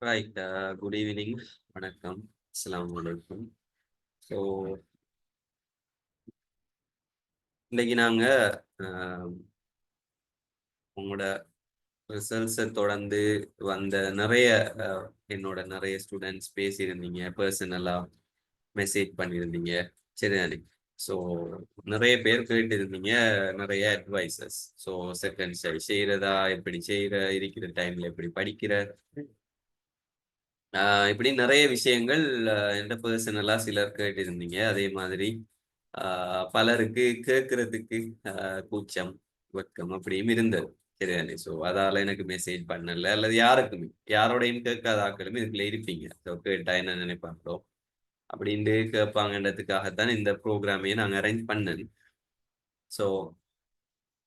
Right. Good evening. வணக்கம். அஸ்ஸலாமு அலைக்கும். ஸோ இன்னைக்கு நாங்க உங்களோட ரிசல்ட்ஸை தொடர்ந்து வந்த நிறைய என்னோட நிறைய ஸ்டூடெண்ட்ஸ் பேசியிருந்தீங்க, பர்சனலாக மெசேஜ் பண்ணியிருந்தீங்க. சரிதானே? ஸோ நிறைய பேர் கேட்டிருந்தீங்க நிறைய அட்வைசஸ். ஸோ செகண்ட் செய்கிறதா, எப்படி செய்கிற, இருக்கிற டைமில் எப்படி படிக்கிற, இப்படி நிறைய விஷயங்கள் என்கிட்ட பர்சனலா சிலர் கேட்டிருந்தீங்க. அதே மாதிரி பலருக்கு கேட்கறதுக்கு கூச்சம், வெட்கம் அப்படியும் இருந்தது. சரிதானே? ஸோ அதால எனக்கு மெசேஜ் பண்ணல, அல்லது யாருக்குமே யாரோடையும் கேட்காத ஆக்களுமே இதுக்குள்ள இருப்பீங்க. ஸோ கேட்டா என்ன நினைப்பாங்களோ அப்படின்ட்டு கேட்பாங்கன்றதுக்காகத்தான் இந்த ப்ரோக்ராமையே நாங்கள் அரேஞ்ச் பண்ணது. ஸோ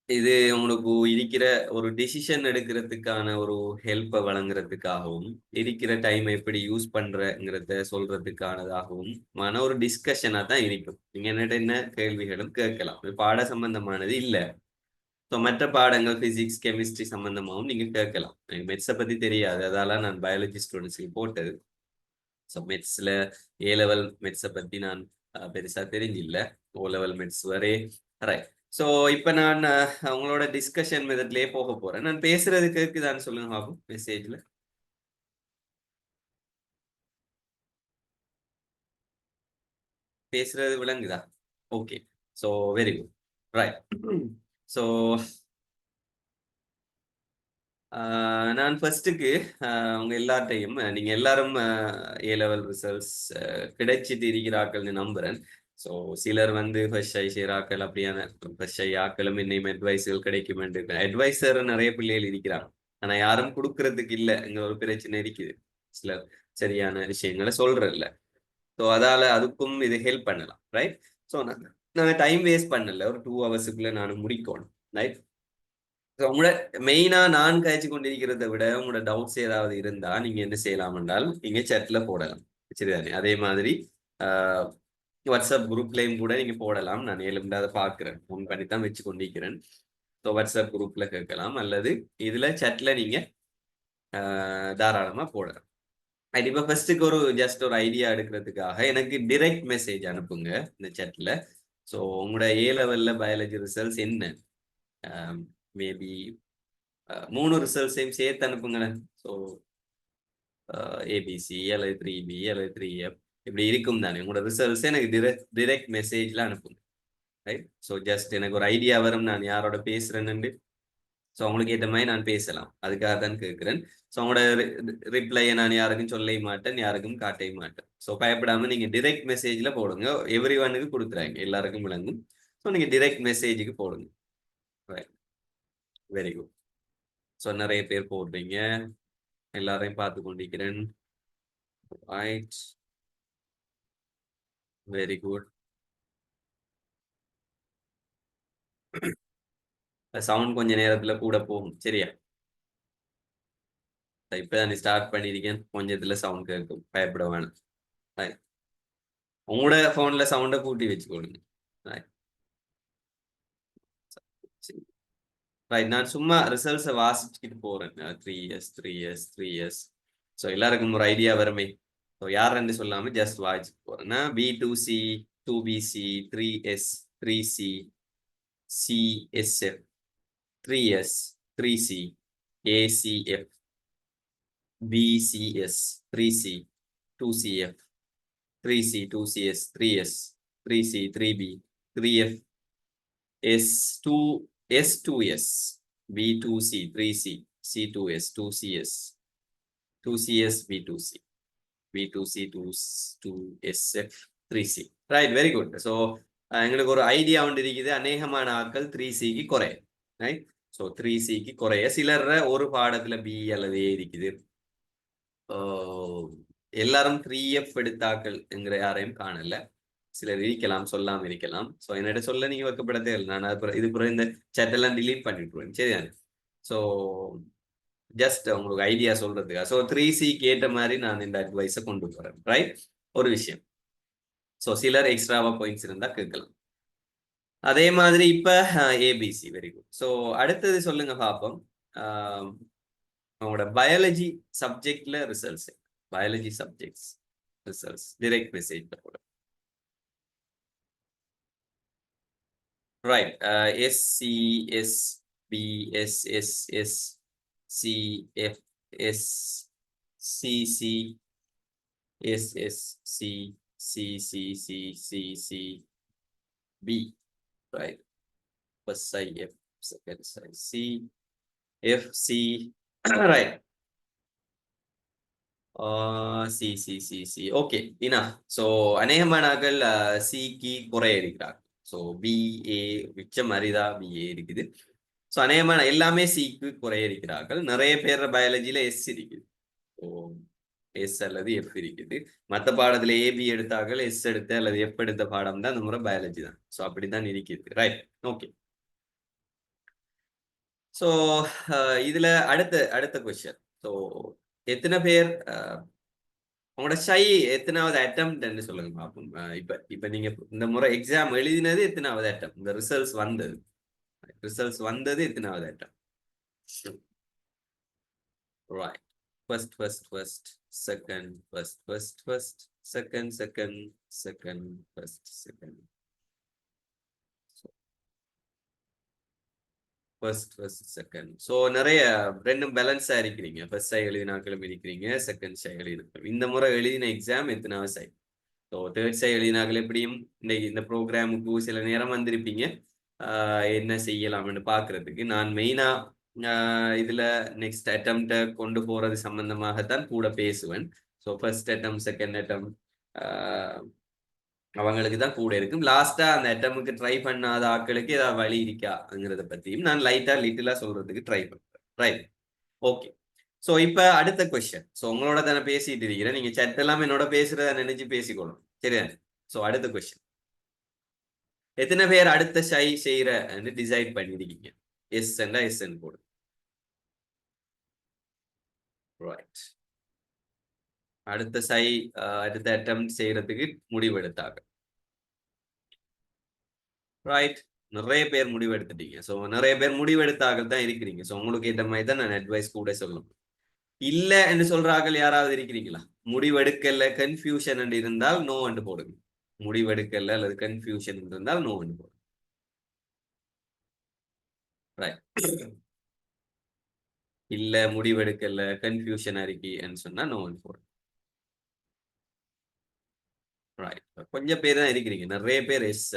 இது உங்களுக்கு இருக்கிற ஒரு டிசிஷன் எடுக்கிறதுக்கான ஒரு ஹெல்ப்பை வழங்குறதுக்காகவும், இருக்கிற டைம் எப்படி யூஸ் பண்றங்கிறத சொல்றதுக்கானதாகவும் ஒரு டிஸ்கஷனா தான் இருக்கும். நீங்க என்ன கேள்விகளும் கேட்கலாம். இது பாட சம்பந்தமானது இல்லை. ஸோ மற்ற பாடங்கள் பிசிக்ஸ், கெமிஸ்ட்ரி சம்பந்தமாகவும் நீங்க கேட்கலாம். எனக்கு மெட்ஸை பத்தி தெரியாது, அதால நான் பயாலஜி ஸ்டூடெண்ட்ஸுக்கு போட்டது. ஸோ மெட்ஸ்ல ஏ லெவல் மெட்ஸை பத்தி நான் பெருசா தெரிஞ்சில்லை. ஓ லெவல் மெட்ஸ் வரை ரைட். ஸோ இப்போ நான் உங்களோட டிஸ்கஷன் மெத்தட்லேயே போக போறேன். நான் பேசுறது கேட்குதான்னு சொல்லுங்க பாப்போம். மெசேஜ்ல பேசுறது விளங்குதா? Okay. So very good. Right. So நான் ஃபர்ஸ்ட்டுக்கு உங்க எல்லார்ட்டையும் நீங்க எல்லாரும் ஏ லெவல் ரிசல்ட்ஸ் கிடைச்சிட்டு இருக்கிறார்கள்னு நம்புறேன். ஸோ சிலர் வந்து ஃபர்ஸ்ட் ஐ செய்கிறாக்கள், அப்படியான ஃபர்ஸ்ட் ஐ ஆக்களும் இன்னும் அட்வைஸுகள் கிடைக்கும். அட்வைசர் நிறைய பிள்ளைகள் இருக்கிறாங்க, ஆனா யாரும் கொடுக்கறதுக்கு இல்லைங்கிற ஒரு பிரச்சனை இருக்குது. சிலர் சரியான விஷயங்களை சொல்றதில்ல. ஸோ அதால அதுக்கும் இது ஹெல்ப் பண்ணலாம். ரைட். ஸோ நாங்கள் டைம் வேஸ்ட் பண்ணல, ஒரு 2 ஹவர்ஸுக்குள்ள நான் முடிக்கணும். ரைட். உங்களோட மெயினா நான் கழிச்சு கொண்டிருக்கிறத விட உங்களோட டவுட்ஸ் ஏதாவது இருந்தா நீங்க என்ன செய்யலாம் என்றால் நீங்க சேட்ல போடலாம். சரிதானே? அதே மாதிரி வாட்ஸ்அப் குரூப்லயும் கூட நீங்க போடலாம். நான் ஏழும்டாத பாக்குறேன், ஃபோன் பண்ணி தான் வச்சு கொண்டிருக்கிறேன். ஸோ வாட்ஸ்அப் குரூப்ல கேட்கலாம், அல்லது இதுல சேட்ல நீங்க தாராளமா போடலாம். இப்போ ஃபர்ஸ்ட்டுக்கு ஒரு ஜஸ்ட் ஒரு ஐடியா எடுக்கிறதுக்காக எனக்கு டிரெக்ட் மெசேஜ் அனுப்புங்க இந்த சேட்ல. ஸோ உங்களோட ஏ லெவல்ல பயாலஜி ரிசல்ட்ஸ் என்ன, மேபி 3 ரிசல்ட்ஸையும் சேர்த்து அனுப்புங்களேன். ஸோ ஏபிசி அல்லது 3பி அல்லது 3எஃப் இப்படி இருக்கும் தானே. உங்களோட ரிசல்ட்ஸ் எனக்கு டிரெக்ட் மெசேஜ்ல அனுப்புங்க. ரைட். ஸோ ஜஸ்ட் எனக்கு ஒரு ஐடியா வரும் நான் யாரோட பேசுறேன்னு. ஸோ அவங்களுக்கு ஏற்ற மாதிரி நான் பேசலாம், அதுக்காக தான் கேட்குறேன். ஸோ அவங்களோட ரிப்ளையை நான் யாருக்கும் சொல்லவே மாட்டேன், யாருக்கும் காட்டவே மாட்டேன். ஸோ பயப்படாம நீங்க டிரெக்ட் மெசேஜ்ல போடுங்க. எவ்ரி ஒனுக்கு கொடுத்துறாங்க, எல்லாருக்கும் விளங்கும். ஸோ நீங்க டிரெக்ட் மெசேஜுக்கு போடுங்க. ரைட். Very good. ஸோ நிறைய பேர் போடுறீங்க, எல்லாரையும் பார்த்து கொண்டிருக்கிறேன். ரைட். Very good. சவுண்ட் கொஞ்ச நேரத்துல கூட போகும். சரியா? இப்பதான் நீ ஸ்டார்ட் பண்ணிருக்கேன், கொஞ்சத்துல சவுண்ட் கேட்கும், பயப்பட வேணும். உங்களோட போன்ல சவுண்ட கூட்டி வச்சுக்கோங்க. ரைட். நான் சும்மா ரிசல்ட்ஸை வாசிச்சுக்கிட்டு போறேன். 3 இயர்ஸ் 3 இயர்ஸ் 3 இயர்ஸ். ஸோ எல்லாருக்கும் ஒரு ஐடியா வருமே. ஸோ யாருன்னு சொல்லாம ஜஸ்ட் வாசிச்சுட்டு போறேன். B2C, 2BC, 3S, 3C, CSF, 3S, 3C, ACF, BCS, 3C, 2CF, 3C, 2CS, 3S, 3C, 3B, 3F, S2, S2S, B2C, 3C, C2S, 2CS, 2CS, B2C, B2C, 2SF, 3C. Right. Very good. So எங்களுக்கு ஒரு idea ஒன்று இருக்குது. அநேகமான ஆட்கள் 3Cக்கு குறைய. Right. So 3Cக்கு குறைய சிலர் ஒரு பாடத்துல பி அல்லது ஏ இருக்குது. எல்லாரும் 3F எடுத்தாக்கள் என்கிற யாரையும் காணல. சிலர் இருக்கலாம், சொல்லாம இருக்கலாம். ஸோ என்னிட்ட சொல்ல நீங்க வைக்கப்பட தேவை. நான் இது இந்த சேட்டெல்லாம் டிலீட் பண்ணிட்டுருவேன். சரிதானே? ஸோ ஜஸ்ட் உங்களுக்கு ஐடியா சொல்றதுக்கா. ஸோ 3Cக்கு ஏற்ற மாதிரி நான் இந்த அட்வைஸை கொண்டு போறேன். ரைட். ஒரு விஷயம். ஸோ சிலர் எக்ஸ்ட்ராவா பாயிண்ட்ஸ் இருந்தா கேட்கலாம். அதே மாதிரி இப்ப ஏபிசி. Very good. ஸோ அடுத்தது சொல்லுங்க பாப்போம். உங்களோட பயாலஜி சப்ஜெக்ட்ல results, biology subjects results direct message போட. Right. SC, SP, SSS, CF, SCC, SSC, CCC, B. Right. First சை எஃப், செகண்ட் சை C, FC. Right. C. Okay, இனா. ஸோ அநேகமானாக்கள் சிக்கு குறைய இருக்கிறார். ஸோ பிஏ மிச்சம் அரிதா பிஏ இருக்குது. ஸோ அநேகமான எல்லாமே சிக்கு குறைய இருக்கிறார்கள். நிறைய பேர் பயாலஜியில எஸ் இருக்குது. ஸோ எஸ் அல்லது எஃப் இருக்குது. மற்ற பாடத்துல ஏபி எடுத்தார்கள், எஸ் எடுத்த அல்லது எஃப் எடுத்த பாடம் தான் அந்த முறை பயாலஜி தான். ஸோ அப்படித்தான் இருக்குது. ரைட். ஓகே. ஸோ இதுல அடுத்த கொஸ்டின். ஸோ எத்தனை பேர் உங்களோட ஷை எத்தனாவது அட்டம்ப்ட்னு சொல்லுங்க பாப்போம். இப்ப நீங்க இந்த முறை எக்ஸாம் எழுதினது எத்தனாவது அட்டம்? இந்த ரிசல்ட்ஸ் வந்தது எத்தனாவது அட்டம்? Right. First, second, second, first, second. So நிறைய ரெண்டும் பேலன்ஸா இருக்கிறீங்க. ஃபர்ஸ்ட் சை எழுதினாக்களும் இருக்கிறீங்க, செகண்ட் சை எழுதினாக்களும். இந்த முறை எழுதின எக்ஸாம் எத்தனாவது சை? ஸோ தேர்ட் சை எழுதினாக்கள் எப்படியும் இந்த ப்ரோக்ராமுக்கு சில நேரம் வந்திருப்பீங்க. என்ன செய்யலாம்னு பார்க்கறதுக்கு. நான் மெயினா இதுல நெக்ஸ்ட் அட்டம்ப்டை கொண்டு போறது சம்பந்தமாகத்தான் கூட பேசுவேன். ஸோ ஃபர்ஸ்ட் அட்டம், செகண்ட் அட்டம் அவங்களுக்கு தான் கூட இருக்கும். லாஸ்டா அந்த அட்டமுக்கு ட்ரை பண்ணாத ஆட்களுக்கு ஏதாவது வழி இருக்காங்கிறத பத்தியும் நான் லிட்டிலா சொல்றதுக்கு ட்ரை பண்றேன். ரைட். ஓகே. ஸோ இப்ப அடுத்த கொஸ்டின். ஸோ உங்களோட தானே பேசிட்டு இருக்கிறேன். நீங்க சட் எல்லாம் என்னோட பேசுறத நினைச்சு பேசிக்கணும். சரியா? ஸோ அடுத்த கொஸ்டின். எத்தனை பேர் அடுத்த ஷை செய்யற டிசைட் பண்ணிருக்கீங்க? எஸ் போடு. ரைட். அடுத்த சை அடுத்த அட்டம் செய்யறதுக்கு முடிவெடுத்தாங்க. ரைட். நிறைய பேர் முடிவெடுத்துட்டீங்க. ஸோ நிறைய பேர் முடிவெடுத்தாக தான் இருக்கிறீங்க. ஸோ உங்களுக்கு இந்த மாதிரி தான் நான் அட்வைஸ் கூட சொல்லணும். இல்ல என்று சொல்றார்கள் யாராவது இருக்கிறீங்களா? முடிவெடுக்கல கன்ஃபியூஷன் என்று இருந்தால் நோ என்று போடுங்க. முடிவெடுக்கல அல்லது கன்ஃபியூஷன் இருந்தால் நோ என்று போடுங்க. ரைட். இல்ல முடிவெடுக்கல கன்ஃபியூஷன் அறிக்கைன்னு சொன்னா நோ என்று போடுங்க. ரைட். கொஞ்சம் பேர் தான் இருக்கிறீங்க. நிறைய பேர் எஸ்.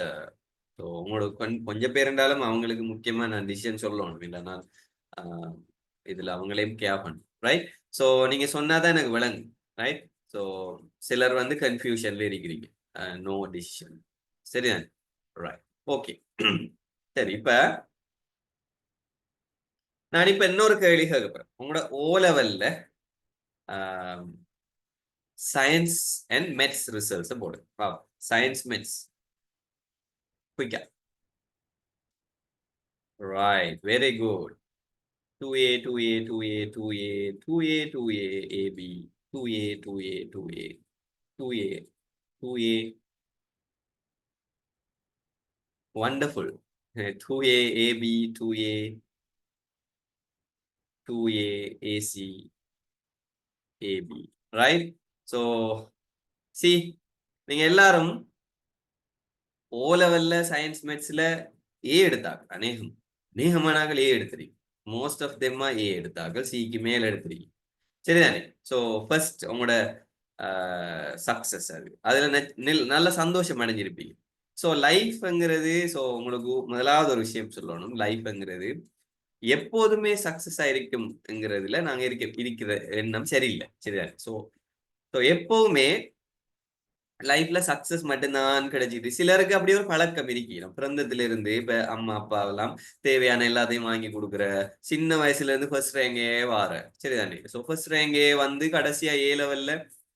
ஸோ உங்களுக்கு கொஞ்சம் பேர் இருந்தாலும் அவங்களுக்கு முக்கியமா நான் டிசிஷன் சொல்லணும். இல்லை நான் இதுல அவங்களையும் கேர் பண்ணும். ரைட். ஸோ நீங்க சொன்னாதான் எனக்கு விளங்கு. ரைட். ஸோ சிலர் வந்து கன்ஃபியூஷன்ல இருக்கிறீங்க. No decision. சரிதான். ரைட். ஓகே. சரி. இப்ப நான் இப்ப இன்னொரு கேள்வி கேட்கிறேன். உங்களோட ஓ லெவல்ல சயின்ஸ் அண்ட் மெட்ஸ் ரிசல்ட்ஸ் போடு. சயின்ஸ் மெட்ஸ் குயிக்கா. Right. Very good. 2A, 2A, 2A, 2A, 2A, 2A, AB, 2A, 2A, 2A, 2A, 2A. Wonderful. 2A, AB, 2A, 2A, AC, AB. Right? So, see, நீங்க எல்லாரும் ஓ லெவல்ல சயின்ஸ் மேத்ஸ்ல ஏ எடுத்தாங்க. அநேகமானாக்கள் ஏ எடுத்துறீங்க. மோஸ்ட் ஆஃப் தெம்மா ஏ எடுத்தார்கள். சிக்கு மேல எடுத்துறீங்க. சரிதானே? ஸோ ஃபர்ஸ்ட் உங்களோட சக்சஸ் அதுல நல்ல சந்தோஷம் அடைஞ்சிருப்பீங்க. ஸோ லைஃப்ங்கிறது, ஸோ உங்களுக்கு முதலாவது ஒரு விஷயம் சொல்லணும். லைஃப்ங்கிறது எப்போதுமே சக்சஸ் ஆயிருக்கும்ங்கிறதுல நாங்க இருக்கிற எண்ணம் சரியில்லை. சரிதானே? ஸோ எப்பவுமே லைஃப்ல சக்சஸ் மட்டும்தான் கிடைச்சிது. சிலருக்கு அப்படி ஒரு பழக்கம் இருக்கிறோம். பிறந்ததுல இருந்து இப்ப அம்மா அப்பா எல்லாம் தேவையான எல்லாத்தையும் வாங்கி கொடுக்குற, சின்ன வயசுல இருந்து ஃபர்ஸ்ட் ரேங்கே வார. சரிதானே? ஸோ ஃபர்ஸ்ட் ரேங்கே வந்து கடைசியா ஏ லெவல்ல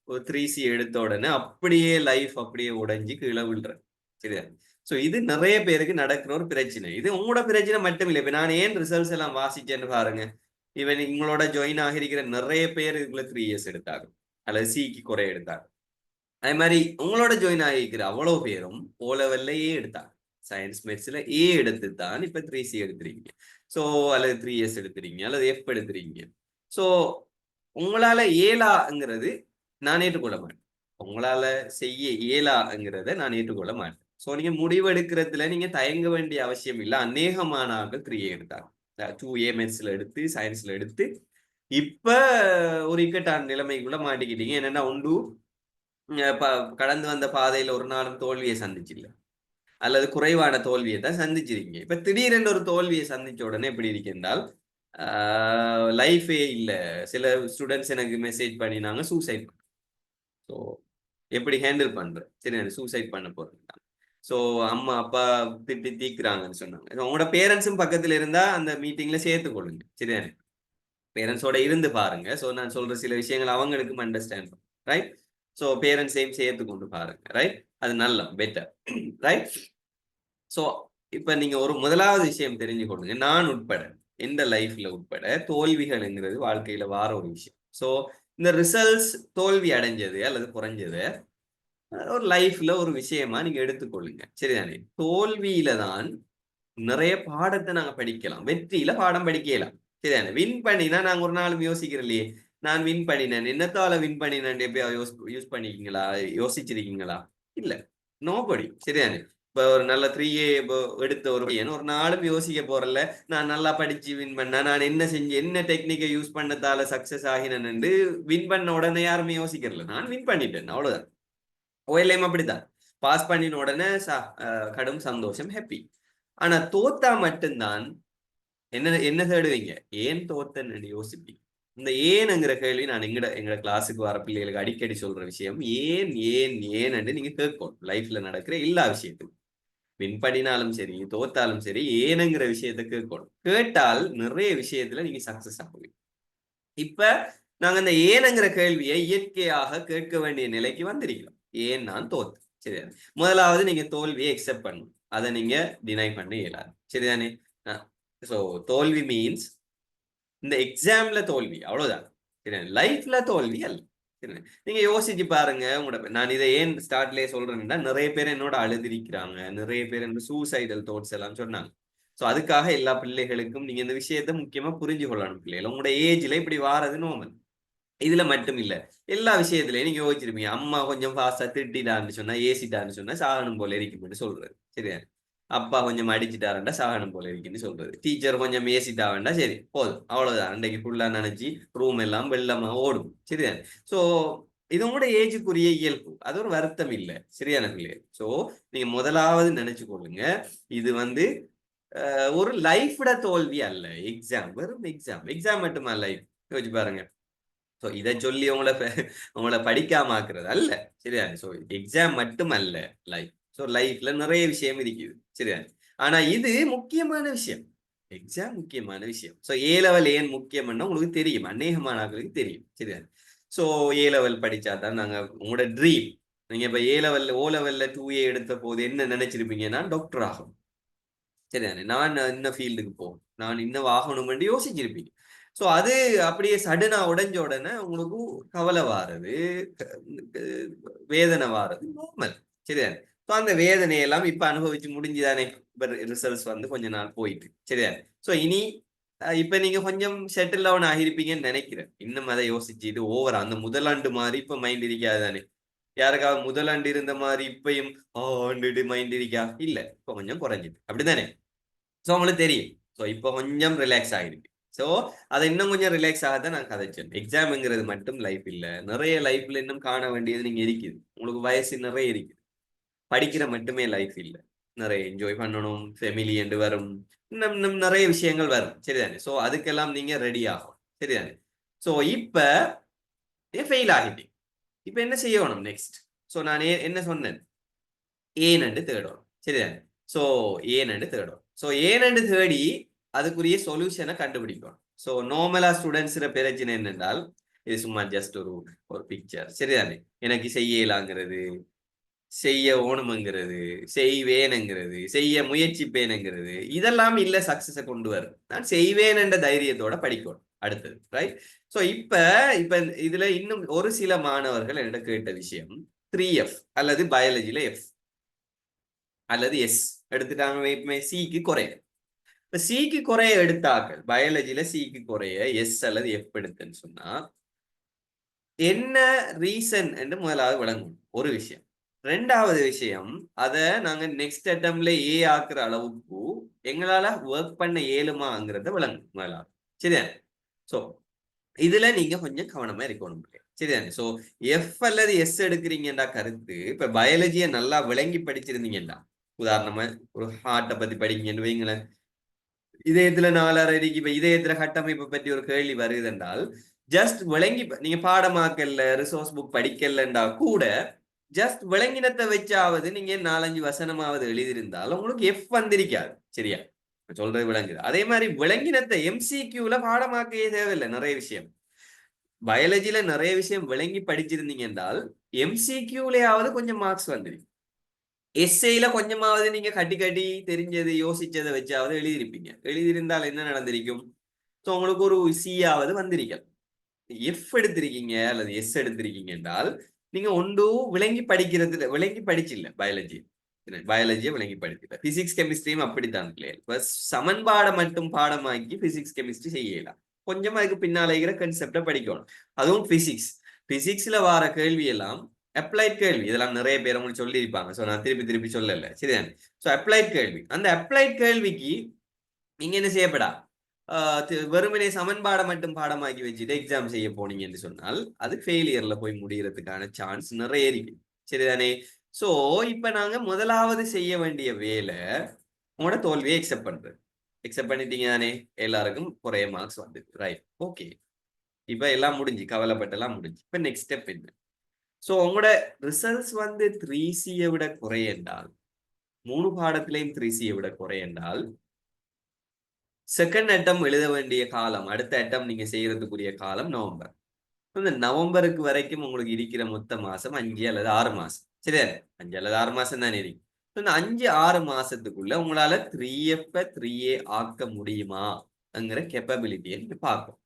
ஒரு 3C எடுத்த உடனே அப்படியே லைஃப் அப்படியே உடைஞ்சு கீழே விழுற. சரிதானே? ஸோ இது நிறைய பேருக்கு நடக்கிற ஒரு பிரச்சனை. இது உங்களோட பிரச்சனை மட்டும் இல்லை. இப்ப நான் ஏன் ரிசல்ட்ஸ் எல்லாம் வாசிச்சேன்னு பாருங்க. இவன் உங்களோட ஜாயின் ஆகிருக்கிற நிறைய பேர் இதுல 3 இயர்ஸ் எடுத்தாங்க அல்லது சிக்கு குறை எடுத்தாங்க. அதே மாதிரி உங்களோட ஜாயின் ஆகிக்கிற அவ்வளவு பேரும் ஓ லெவல்ல ஏ எடுத்தாங்க. சயின்ஸ் மேத்ஸ்ல ஏ எடுத்து தான் இப்ப 3C எடுத்துறீங்க. ஸோ அல்லது 3S எடுத்துறீங்க அல்லது எஃப் எடுத்துறீங்க. ஸோ உங்களால இயலாங்கிறது நான் ஏற்றுக்கொள்ள மாட்டேன். உங்களால செய்ய இயலாங்கிறத நான் ஏற்றுக்கொள்ள மாட்டேன். ஸோ நீங்க முடிவெடுக்கிறதுல நீங்க தயங்க வேண்டிய அவசியம் இல்லை. அநேகமான ஆட்கள் 3A எடுத்தாங்க. 2A மேத்ஸ்ல எடுத்து சயின்ஸ்ல எடுத்து இப்ப ஒரு இக்கட்டான நிலைமைக்குள்ள மாட்டிக்கிட்டீங்க. என்னன்னா ஒன்று கடந்து வந்த பாதையில ஒரு நாளும் தோல்வியை சந்திச்சில்ல, அல்லது குறைவான தோல்வியை தான் சந்திச்சிருக்கீங்க. இப்ப திடீரென்று ஒரு தோல்வியை சந்திச்ச உடனே எப்படி இருக்கின்றால் லைஃபே இல்ல. சில ஸ்டூடெண்ட்ஸ் எனக்கு மெசேஜ் பண்ணினாங்க சூசைட். ஸோ எப்படி ஹேண்டில் பண்ற? சரி சூசைட் பண்ண போறேன். ஸோ அம்மா அப்பா திட்டி தீக்குறாங்கன்னு சொன்னாங்க. உங்களோட பேரண்ட்ஸும் பக்கத்துல இருந்தா அந்த மீட்டிங்ல சேர்த்துக்கொள்ளுங்க. சரிதானே? பேரண்ட்ஸோட இருந்து பாருங்க. ஸோ நான் சொல்ற சில விஷயங்கள் அவங்களுக்கும் அண்டர்ஸ்டாண்ட் பண்ணும். ரைட்? ஸோ பேரண்ட்ஸையும் சேர்த்து கொண்டு பாருங்க. ரைட்? அது நல்ல பெட்டர். ரைட்? ஸோ இப்ப நீங்க ஒரு முதலாவது விஷயம் தெரிஞ்சு கொள்ளுங்க. நான் உட்பட எந்த லைஃப்ல உட்பட தோல்விகள்ங்கிறது வாழ்க்கையில வார ஒரு விஷயம். ஸோ இந்த ரிசல்ட்ஸ் தோல்வி அடைஞ்சது அல்லது குறைஞ்சது ஒரு லைஃப்ல ஒரு விஷயமா நீங்க எடுத்துக்கொள்ளுங்க. சரிதானே? தோல்வியில தான் நிறைய பாடத்தை நாங்க படிக்கலாம். வெற்றியில பாடம் படிக்கலாம். சரிதானே? வின் பண்ணினா நாங்க ஒரு நாளும் யோசிக்கிறோம் இல்லையே, நான் வின் பண்ணினேன், என்னத்தால வின் பண்ணினேன் எப்பயா யூஸ் பண்ணிருக்கீங்களா, யோசிச்சிருக்கீங்களா? இல்ல. நோபடி. சரிதானே? இப்ப ஒரு நல்ல 3A எடுத்த ஒரு பையன் ஒரு நாளும் யோசிக்க போறல, நான் நல்லா படிச்சு வின் பண்ண, நான் என்ன செஞ்சு என்ன டெக்னிக்கை யூஸ் பண்ணதால சக்சஸ் ஆகினேன் வின் பண்ண உடனே யாருமே யோசிக்கிறல. நான் வின் பண்ணிட்டேன் அவ்வளவுதான். ஓஎல்எம் அப்படித்தான். பாஸ் பண்ணின உடனே கடும் சந்தோஷம், ஹாப்பி. ஆனா தோத்தா மட்டும்தான் என்ன என்ன தேடுவீங்க? ஏன் தோத்தன்னு யோசிப்பீங்க. இந்த ஏன்ங்கிற கேள்வி நான் எங்கட கிளாஸுக்கு வர பிள்ளைகளுக்கு அடிக்கடி சொல்ற விஷயம். ஏன் ஏன் ஏன் நீங்க கேட்கணும் லைஃப்ல நடக்கிற எல்லா விஷயத்துக்கும். வின் பண்ணினாலும் சரி, தோத்தாலும் சரி, ஏனுங்கிற விஷயத்தை கேட்கணும். கேட்டால் நிறைய விஷயத்துல நீங்க சக்சஸ் ஆகுவீங்க. இப்ப நாங்க அந்த ஏனுங்கிற கேள்வியை இயற்கையாக கேட்க வேண்டிய நிலைக்கு வந்திருக்கிறோம். ஏன் நான் தோத்து. சரியா? முதலாவது நீங்க தோல்வியை எக்ஸெப்ட் பண்ணணும். அதை நீங்க டினை பண்ண இயலாது. சரிதானே? சோ தோல்வி மீன்ஸ் இந்த எக்ஸாம்ல தோல்வி அவ்வளவுதான். சரியா? லைஃப்ல தோல்வி அல்ல. சரியா? நீங்க யோசிச்சு பாருங்க. உங்களோட நான் இதை ஏன் ஸ்டார்ட்லயே சொல்றேன்னா நிறைய பேர் என்னோட அழுதிருக்கிறாங்க. நிறைய பேர் என்னோட சூசைடல் தாட்ஸ் எல்லாம் சொன்னாங்க. சோ அதுக்காக எல்லா பிள்ளைகளுக்கும் நீங்க இந்த விஷயத்த முக்கியமா புரிஞ்சு கொள்ளணும். பிள்ளைகள் உங்களோட ஏஜ்ல இப்படி வாரது நோமல். இதுல மட்டும் இல்ல, எல்லா விஷயத்திலயும் நீங்க யோசிச்சிருப்பீங்க. அம்மா கொஞ்சம் ஃபாஸ்டா திட்டிட்டான்னு சொன்னா, ஏசிட்டான்னு சொன்னா சாகனம் போல இருக்கும்னு சொல்றது. சரியா? அப்பா கொஞ்சம் அடிச்சுட்டாருண்டா சாகனம் போல இருக்குன்னு சொல்றது. டீச்சர் கொஞ்சம் ஏசிட்டாவண்டா சரி போதும் அவ்வளவுதான். அன்றைக்கு ஃபுல்லா நினைச்சு ரூம் எல்லாம் வெள்ளமா ஓடும். சரியா? சோ இது உங்களோட ஏஜுக்குரிய இயல்பு. அது ஒரு வருத்தம் இல்லை. சரியான பிள்ளைகள். சோ நீங்க முதலாவது நினைச்சு கொள்ளுங்க, இது ஒரு லைஃப்ட தோல்வி அல்ல. எக்ஸாம் வெறும் எக்ஸாம். எக்ஸாம் மட்டுமா லைஃப்? யோசிச்சு பாருங்க. ஸோ இதை சொல்லி உங்களை படிக்காம ஆக்குறது அல்ல. சரியா? ஸோ எக்ஸாம் மட்டும் அல்ல லைஃப். ஸோ லைஃப்ல நிறைய விஷயம் இருக்குது. சரியா? ஆனா இது முக்கியமான விஷயம். எக்ஸாம் முக்கியமான விஷயம். ஸோ ஏ லெவல் ஏன் முக்கியம்னா உங்களுக்கு தெரியும். அநேகமான ஆட்களுக்கு தெரியும். சரியா? ஸோ ஏ லெவல் படிச்சா தான் நாங்க உங்களோட ட்ரீம். நீங்க இப்ப ஏ லெவல்ல ஓ லெவல்ல 2A எடுத்த போது என்ன நினைச்சிருப்பீங்கன்னா டாக்டர் ஆகும். சரிதானே? நான் இந்த ஃபீல்டுக்கு போகும், நான் இன்னும் ஆகணும்னு யோசிச்சிருப்பீங்க. ஸோ அது அப்படியே சடனா உடைஞ்ச உடனே உங்களுக்கு கவலை வாரது, வேதனை வாரது நார்மல். சரிதானே? ஸோ அந்த வேதனையெல்லாம் இப்ப அனுபவிச்சு முடிஞ்சுதானே? இப்ப ரிசல்ட்ஸ் கொஞ்ச நாள் போயிட்டு. சரிதானே? ஸோ இனி இப்ப நீங்க கொஞ்சம் செட்டில் டவுன் ஆகிருப்பீங்கன்னு நினைக்கிறேன். இன்னும் அதை யோசிச்சு இது ஓவர் அந்த முதலாண்டு மாதிரி இப்ப மைண்ட் இருக்காது தானே? யாருக்காவது முதலாண்டு இருந்த மாதிரி இப்பயும் மைண்ட் இருக்கா? இல்ல. இப்ப கொஞ்சம் குறைஞ்சிது. அப்படித்தானே? ஸோ உங்களுக்கு தெரியும். ஸோ இப்போ கொஞ்சம் ரிலாக்ஸ் ஆகிருக்கு. ஸோ அதை இன்னும் கொஞ்சம் ரிலாக்ஸ் ஆக தான் நான் கதைச்சேன். எக்ஸாம்ங்கிறது மட்டும் லைஃப் இல்ல. நிறைய லைஃப்ல இன்னும் காண வேண்டியது நீங்க இருக்குது. உங்களுக்கு வயசு நிறைய இருக்குது. படிக்கிற மட்டுமே லைஃப் இல்ல. நிறைய என்ஜாய் பண்ணணும், ஃபெமிலி என்று வரும். இன்னும் இன்னும் நிறைய விஷயங்கள் வரும். சரிதானே? ஸோ அதுக்கெல்லாம் நீங்க ரெடி ஆகும். சரிதானே? ஸோ இப்ப ஃபெயில் ஆகிட்டீங்க. இப்ப என்ன செய்யணும் நெக்ஸ்ட்? ஸோ நான் என்ன சொன்னேன்? ஏனென்று தேடணும். சரிதானே? ஸோ ஏனென்று தேடணும். ஸோ ஏனென்று தேடி அதுக்குரிய சொல்யூஷனை கண்டுபிடிக்கணும். ஸோ நார்மலா ஸ்டூடெண்ட்ஸ் பிரச்சனை என்னென்றால் இது சும்மா ஜஸ்ட் ஒரு பிக்சர். சரிதானே? எனக்கு செய்ய இயலாங்கிறது, செய்ய ஓணுமங்கிறது, செய்வேனுங்கிறது, செய்ய முயற்சிப்பேனுங்கிறது இதெல்லாம் இல்ல சக்சஸை கொண்டு வரும். நான் செய்வேன் என்ற தைரியத்தோட படிக்கணும். அடுத்தது ரைட். ஸோ இப்ப இப்ப இதுல இன்னும் ஒரு சில மாணவர்கள் என்னிட கேட்ட விஷயம் 3F அல்லது பயாலஜில F அல்லது எஸ் எடுத்துட்டாங்க. சிக்கு குறையும். இப்ப சிக்கு குறைய எடுத்தாக்கள் பயாலஜில சிக்கு குறைய எஸ் அல்லது எஃப் எடுத்துன்னு சொன்னா என்ன ரீசன் என்று முதலாவது விளங்கும் ஒரு விஷயம். ரெண்டாவது விஷயம், அதை நாங்க நெக்ஸ்ட் அட்டம்ல ஏ ஆக்குற அளவுக்கு எங்களால ஒர்க் பண்ண இயலுமாங்கிறத விளங்கும் முதலாவது. சரியா? சோ இதுல நீங்க கொஞ்சம் கவனமா இருக்கணும். சரிதானே? சோ எஃப் அல்லது எஸ் எடுக்கிறீங்கடா கருத்து. இப்ப பயாலஜியை நல்லா விளங்கி படிச்சிருந்தீங்கடா, உதாரணமா ஒரு ஹார்ட்டை பத்தி படிங்கன்னு வைங்களேன். இதயத்துல 4.5 இருக்கு. இப்ப இதயத்துல கட்டமைப்பை பற்றி ஒரு கேள்வி வருது என்றால் ஜஸ்ட் விளங்கி நீங்க பாடமாக்கல்ல ரிசோர்ஸ் புக் படிக்கலண்டா கூட ஜஸ்ட் விளங்கினத்தை வச்சாவது நீங்க 4-5 வசனமாவது எழுதியிருந்தால் உங்களுக்கு எஃப் வந்திருக்காது. சரியா? சொல்றது விளங்குது. அதே மாதிரி விளங்கினத்தை எம்சிக்யூல பாடமாக்கவே தேவையில்லை. நிறைய விஷயம் பயாலஜில நிறைய விஷயம் விளங்கி படிச்சிருந்தீங்க என்றால் எம்சிக்யூலயாவது கொஞ்சம் மார்க்ஸ் வந்துருக்கு. எஸ்ஐல கொஞ்சமாவது நீங்க கட்டி கட்டி தெரிஞ்சது யோசிச்சதை வச்சாவது எழுதியிருப்பீங்க. எழுதியிருந்தால் என்ன நடந்திருக்கும்? ஸோ உங்களுக்கு ஒரு சியாவது வந்திருக்கும். எஃப் எடுத்திருக்கீங்க அல்லது எஸ் எடுத்திருக்கீங்க என்றால் நீங்க ஒன்று விளங்கி படிக்கிறதுல விளங்கி படிச்சில்ல பயாலஜியை விளங்கி படிக்கல. பிசிக்ஸ் கெமிஸ்ட்ரியும் அப்படித்தான் இல்லையா? சமன்பாடை மட்டும் பாடமாக்கி பிசிக்ஸ் கெமிஸ்ட்ரி செய்யலாம். கொஞ்சம் அதுக்கு பின்னால இருக்கிற கன்செப்டை படிக்கணும். அதுவும் பிசிக்ஸ்ல வார கேள்வி எல்லாம் அப்ளைட் கேள்வி. இதெல்லாம் நிறைய பேர் உங்களுக்கு சொல்லியிருப்பாங்க. ஸோ நான் திருப்பி திருப்பி சொல்லல. சரிதானே? ஸோ அப்ளைட் கேள்வி. அந்த அப்ளைட் கேள்விக்கு நீங்க என்ன செய்யப்படா வெறுமனே சமன்பாடை மட்டும் பாடமாக்கி வச்சுட்டு எக்ஸாம் செய்ய போனீங்கன்னு சொன்னால் அது ஃபெயிலியர்ல போய் முடியறதுக்கான சான்ஸ் நிறைய இருக்கு. சரிதானே? சோ இப்ப நாங்க முதலாவது செய்ய வேண்டிய வேலை உங்களோட தோல்வியை எக்ஸெப்ட் பண்றது. எக்ஸெப்ட் பண்ணிட்டீங்க தானே? எல்லாருக்கும் குறைய மார்க்ஸ் வந்து ரைட், ஓகே. இப்ப எல்லாம் முடிஞ்சு, கவலைப்பட்டெல்லாம் முடிஞ்சு. இப்ப நெக்ஸ்ட் ஸ்டெப் என்ன? சோ உங்களோட ரிசல்ட்ஸ் வந்து 3Cயை விட குறையென்றால், 3 பாடத்திலையும் 3Cயை விட குறையென்றால் செகண்ட் அட்டம் எழுத வேண்டிய காலம், அடுத்த அட்டம் நீங்க செய்யறதுக்குரிய காலம் நவம்பர். இந்த நவம்பருக்கு வரைக்கும் உங்களுக்கு இருக்கிற மொத்த மாசம் 5 அல்லது 6 மாசம். சரியா? 5 அல்லது 6 மாசம் தானே இருக்கு. இந்த 5-6 மாசத்துக்குள்ள உங்களால 3F 3A ஆக்க முடியுமாங்கிற கேப்பபிலிட்டியை நீங்க பார்க்கும்.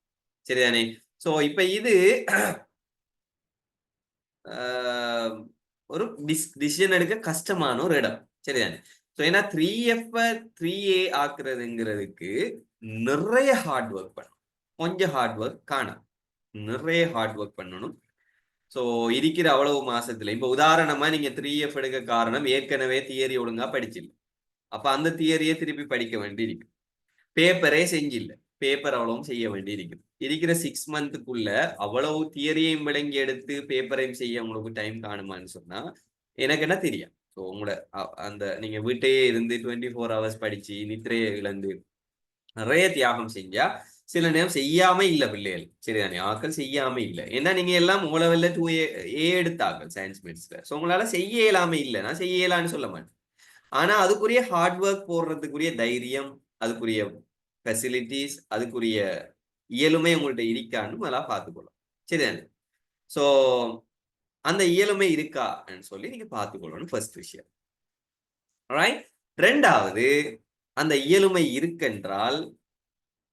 சரிதானே? சோ இப்ப இது ஒரு டிசிஷன் எடுக்க கஷ்டமான ஒரு இடம். சரிதானே? ஸோ ஏன்னா 3F 3A ஆக்குறதுங்கிறதுக்கு நிறைய ஹார்ட் ஒர்க் பண்ணணும். கொஞ்சம் ஹார்ட் ஒர்க் காணும். நிறைய ஹார்ட் ஒர்க் பண்ணணும். ஸோ இருக்கிற அவ்வளவு மாசத்துல இப்ப உதாரணமா நீங்க 3F எடுக்க காரணம் ஏற்கனவே தியரி ஒழுங்கா படிச்சில்ல. அப்ப அந்த தியரியை திருப்பி படிக்க வேண்டி இருக்கு. பேப்பரே செஞ்சில்ல. பேப்பர் அவ்வளவும் செய்ய வேண்டி இருக்கு. இருக்கிற 6 மந்த்துக்குள்ள அவ்வளவு தியரியையும் விளங்கி எடுத்து பேப்பரையும் செய்ய உங்களுக்கு டைம் காணுமான்னு சொன்னா எனக்கு என்ன தெரியும். ஸோ உங்களோட அந்த நீங்க வீட்டையே இருந்து 24 ஹவர்ஸ் படிச்சு நித்திரையை இழந்து நிறைய தியாகம் செஞ்சா சில நேரம் செய்யாம இல்ல பிள்ளைகள். சரிதானே? ஆக்கள் செய்யாம இல்ல. ஏன்னா நீங்க எல்லாம் உங்களவெல்ல 2A எடுத்தாங்க சயின்ஸ் மேத்ஸ்ல. ஸோ உங்களால செய்ய இயலாம இல்லை. நான் செய்ய இயலான்னு சொல்ல மாட்டேன். ஆனா அதுக்குரிய ஹார்ட் ஒர்க் போடுறதுக்குரிய தைரியம், அதுக்குரிய ஃபெசிலிட்டிஸ், அதுக்குரிய இயலுமை உங்கள்ட்ட இருக்கான்னு நல்லா பார்த்துக்கணும். சரிதானே? சோ அந்த இயலுமை இருக்கான்னு சொல்லி நீங்க பார்த்துக்கொள்ளணும் ஃபர்ஸ்ட் விஷயம். ரைட்? ரெண்டாவது, அந்த இயலுமை இருக்கென்றால்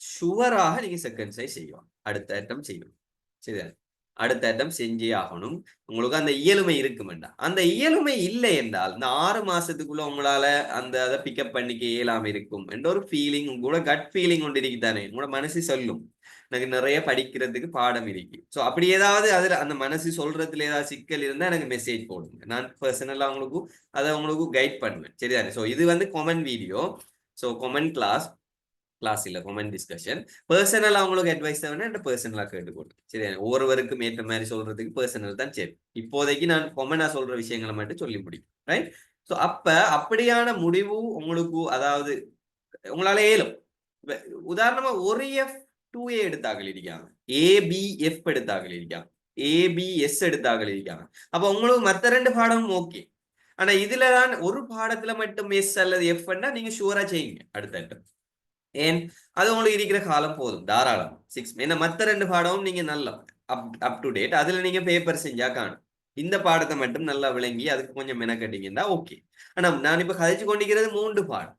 ஷுவராக நீங்க செகண்ட் சைஸ் செய்யணும். அடுத்த அட்டம் செய்யணும். சரிதானே? அடுத்த அட்டம் செஞ்சே ஆகணும். உங்களுக்கு அந்த இயலுமை இருக்குமெண்டா. அந்த இயலுமை இல்லை என்றால் இந்த 6 மாசத்துக்குள்ள உங்களால அந்த அதை பிக்கப் பண்ணிக்க இயலாம இருக்கும் என்ற ஒரு ஃபீலிங், உங்களோட கட் ஃபீலிங் ஒன்று இருக்குதானே? உங்களோட மனசு சொல்லும் எனக்கு நிறைய படிக்கிறதுக்கு பாடம் இருக்கு. ஸோ அப்படி ஏதாவது அதுல அந்த மனசு சொல்றதுல ஏதாவது சிக்கல் இருந்தா எனக்கு மெசேஜ் போடுங்க. நான் பர்சனலா உங்களுக்கு அதை உங்களுக்கு கைட் பண்ணுவேன். சரிதானே? ஸோ இது வந்து comment video. So comment class இல்ல, கொமெண்ட் டிஸ்கஷன். பர்சனலா அவங்களுக்கு அட்வைஸ் தேவைன்னா பர்சனலா கேட்டுக்கொள்ளுங்க. சரி, ஒவ்வொருவருக்கும் ஏற்ற மாதிரி சொல்றதுக்கு பர்சனல் தான் சரி. இப்போதைக்கு நான் கொமெண்டா சொல்ற விஷயங்களை மட்டும் சொல்லி முடியும். ரைட்? ஸோ அப்ப அப்படியான முடிவு உங்களுக்கு, அதாவது உங்களால ஏலும். உதாரணமா ஒரு எஃப் 2A எடுத்தாக்கள் இருக்காங்க, ABF எடுத்தாக்கள் இருக்காங்க, ABS எடுத்தாக்கள் இருக்காங்க. அப்ப உங்களுக்கு மற்ற 2 பாடமும் ஓகே. ஆனா இதுலதான் ஒரு பாடத்துல மட்டும் எஸ் அல்லது எஃப் நீங்க ஷூரா செய்யுங்க அடுத்த. ஏன்? அது உங்களுக்கு இருக்கிற காலம் போதும் தாராளம் 6. ஏன்னா மற்ற 2 பாடமும் நீங்க நல்லா அப் டு டேட் அதுல நீங்க பேப்பர் செஞ்சா காணும். இந்த பாடத்தை மட்டும் நல்லா விளங்கி அதுக்கு கொஞ்சம் மெனக்கட்டிங்கன்னா ஓகே. ஆனா நான் இப்ப கதைச்சு கொண்டிருக்கிறது 3 பாடம்.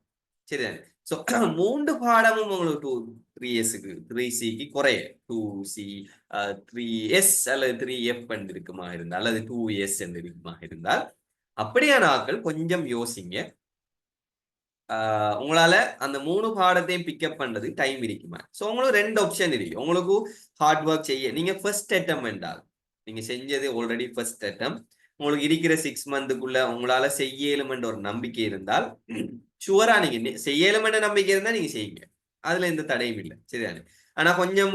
சரிதானே? ஸோ 3 பாடமும் உங்களுக்கு 3Sக்கு 3Cக்கு குறைய 2C 3S அல்லது 3F இருக்குமா இருந்தால் அல்லது 2S இருக்குமா இருந்தால் அப்படியான ஆட்கள் கொஞ்சம் யோசிங்க. உங்களால அந்த 3 பாடத்தையும் பிக்கப் பண்றது டைம் இருக்குமா? ஸோ உங்களுக்கு 2 ஆப்ஷன் இருக்கு. உங்களுக்கு ஹார்ட் ஒர்க் செய்ய நீங்க ஃபர்ஸ்ட் அட்டெம்ப்ட் என்றால் நீங்க செஞ்சது ஆல்ரெடி ஃபர்ஸ்ட் அட்டெம்ப்ட் உங்களுக்கு இருக்கிற 6 மந்த்துக்குள்ள உங்களால செய்யலுமென்ற ஒரு நம்பிக்கை இருந்தால் ஷுவரா நீங்க செய்யலுமென்ற நம்பிக்கை இருந்தா நீங்க செய்யுங்க. அதுல எந்த தடையும் இல்லை. சரிதானே? ஆனா கொஞ்சம்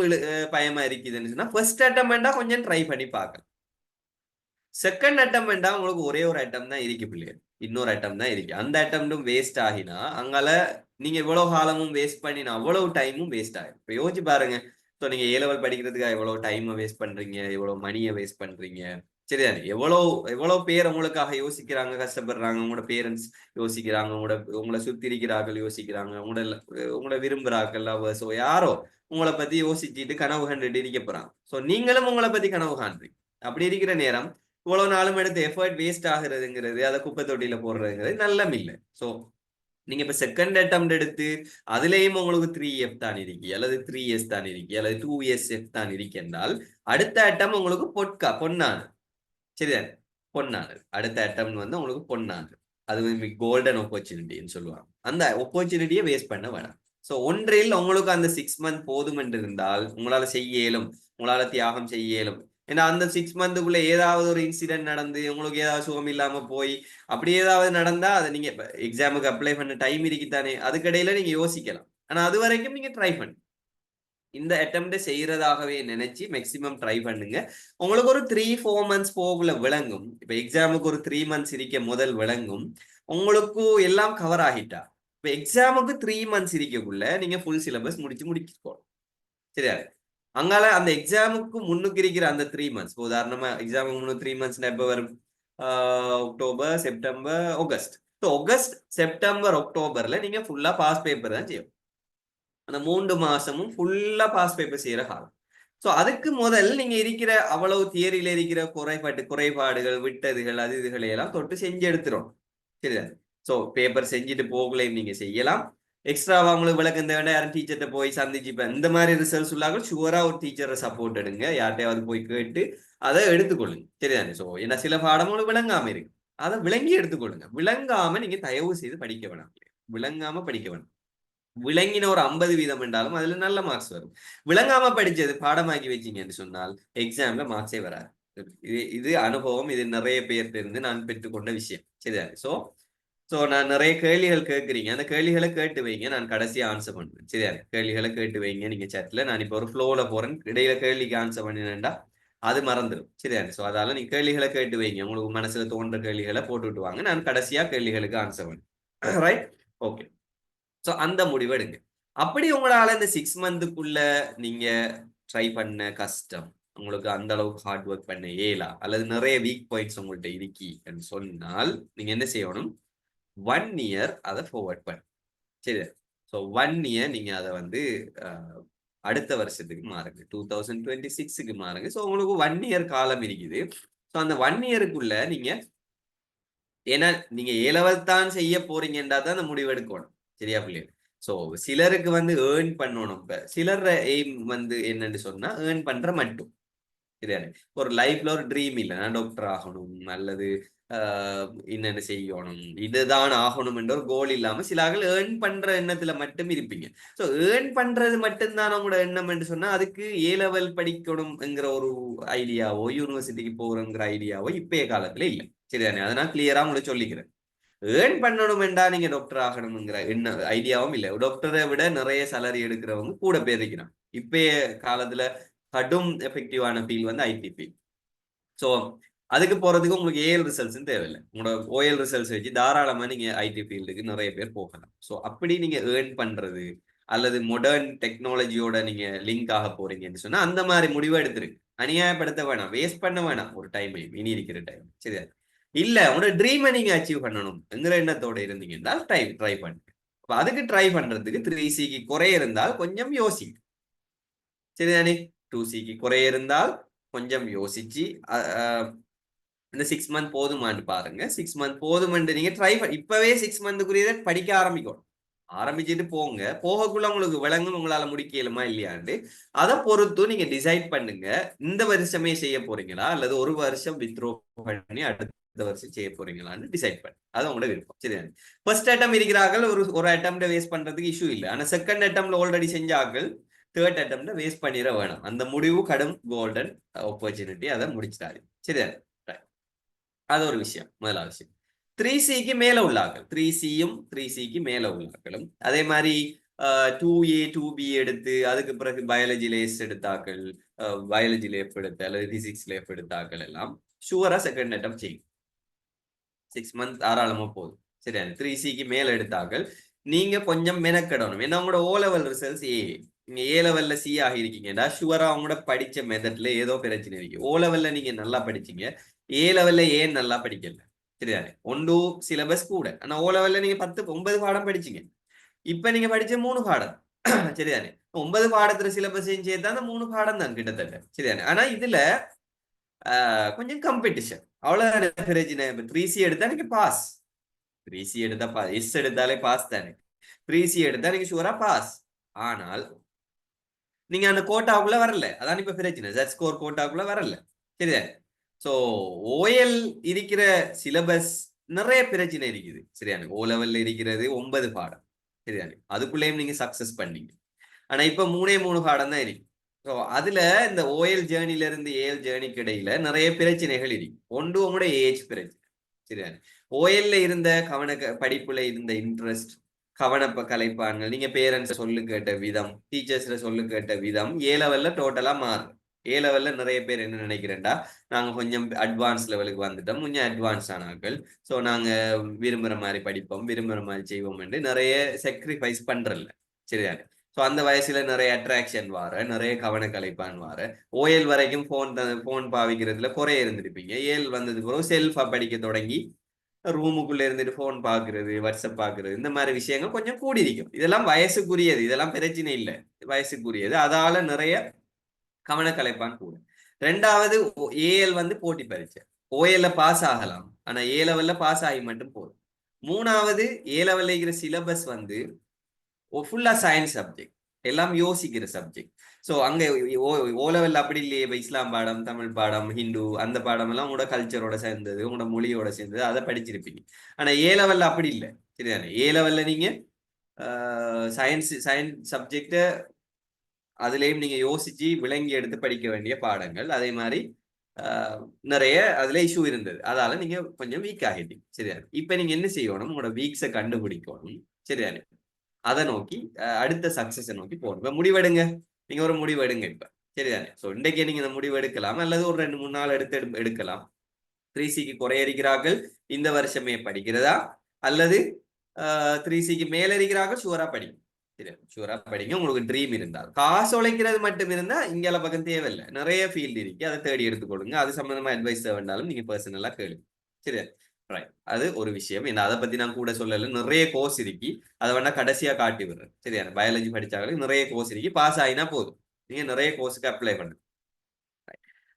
பயமா இருக்குதுன்னு சொன்னா ஃபர்ஸ்ட் அட்டெம்ப்டா கொஞ்சம் ட்ரை பண்ணி பார்க்கலாம். செகண்ட் அட்டெம்ப்டா உங்களுக்கு ஒரே ஒரு அட்டம் தான் இருக்கு பிள்ளைகள். இன்னொரு அட்டம் தான் இருக்கு. அந்த அட்டம்டும் வேஸ்ட் ஆகினா அங்கால நீங்க இவ்வளவு காலமும் வேஸ்ட் பண்ணினா அவ்வளவு டைமும் வேஸ்ட் ஆகும். இப்ப யோசிச்சு பாருங்க. ஸோ நீங்க ஏ லெவல் படிக்கிறதுக்காக எவ்வளவு டைமை வேஸ்ட் பண்றீங்க, எவ்வளவு மணியை வேஸ்ட் பண்றீங்க. சரிதானே? எவ்வளவு எவ்வளவு பேர் உங்களுக்காக யோசிக்கிறாங்க, கஷ்டப்படுறாங்க, உங்களோட பேரண்ட்ஸ் யோசிக்கிறாங்க, உங்களை சுத்தி இருக்கிறார்கள் யோசிக்கிறாங்க, உங்களை விரும்புறார்கள் லவ்வர்ஸோ யாரோ உங்களை பத்தி யோசிச்சுட்டு கனவு கண்டுட்டு இருக்க போறாங்க. ஸோ நீங்களும் உங்களை பத்தி கனவு காண்றீங்க. அப்படி இருக்கிற நேரம் இவ்வளவு நாளும் எடுத்து எஃபர்ட் வேஸ்ட் ஆகுறதுங்கிறது அதை குப்பை தொட்டியில போடுறதுங்கிறது நல்லம் இல்லை. ஸோ நீங்க இப்ப செகண்ட் அட்டெம்ப்ட் எடுத்து அதுலயும் உங்களுக்கு 3F தான் இருக்கு அல்லது 3S தான் இருக்கு அல்லது 2SF தான் இருக்கு என்றால் அடுத்த அட்டம் உங்களுக்கு பொன்னானது. சரிதான்? பொன்னானது. அடுத்த அட்டம் வந்து உங்களுக்கு பொன்னானது. அது கோல்டன் ஆப்பர்ச்சுனிட்டின்னு சொல்லுவாங்க. அந்த ஆப்பர்ச்சுனிட்டியை வேஸ்ட் பண்ண வேணாம். ஸோ ஒன்றில் உங்களுக்கு அந்த 6 மந்த் போதும் என்று இருந்தால் உங்களால செய்ய இயலும், உங்களால தியாகம் செய்ய இயலும். ஏன்னா அந்த 6 மந்த்துக்குள்ள ஏதாவது ஒரு இன்சிடென்ட் நடந்து உங்களுக்கு ஏதாவது சுகம் இல்லாம போய் அப்படி ஏதாவது நடந்தா அதை நீங்க எக்ஸாமுக்கு அப்ளை பண்ண டைம் இருக்குத்தானே, அதுக்கடையில நீங்க யோசிக்கலாம். ஆனா அது வரைக்கும் நீங்க ட்ரை பண்ணு. இந்த அட்டெம்ப்ட் செய்யறதாகவே நினைச்சு மேக்சிமம் ட்ரை பண்ணுங்க. உங்களுக்கு ஒரு 3-4 மந்த்ஸ் போகல விளங்கும். இப்ப எக்ஸாமுக்கு ஒரு 3 மந்த்ஸ் இருக்க முதல் விளங்கும். உங்களுக்கு எல்லாம் கவர் ஆகிட்டா இப்ப எக்ஸாமுக்கு 3 மந்த்ஸ் இருக்கக்குள்ள நீங்க ஃபுல் சிலபஸ் முடிச்சுக்கோணும். சரியா? அங்கால அந்த எக்ஸாமுக்கு முன்னுக்கு இருக்கிற அந்த 3 மந்த்ஸ் உதாரணமா எக்ஸாமுக்கு முன்னு 3 மந்த்ஸ் எப்ப வரும்? October, September, August. August, September, அக்டோபர்ல நீங்க ஃபுல்லா பாஸ் பேப்பர் தான் செய்யும். அந்த 3 மாசமும் ஃபுல்லா பாஸ் பேப்பர் செய்யற காலம். சோ அதுக்கு முதல் நீங்க இருக்கிற அவ்வளவு தியரியில இருக்கிற குறைபாடுகள் விட்டதுகள் அது இதுகளை எல்லாம் தொட்டு செஞ்சு எடுத்துரும். சரிதான்? சோ பேப்பர் செஞ்சுட்டு போகலையும் நீங்க செய்யலாம். எக்ஸ்ட்ராவா உங்களுக்கு விளக்கம் தேவை யாரும் டீச்சர்கிட்ட போய் சந்திச்சுப்பேன் இந்த மாதிரி ரிசல்ட்ஸ் உள்ளாக ஷுவரா ஒரு டீச்சரை சப்போர்ட் எடுங்க. யார்ட்டையாவது போய் கேட்டு அதை எடுத்துக்கொள்ளுங்க. சரிதானே? சோ ஏன்னா சில பாடம் உங்களுக்கு விளங்காம இருக்கு. அதை விளங்கி எடுத்துக்கொள்ளுங்க. விளங்காம நீங்க தயவு செய்து படிக்க வேணாம். விளங்காம படிக்க வேணாம். விளங்கின ஒரு 50% என்றாலும் அதுல நல்ல மார்க்ஸ் வரும். விளங்காம படிச்சது பாடமாக்கி வச்சீங்கன்னு சொன்னால் எக்ஸாம்ல மார்க்ஸே வராது. இது அனுபவம். இது நிறைய பேர்ட்ட இருந்து நான் பெற்றுக்கொண்ட விஷயம். சரிதானே? சோ நான் நிறைய கேள்விகள் கேட்குறீங்க. அந்த கேள்விகளை கேட்டு வைங்க. நான் கடைசியா ஆன்சர் பண்ணுவேன். சரியா? கேள்விகளை கேட்டு வைங்க நீங்க சேட்ல. நான் இப்போ ஒரு ஃப்ளோல போறேன். இடையில கேள்விக்கு ஆன்சர் பண்ணினேன்டா அது மறந்துடும். சரியா? சோ அதால நீங்க கேள்விகளை கேட்டு வைங்க. உங்களுக்கு மனசுல தோன்ற கேள்விகளை போட்டுட்டு வாங்க. நான் கடைசியா கேள்விகளுக்கு ஆன்சர் பண்ணுவேன். ரைட்? ஓகே. சோ அந்த முடிவு எடுங்க. அப்படி உங்களால இந்த 6 மந்த்துக்குள்ள நீங்க ட்ரை பண்ண கஷ்டம், உங்களுக்கு அந்த அளவுக்கு ஹார்ட் ஒர்க் பண்ண இயலா அல்லது நிறைய வீக் பாயிண்ட்ஸ் உங்கள்ட்ட இருக்கி என்று சொன்னால் நீங்க என்ன செய்யணும்? 1 இயர் அதை ஃபார்வர்ட் பண்ணு. சரி. ஸோ 1 இயர் நீங்க அதை வந்து அடுத்த வருஷத்துக்கு மாறுங்க. 2026க்கு மாறுங்க. ஸோ உங்களுக்கு 1 இயர் காலம் இருக்குது. ஸோ அந்த 1 இயருக்குள்ள நீங்க ஏன்னா நீங்க ஏ லெவல் தான் செய்ய போறீங்கன்றா தான் அந்த முடிவு எடுக்கணும். சரியா பிள்ளைங்க? ஸோ சிலருக்கு வந்து ஏர்ன் பண்ணணும். இப்ப சிலர் எய்ம் வந்து என்னன்னு சொன்னா ஏர்ன் பண்ற மட்டும். சரியானே? ஒரு லைஃப்ல ஒரு ட்ரீம் இல்லை நான் டாக்டர் ஆகணும் அல்லது என்னென்ன செய்யணும் இதுதான் ஆகணும் என்ற ஒரு கோல் இல்லாம சில ஆகல் ஏர்ன் பண்ற எண்ணத்துல மட்டும் இருப்பீங்க. ஸோ ஏர்ன் பண்றது மட்டும்தான் உங்களோட எண்ணம் என்று சொன்னா அதுக்கு ஏ லெவல் படிக்கணும்ங்கிற ஒரு ஐடியாவோ யூனிவர்சிட்டிக்கு போறங்கிற ஐடியாவோ இப்பய காலத்துல இல்லை. சரிதானே? அதை நான் கிளியரா உங்களுக்கு சொல்லிக்கிறேன். ஏர்ன் பண்ணணும் என்றா நீங்க டாக்டர் ஆகணும்ங்கிற என்ன ஐடியாவும் இல்லை. டாக்டரை விட நிறைய சேலரி எடுக்கிறவங்க கூட பேர் இருக்கிறான். இப்பய காலத்துல கடும் எஃபெக்டிவான ஃபீல் வந்து ஐடிபி. ஸோ அதுக்கு போறதுக்கு உங்களுக்கு ஏஎல் ரிசல்ட்ஸ் தேவையில்லை. உங்களோட ஓஎல் ரிசல்ட்ஸ் வச்சு தாராளமா நீங்க ஐடி ஃபீல்டுக்கு நிறைய பேர் போகலாம். ஸோ அப்படி நீங்க ஏர்ன் பண்றது அல்லது மாடர்ன் டெக்னாலஜியோட நீங்க லிங்க் ஆக போறீங்கன்னு சொன்னா அந்த மாதிரி முடிவை எடுத்துருக்கு. அநியாயப்படுத்த வேணாம், வேஸ்ட் பண்ண வேணாம் ஒரு டைம் இனி இருக்கிற டைம். சரியா? இல்ல உங்களோட ட்ரீமை நீங்க அச்சீவ் பண்ணணும் என்கிற எண்ணத்தோட இருந்தீங்க என்றால் ட்ரை பண்ணுங்க. அதுக்கு ட்ரை பண்றதுக்கு 3Cக்கு குறைய இருந்தால் கொஞ்சம் யோசிங்க. சரிதானே? 2Cக்கு குறைய இருந்தால் கொஞ்சம் யோசிச்சு இந்த 6 மந்த் போதுமான்னு பாருங்க. 6 மந்த் போதுமென்று நீங்க ட்ரை இப்பவே 6 மந்த்துக்குரியதை படிக்க ஆரம்பிக்கணும். ஆரம்பிச்சுட்டு போங்க. போகக்குள்ள உங்களுக்கு விளங்கும் உங்களால முடிக்கலுமா இல்லையாண்டு அதை பொறுத்து நீங்க டிசைட் பண்ணுங்க. இந்த வருஷமே செய்ய போறீங்களா அல்லது ஒரு வருஷம் வித்ரோ பண்ணி அடுத்த அடுத்த வருஷம் செய்ய போறீங்களான்னு டிசைட் பண்ணி அது உங்களோட விருப்பம். சரியா? ஃபர்ஸ்ட் அட்டம் இருக்கிறார்கள் ஒரு அட்டம்ப்ட வேஸ்ட் பண்றதுக்கு இஷ்யூ இல்லை. ஆனா செகண்ட் அட்டம்ப்ல ஆல்ரெடி செஞ்சார்கள் தேர்ட் அட்டம்ப்ட வேஸ்ட் பண்ணிட வேணும். அந்த முடிவு கடும் கோல்டன் ஆப்பர்ச்சுனிட்டி, அதை முடிச்சிட்டாரு. சரியா? அது ஒரு விஷயம். முதலாவது விஷயம் 3Cக்கு மேல உள்ளார்கள், 3Cயும் 3Cக்கு மேல உள்ளார்களும் அதே மாதிரி 2A 2B எடுத்து அதுக்கு பிறகு பயாலஜில எஸ் எடுத்தாக்கள், பயாலஜில எஃப் எடுத்த அல்லது பிசிக்ஸ்ல எஃப் எடுத்தாக்கள் எல்லாம் ஷுவரா செகண்ட் அட்டம் செய்யும். 6 மந்த் தாராளமா போதும். சரியா? 3Cக்கு மேல எடுத்தாக்கள் நீங்க கொஞ்சம் மெனக்கெடணும். ஏன்னா உங்களோட ஓ லெவல் ரிசல்ட்ஸ் நீங்க ஏ லெவல்ல சி ஆகிருக்கீங்கடா, ஷுவரா அவங்களோட படிச்ச மெத்தட்ல ஏதோ பிரச்சனை இருக்கு. ஓ லெவல்ல நீங்க நல்லா படிச்சீங்க, ஏ லெவல்ல ஏன் நல்லா படிக்கல. சரியா? ஒன்று சிலபஸ் கூட, ஆனா ஓ லெவல்ல நீங்க 9 பாடம் படிச்சீங்க, இப்ப நீங்க படிச்ச 3 பாடம். சரிதானே? 9 பாடத்துல சிலபஸையும் சேர்த்தா அந்த 3 பாடம் தான் கிட்டத்தட்ட. சரிதானே? ஆனா இதுல கொஞ்சம் காம்படிஷன், அவ்வளவுதான் பிரச்சனை. 3C எடுத்தா நீங்க பாஸ், 3C எடுத்தா பாஸ், எஸ் எடுத்தாலே பாஸ் தானே. 3C எடுத்தா நீங்க ஷுவரா பாஸ். ஆனால் நீங்க அந்த கோட்டாக்குள்ள வரல, அதான் இப்ப பிரச்சனை. ஜெட் ஸ்கோர் கோட்டாக்குள்ள வரல. சரியா? சோ ஓஎல் இருக்கிற சிலபஸ் நிறைய பிரச்சனை இருக்குது. சரியான? ஓ லெவல்ல இருக்கிறது 9 பாடம். சரிதானே? அதுக்குள்ளேயும் நீங்க சக்சஸ் பண்ணீங்க. ஆனா இப்ப 3 பாடம் தான் இருக்கு. ஸோ அதுல இந்த ஓஎல் ஜேர்னில இருந்து ஏஎல் ஜேர்னிக்கு இடையில நிறைய பிரச்சனைகள் இருக்கு. ஒன்று உங்களோட ஏஜ் பிரச்சனை. சரிதானே? ஓஎல்ல இருந்த படிப்புல இருந்த இன்ட்ரெஸ்ட், கவனப்ப கலைப்பான்கள், நீங்க பேரண்ட்ஸ் சொல்லு கேட்ட விதம், டீச்சர்ஸ்ல சொல்லு கேட்ட விதம் ஏ லெவல்ல டோட்டலா மாறும். ஏ லெவல்ல நிறைய பேர் என்ன நினைக்கிறேன்டா, நாங்க கொஞ்சம் அட்வான்ஸ் லெவலுக்கு வந்துட்டோம், கொஞ்சம் அட்வான்ஸ் ஆனாக்கள், ஸோ நாங்க விரும்புற மாதிரி படிப்போம், விரும்புற மாதிரி செய்வோம் என்று நிறைய சாக்ரிஃபைஸ் பண்றல. சரிதானே? ஸோ அந்த வயசுல நிறைய அட்ராக்ஷன் வார, நிறைய கவன கலைப்பான் வார, ஓஎல் வரைக்கும் போன் பாவிக்கிறதுல குறைய இருந்திருப்பீங்க. ஏஎல் வந்தது பிறகு செல்ஃபா படிக்க தொடங்கி ரூமுக்குள்ள இருந்துட்டு போன் பாக்குறது, வாட்ஸ்அப் பாக்குறது, இந்த மாதிரி விஷயங்கள் கொஞ்சம் கூடியிருக்கும். இதெல்லாம் வயசுக்குரியது, இதெல்லாம் பிரச்சனை இல்லை, வயசுக்குரியது. அதால நிறைய கவனக்கலைப்பான் கூட. ரெண்டாவது ஏஎல் வந்து போட்டி பரீட்சை, ஓஎல்ல பாஸ் ஆகலாம், ஆனா ஏ லெவல்ல பாஸ் ஆகி மட்டும் போதும். மூணாவது ஏ லெவல்ல இருக்கிற சிலபஸ் வந்து ஃபுல்லா சயின்ஸ் சப்ஜெக்ட், எல்லாம் யோசிக்கிற சப்ஜெக்ட். ஸோ அங்க ஓ லெவல் அப்படி இல்லையே. இப்போ இஸ்லாம் பாடம், தமிழ் பாடம், ஹிந்து, அந்த பாடம் எல்லாம் உங்களோட கல்ச்சரோட சேர்ந்தது, உங்களோட மொழியோட சேர்ந்தது, அதை படிச்சிருப்பீங்க. ஆனா ஏ லெவல்ல அப்படி இல்லை. சரிதானே? ஏ லெவல்ல நீங்க சயின்ஸ் சப்ஜெக்ட அதுலயும் நீங்க யோசிச்சு விளங்கி எடுத்து படிக்க வேண்டிய பாடங்கள். அதே மாதிரி நிறைய அதுல இஷ்யூ இருந்தது, அதால நீங்க கொஞ்சம் வீக் ஆகிட்டீங்க. சரிதானே? இப்ப நீங்க என்ன செய்யணும், உங்களோட வீக்ஸை கண்டுபிடிக்கணும். சரிதானே? அதை நோக்கி அடுத்த சக்சஸை நோக்கி போகணும். இப்ப முடிவெடுங்க, நீங்க ஒரு முடிவெடுங்க இப்ப. சரிதானே? ஸோ இன்றைக்கே நீங்க இந்த முடிவு எடுக்கலாம், அல்லது ஒரு 2-3 நாள் எடுக்கலாம். 3Cக்கு குறைய இருக்கிறார்கள், இந்த வருஷமே படிக்கிறதா, அல்லது 3Cக்கு மேல இருக்கிறார்கள், ஷுவரா படிங்க. சரி, ஷுவரா படிங்க. உங்களுக்கு ட்ரீம் இருந்தால், காசு உழைக்கிறது மட்டும் இருந்தா இங்கால பக்கம் தேவையில்லை, நிறைய ஃபீல்டு இருக்கு, அதை தேடி எடுத்துக்கொள்ளுங்க. அது சம்பந்தமா அட்வைஸ் வேண்டாலும் நீங்க பர்சனலா கேளுங்க. சரியா? ரைட். அது ஒரு விஷயம். என்ன அதை பத்தி நான் கூட சொல்லல, நிறைய கோர்ஸ் இருக்கு, அதை வேணா கடைசியா காட்டி விடுறேன். சரியா? பயாலஜி படிச்சாலும் நிறைய கோர்ஸ் இருக்கு, பாஸ் ஆகினா போதும், நீங்க நிறைய கோர்ஸுக்கு அப்ளை பண்ணுங்க.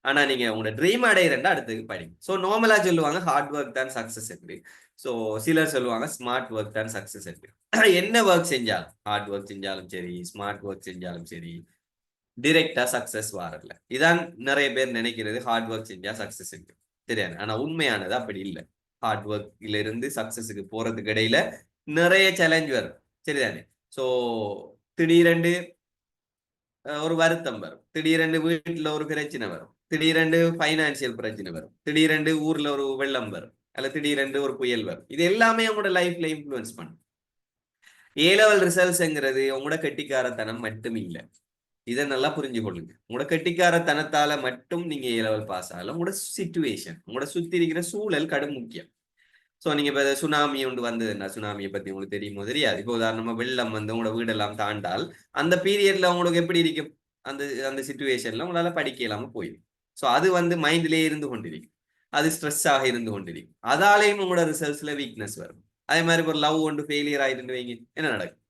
ஆனா நீங்க உங்களோட ட்ரீம் அடையிறா அடுத்தது படிங்க. ஸோ நார்மலா சொல்லுவாங்க ஹார்ட் ஒர்க் தான் சக்சஸ் இருக்கு. ஸோ சிலர் சொல்லுவாங்க ஸ்மார்ட் ஒர்க் தான் சக்சஸ் இருக்கு. என்ன ஒர்க் செஞ்சாலும், ஹார்ட் ஒர்க் செஞ்சாலும் சரி, ஸ்மார்ட் ஒர்க் செஞ்சாலும் சரி, டிரெக்டா சக்சஸ் வரல. இதான் நிறைய பேர் நினைக்கிறது, ஹார்ட் ஒர்க் செஞ்சா சக்சஸ் இருக்கு. சரியான? ஆனா உண்மையானது அப்படி இல்லை. ஹார்ட் ஒர்க்ல இருந்து சக்சஸுக்கு போறதுக்கு இடையில நிறைய சேலஞ்ச் வரும். சரிதானே? ஸோ திடீரென்று ஒரு வருத்தம் வரும், திடீரென்று வீட்டுல ஒரு பிரச்சனை வரும், திடீரென்று பைனான்சியல் பிரச்சனை வரும், திடீரென்று ஊர்ல ஒரு வெள்ளம் வரும், அல்ல திடீரென்று ஒரு புயல் வரும். இது எல்லாமே உங்களோட லைஃப்ல இன்ஃபுளுன்ஸ் பண்ணும். ஏ லெவல் ரிசல்ட்ஸ்ங்கிறது உங்களோட கெட்டிக்காரத்தனம் மட்டும் இல்லை. இதை நல்லா புரிஞ்சு கொள்ளுங்க. உங்களோட கெட்டிக்காரத்தனத்தால மட்டும் நீங்க ஏ லெவல் பாஸ் ஆகல, உங்களோட சிச்சுவேஷன், உங்களோட சுத்தி இருக்கிற சூழல் கடும் முக்கியம். ஸோ நீங்க இப்போ சுனாமி ஒன்று வந்ததுன்னா, சுனாமியை பத்தி உங்களுக்கு தெரியுமோ தெரியாது. இப்போ உதாரணமா வெள்ளம் வந்து உங்களோட வீடெல்லாம் தாண்டால் அந்த பீரியட்ல உங்களுக்கு எப்படி இருக்கும், அந்த அந்த சிச்சுவேஷன்ல உங்களால படிக்க இல்லாம போயிடும். ஸோ அது வந்து மைண்ட்லேயே இருந்து கொண்டிருக்கும், அது ஸ்ட்ரெஸ்ஸாக இருந்து கொண்டிருக்கும். அதாலேயும் உங்களோட ரிசல்ட்ஸ்ல வீக்னஸ் வரும். அதே மாதிரி ஒரு லவ் ஒன்று ஃபெயிலியர் ஆயிருந்து வைங்க, என்ன நடக்கும்?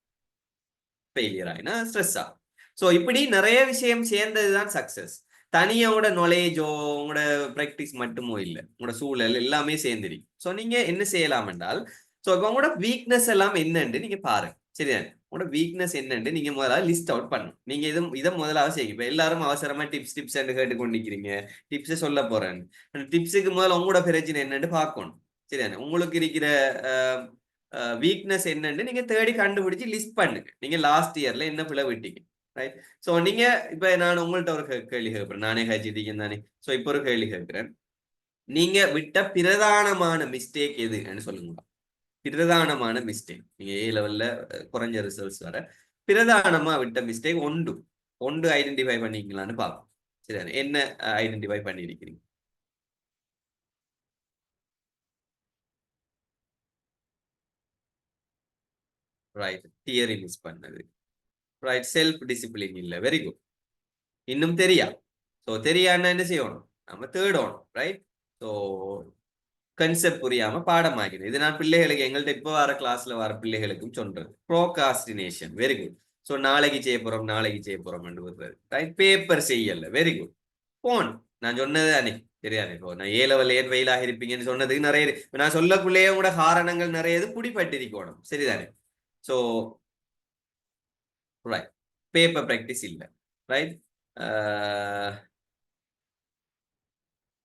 ஃபெயிலியர் ஆயினா ஸ்ட்ரெஸ் ஆகும். ஸோ இப்படி நிறைய விஷயம் சேர்ந்ததுதான் சக்சஸ். தனியோட நாலேஜோ உங்களோட ப்ராக்டிஸ் மட்டுமோ இல்லை, உங்களோட சூழல் எல்லாமே சேர்ந்துருக்கு. ஸோ நீங்க என்ன செய்யலாம் என்றால், ஸோ இப்போ உங்களோட வீக்னஸ் எல்லாம் என்னன்னு நீங்க பாருங்க. சரியா? உங்களோட வீக்னஸ் என்னன்னு நீங்க முதல்ல லிஸ்ட் அவுட் பண்ணணும். நீங்க இதை முதலாவது செய்யுங்க. இப்ப எல்லாரும் அவசரமா டிப்ஸ் டிப்ஸ் கேட்டு கொண்டிருக்கிறீங்க. டிப்ஸ் சொல்ல போறேன். டிப்ஸுக்கு முதல்ல உங்களோட பிரச்சனை என்னன்னு பார்க்கணும். சரிதானே? உங்களுக்கு இருக்கிற வீக்னஸ் என்னன்னு நீங்க தேடி கண்டுபிடிச்சு லிஸ்ட் பண்ணுங்க. நீங்க லாஸ்ட் இயர்ல என்ன பிள்ளை விட்டீங்க, ரைட்? சோ நீங்க இப்ப நான் உங்கள்ட்ட ஒரு கேள்வி கேட்கிறேன். நானே ஹச்சிட்டீங்க தானே. சோ இப்ப ஒரு கேள்வி கேட்கிறேன். நீங்க விட்ட பிரதானமான மிஸ்டேக் எதுன்னு சொல்லுங்க. பிரதானமான மிஸ்டேக் நீங்க ஏ லெவல்ல குறைஞ்ச ரிசல்ட்ஸ் வர பிரதானமா விட்ட மிஸ்டேக் ஒன்று ஐடென்டிஃபை பண்ணிக்கலான்னு பார்ப்போம். சரி, என்ன ஐடென்டிஃபை பண்ணிருக்கிறீங்க? ரைட், தியரி மிஸ் பண்ணது. ரைட், செல்ஃப் டிசிப்ளின் இல்ல. Very good. இன்னும் தெரியா. ஸோ தெரியான்னா என்ன செய்யணும்? நம்ம தேடணும். ரைட். ஸோ கன்செப்ட் புரியாம பாடமாகிறது. இது நான் பிள்ளைகளுக்கு எங்கள்கிட்ட இப்போ வர கிளாஸ்ல வர பிள்ளைகளுக்கும் சொல்றது. ப்ரோகாஸ்டினேஷன். Very good. ஸோ நாளைக்கு செய்ய போறோம் நாளைக்கு செய்ய போறோம் வருது. ரைட். பேப்பர் செய்யல. Very good. போன் நான் சொன்னது அன்னைக்கு தெரியாது. இப்போ நான் ஏ லெவல் ஏன் வெயிலாக இருப்பீங்கன்னு சொன்னதுக்கு நிறைய நான் சொல்லக்குள்ளேயே கூட காரணங்கள் நிறைய இது பிடிப்பட்டிருக்கணும். சரிதானே? ஸோ ரைட், பேப்பர் ப்ராக்டிஸ் இல்லை. ரைட்.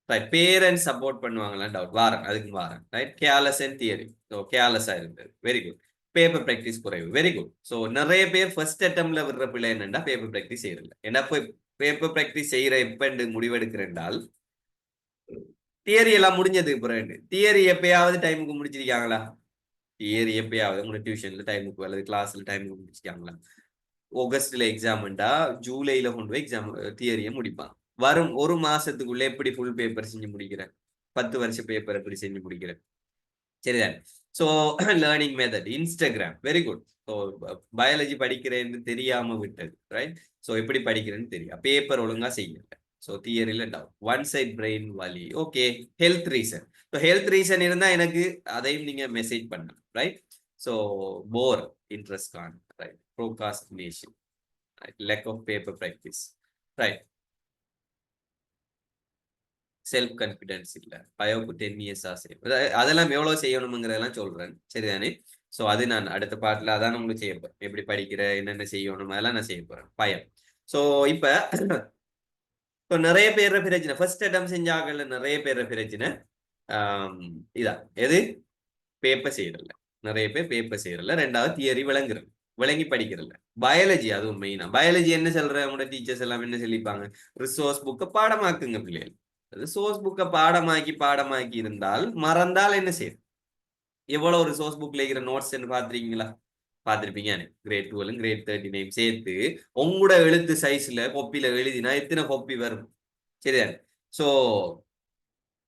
ரைட், பேரண்ட்ஸ் சப்போர்ட் பண்ணுவாங்களா டவுட் வாரன், அதுக்கு வாரன். Right, careless and theory. So கேர்லெஸ்ஸா இருந்தது. Very good. பேப்பர் ப்ராக்டிஸ் குறைவு. Very good. ஸோ நிறைய பேர் ஃபர்ஸ்ட் அட்டம்ல விடுற பிள்ளை என்னன்னா பேப்பர் ப்ராக்டிஸ் செய்யறதில்ல. ஏன்னா போய் பேப்பர் ப்ராக்டிஸ் செய்யற எப்ப முடிவெடுக்கிறேன்டால் தியரி எல்லாம் முடிஞ்சதுக்கு பிறகு. தியரி எப்பயாவது டைமுக்கு முடிச்சிருக்காங்களா? தியரி எப்பயாவது உங்க டியூஷன்ல டைமுக்கு அல்லது கிளாஸ்ல டைமுக்கு முடிச்சிருக்காங்களா? ஆகஸ்ட்ல எக்ஸாம்டா ஜூலைல கொண்டு போய் எக்ஸாம் தியரியை முடிப்பாங்க. வரும் ஒரு மாசத்துக்குள்ள எப்படி ஃபுல் பேப்பர் செஞ்சு முடிக்கிறேன்? 10 வருஷ பேப்பர் எப்படி செஞ்சு முடிக்கிறேன்? சரிதான். So learning method Instagram. Very good. So biology படிக்கிறேன்னு தெரியாம விட்டது. ரைட். ஸோ எப்படி படிக்கிறேன்னு தெரியும். பேப்பர் ஒழுங்கா செய்யல. ஸோ தியரியில டவுட். ஒன் சைட் பிரெயின் வலி. Okay. Health reason. So health reason இருந்தா எனக்கு அதையும் நீங்க மெசேஜ் பண்ணலாம். Right. So bore, interest gone. Right. Procrastination. Lack of paper practice. Right. Self confidence இல்ல. பயோக்கு 10 இயர்ஸ் ஆசை. அதெல்லாம் எவ்வளவு செய்யணுங்கிறதெல்லாம் சொல்றேன். சரிதானே? சோ அது நான் அடுத்த பாட்டுல அதான் உங்களுக்கு செய்ய போறேன். எப்படி படிக்கிற, என்னென்ன செய்யணும், அதெல்லாம் நான் செய்ய போறேன். பயம். சோ இப்ப நிறைய பேர் பிரச்சனை ஃபர்ஸ்ட் அட்டம் செஞ்சாங்கல்ல, நிறைய பேர் பிரச்சனை இதான் எது பேப்பர் செய்யறதில்ல. நிறைய பேர் பேப்பர் செய்யறதில்ல. ரெண்டாவது தியரி விளங்குறது, விளங்கி படிக்கிறதில்ல. பயாலஜி அதுவும் மெயினா. பயாலஜி என்ன சொல்ற உங்களோட டீச்சர்ஸ் எல்லாம் என்ன சொல்லிப்பாங்க? ரிசோர்ஸ் புக்கை பாடமாக்குங்க பிள்ளைகள். ரிசோர்ஸ் புக்கை பாடமாக்கி இருந்தால் மறந்தால் என்ன செய்யும்? எவ்வளவு ரிசோர்ஸ் புக்ல இருக்கிற நோட்ஸ் பாத்திருக்கீங்களா? பார்த்திருப்பீங்க. கிரேட் 12 கிரேட் 13 சேர்த்து உங்களோட எழுத்து சைஸ்ல கொப்பில எழுதினா எத்தனை கொப்பி வரும்? சரியா? சோ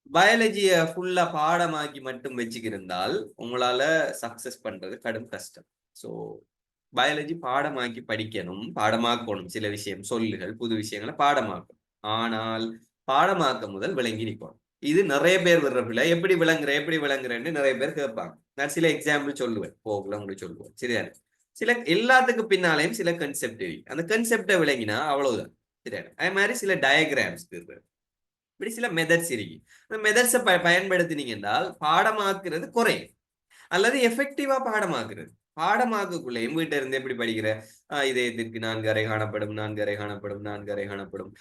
பயாலஜியை ஃபுல்லா பாடமாக்கி மட்டும் வச்சுக்கிருந்தால் உங்களால சக்சஸ் பண்றது கடும் கஷ்டம். ஸோ பயாலஜி பாடமாக்கி படிக்கணும், பாடமாக்கணும். சில விஷயம் சொல்லுகள் புது விஷயங்களை பாடமாக்கணும். ஆனால் பாடமாக்க முதல் விளங்கி நிற்கணும். இது நிறைய பேர் விடுறப்பில்ல. எப்படி விளங்குறேன்னு நிறைய பேர் கேட்பாங்க. நான் சில எக்ஸாம்பிள் சொல்லுவேன், போகல உங்களுக்கு சொல்லுவேன். சரியா? சில எல்லாத்துக்கு பின்னாலேயும் சில கன்செப்ட் இருக்கு. அந்த கன்செப்டை விளங்கினா அவ்வளவுதான். சரியா? அதே மாதிரி சில டயக்ராம்ஸ் இருக்கு. இப்படி சில மெதட்ஸ் இருக்கு. அந்த மெதட்ஸை பயன்படுத்தினீங்க என்றால் பாடமாக்குறது குறையும், அல்லது எஃபெக்டிவா பாடமாக்குறது. பாடமாக்குள்ளேயும் வீட்டை இருந்து எப்படி படிக்கிற இதயத்திற்கு 4 அறை காணப்படும், 4 அறை காணப்படும், 4 அறை காணப்படும்,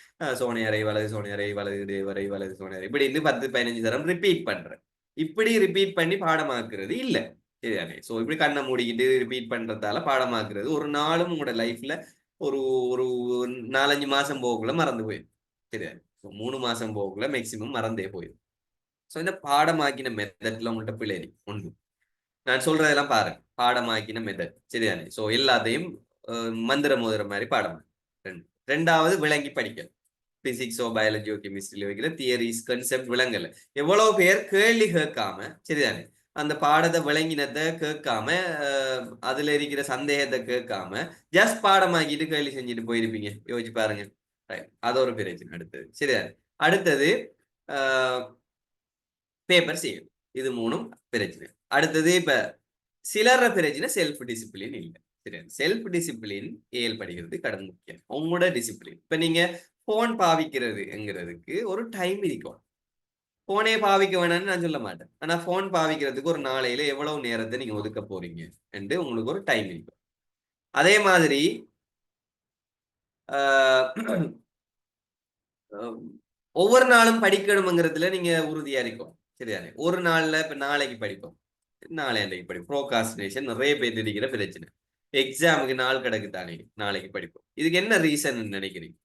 சோனை அறை வலது, சோனை அறை வலது, தேவரை வலது, சோனை அறை, இப்படி இருந்து 10-15 தரம் ரிப்பீட் பண்றேன். இப்படி ரிப்பீட் பண்ணி பாடமாக்குறது இல்ல. சரிதானே? சோ இப்படி கண்ணை மூடிக்கிட்டு ரிப்பீட் பண்றதால பாடமாக்குறது ஒரு நாளும் உங்களோட லைஃப்ல ஒரு ஒரு 4-5 மாசம் போகக்குள்ள மறந்து போயிடும். சரியா? 3 மாசம் போகக்குள்ள மேக்சிமம் மறந்தே போயிடும். சோ இந்த பாடமாக்கின மெத்தட்ல உங்கள்கிட்ட பிள்ளை ஒன்று நான் சொல்றதெல்லாம் பாருங்க. பாடமாக்கின மெத்தட். சரிதானே? சோ எல்லாத்தையும் மந்திர மோதிர மாதிரி பாடம். ரெண்டாவது விளங்கி படிக்க. பிசிக்ஸோ பயாலஜியோ கெமிஸ்ட்ரியில வைக்கிற தியரிஸ் கன்செப்ட் விளங்கல. எவ்வளவு பேர் கேள்வி கேட்காம, சரிதானே, அந்த பாடத்தை விளங்கினத்தை கேட்காம, அதுல இருக்கிற சந்தேகத்தை கேட்காம ஜஸ்ட் பாடமாக்கிட்டு கேள்வி செஞ்சுட்டு போயிருப்பீங்க. யோசிச்சு பாருங்க. அது ஒரு பிரச்சனை. அடுத்தது சரிதானே? அடுத்தது பேப்பர் செய்யும். இது 3 பிரச்சனை. அடுத்தது இப்ப சிலர பிரச்சனை செல்ஃப் டிசிப்ளின் இல்லை. சரி, செல்ஃப் டிசிப்ளின் ஏல் படிக்கிறது கடன் முக்கியம். உங்களோட டிசிப்ளின். இப்ப நீங்க போன் பாவிக்கிறதுங்கிறதுக்கு ஒரு டைம் இருக்கும். போனே பாவிக்க வேணாம்னு நான் சொல்ல மாட்டேன். ஆனா போன் பாவிக்கிறதுக்கு ஒரு நாளையில எவ்வளவு நேரத்தை நீங்க ஒதுக்க போறீங்க என்று உங்களுக்கு ஒரு டைம் இருக்கும். அதே மாதிரி ஒவ்வொரு நாளும் படிக்கணுங்கிறதுல நீங்க உறுதியா இருக்கும். சரிதானே? ஒரு நாள்ல இப்ப நாளைக்கு படிப்போம், நாளை அன்றைக்கு படிப்போம். ப்ரோகாஸ்டினேஷன் நிறைய பேர் இருக்கிற பிரச்சனை. எக்ஸாமுக்கு நாள் கிடக்கு தானே, நாளைக்கு படிப்போம். இதுக்கு என்ன ரீசன் நினைக்கிறீங்க?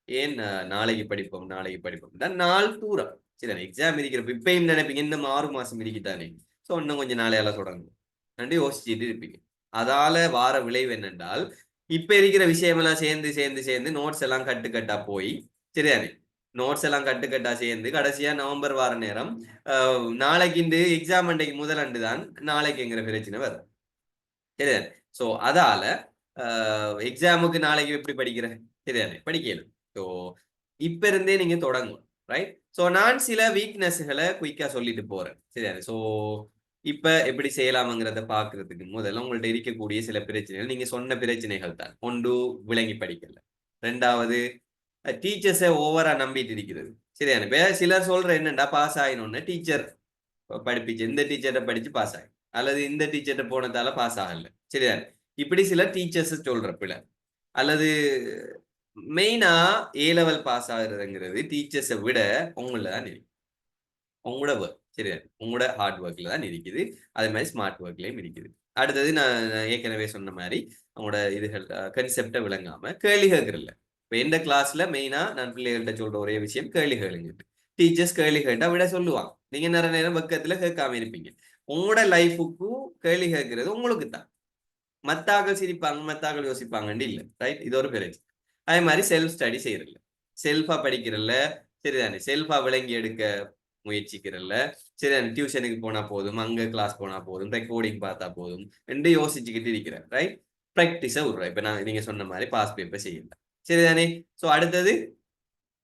ஏன் நாளைக்கு படிப்போம் நாளைக்கு படிப்போம் நாள் தூரம். சரிதானே? எக்ஸாம் இருக்கிறப்ப இப்பயும் நினைப்பீங்க இன்னும் 6 மாசம் இருக்குதானே, ஸோ இன்னும் கொஞ்சம் நாளையால தொடங்கும் நன்றி யோசிச்சுட்டு இருப்பீங்க. அதால வார விளைவு என்னென்றால், இப்ப இருக்கிற விஷயமெல்லாம் சேர்ந்து சேர்ந்து சேர்ந்து நோட்ஸ் எல்லாம் கட்டுக்கட்டா போய், சரிதானே, நோட்ஸ் எல்லாம் கட்டுக்கட்டா சேர்ந்து கடைசியா நவம்பர் வார நேரம் நாளைக்கு இந்த எக்ஸாம் அன்றைக்கு முதல் அண்டு தான் நாளைக்குங்கிற பிரச்சனை வரும். சரிதானே? ஸோ அதால எக்ஸாமுக்கு நாளைக்கு எப்படி படிக்கிற, சரிதானே, படிக்கணும். ஸோ இப்ப இருந்தே நீங்க தொடங்கும், ரைட்? ஸோ நான் சில வீக்னஸ்களை குயிக்கா சொல்லிட்டு போறேன், சரிதானே? ஸோ இப்ப எப்படி செய்யலாம்ங்கிறத பாக்குறதுக்கு முதல்ல உங்கள்ட்ட இருக்கக்கூடிய சில பிரச்சனைகள், நீங்க சொன்ன பிரச்சனைகள் தான். ஒன்று, விளங்கி படிக்கல. ரெண்டாவது, டீச்சர்ஸை ஓவரா நம்பிட்டு இருக்கிறது. சரிதானே? இப்ப சிலர் சொல்ற என்னண்டா, பாஸ் ஆயினோன்னு டீச்சர் படிப்பிச்சு இந்த டீச்சர்கிட்ட படிச்சு பாஸ் ஆகி, அல்லது இந்த டீச்சர்கிட்ட போனதால பாஸ் ஆகல, சரிதானே? இப்படி சில டீச்சர்ஸ் சொல்ற பிள்ளை, அல்லது மெயினா ஏ லெவல் பாஸ் ஆகுறதுங்கிறது டீச்சர்ஸை விட உங்கள தான் இருக்கு. உங்களோட ஒர்க், சரியா, உங்களோட ஹார்ட் ஒர்க்ல தான் இருக்குது. அதே மாதிரி ஸ்மார்ட் ஒர்க்லயும் இருக்குது. அடுத்தது நான் ஏற்கனவே சொன்ன மாதிரி அவங்களோட இதுகள் கன்செப்டை விளங்காம கேள்வி கேட்கறதில்ல. இப்போ எந்த கிளாஸ்ல மெயினா நான் பிள்ளைகள்கிட்ட சொல்ற ஒரே விஷயம் கேள்வி கேளுங்க. டீச்சர்ஸ் கேள்வி கேட்டா விட சொல்லுவாங்க. நீங்க நிறைய நேரம் பக்கத்துல கேட்காம இருப்பீங்க. உங்களோட லைஃபுக்கும் கேள்வி கேட்கறது உங்களுக்கு தான். மத்தாக்கள் சிரிப்பாங்க, மத்தாக்கள் யோசிப்பாங்கன்னு இல்லை, ரைட்? இது ஒரு பிரச்சனை. அதே மாதிரி செல்ஃப் ஸ்டடி செய்யறதில்ல, செல்ஃபா படிக்கிறல்ல, சரிதானே, செல்ஃபா விளங்கி எடுக்க முயற்சிக்கிறல்ல, சரிதானே, டியூஷனுக்கு போனா போதும், அங்க கிளாஸ் போனா போதும், ரெக்கார்டிங் பார்த்தா போதும் என்று யோசிச்சுக்கிட்டு இருக்கிறேன், ரைட்? ப்ராக்டிஸை விடுறேன். இப்ப நான் நீங்க சொன்ன மாதிரி பாஸ் பேப்பர் செய்யல, சரிதானே? ஸோ அடுத்தது,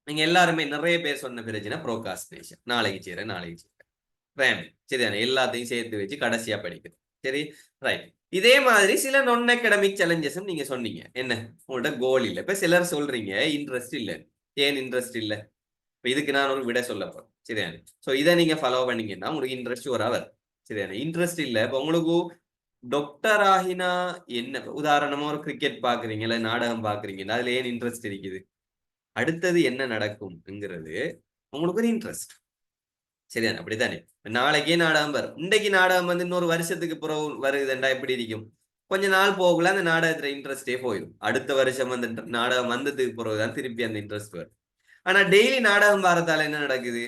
நீங்க எல்லாருமே நிறைய பேர் சொன்ன பிரச்சனை ப்ரோகாஸ்டினேஷன். நாளைக்கு செய்யறேன் நாளைக்கு செய்யறேன், ரேம், சரிதானே, எல்லாத்தையும் சேர்த்து வச்சு கடைசியா படிக்கிறது, சரி, ரைட்? இதே மாதிரி சில நான் அகாடமிக் சேலஞ்சஸும் நீங்க சொன்னீங்க. என்ன, உங்கள்ட்ட கோல் இல்லை. இப்ப சிலர் சொல்றீங்க இன்ட்ரெஸ்ட் இல்லை. ஏன் இன்ட்ரெஸ்ட் இல்லை? இப்ப இதுக்கு நான் ஒரு விட சொல்ல போறேன், சரிதானே? ஸோ இதை நீங்க ஃபாலோ பண்ணீங்கன்னா உங்களுக்கு இன்ட்ரெஸ்ட் வரும், சரிதானே? இன்ட்ரெஸ்ட் இல்லை, இப்போ உங்களுக்கு டாக்டர் ஆகினா என்ன, உதாரணமா ஒரு கிரிக்கெட் பாக்குறீங்க, இல்ல நாடகம் பாக்குறீங்க, அதுல ஏன் இன்ட்ரெஸ்ட் இருக்குது? அடுத்தது என்ன நடக்கும்ங்கிறது உங்களுக்கு ஒரு இன்ட்ரெஸ்ட், சரிதானே? அப்படித்தானே? நாளைக்கே நாடகம் வரும், இன்றைக்கு நாடகம் வந்து இன்னொரு வருஷத்துக்கு பிறகு வருதுண்டா எப்படி இருக்கும்? கொஞ்ச நாள் போகல அந்த நாடகத்துல இன்ட்ரெஸ்டே போயிடும். அடுத்த வருஷம் அந்த நாடகம் வந்ததுக்கு பிறகுதான் திருப்பி அந்த இன்ட்ரெஸ்ட் வரும். ஆனா டெய்லி நாடகம் வரதால என்ன நடக்குது?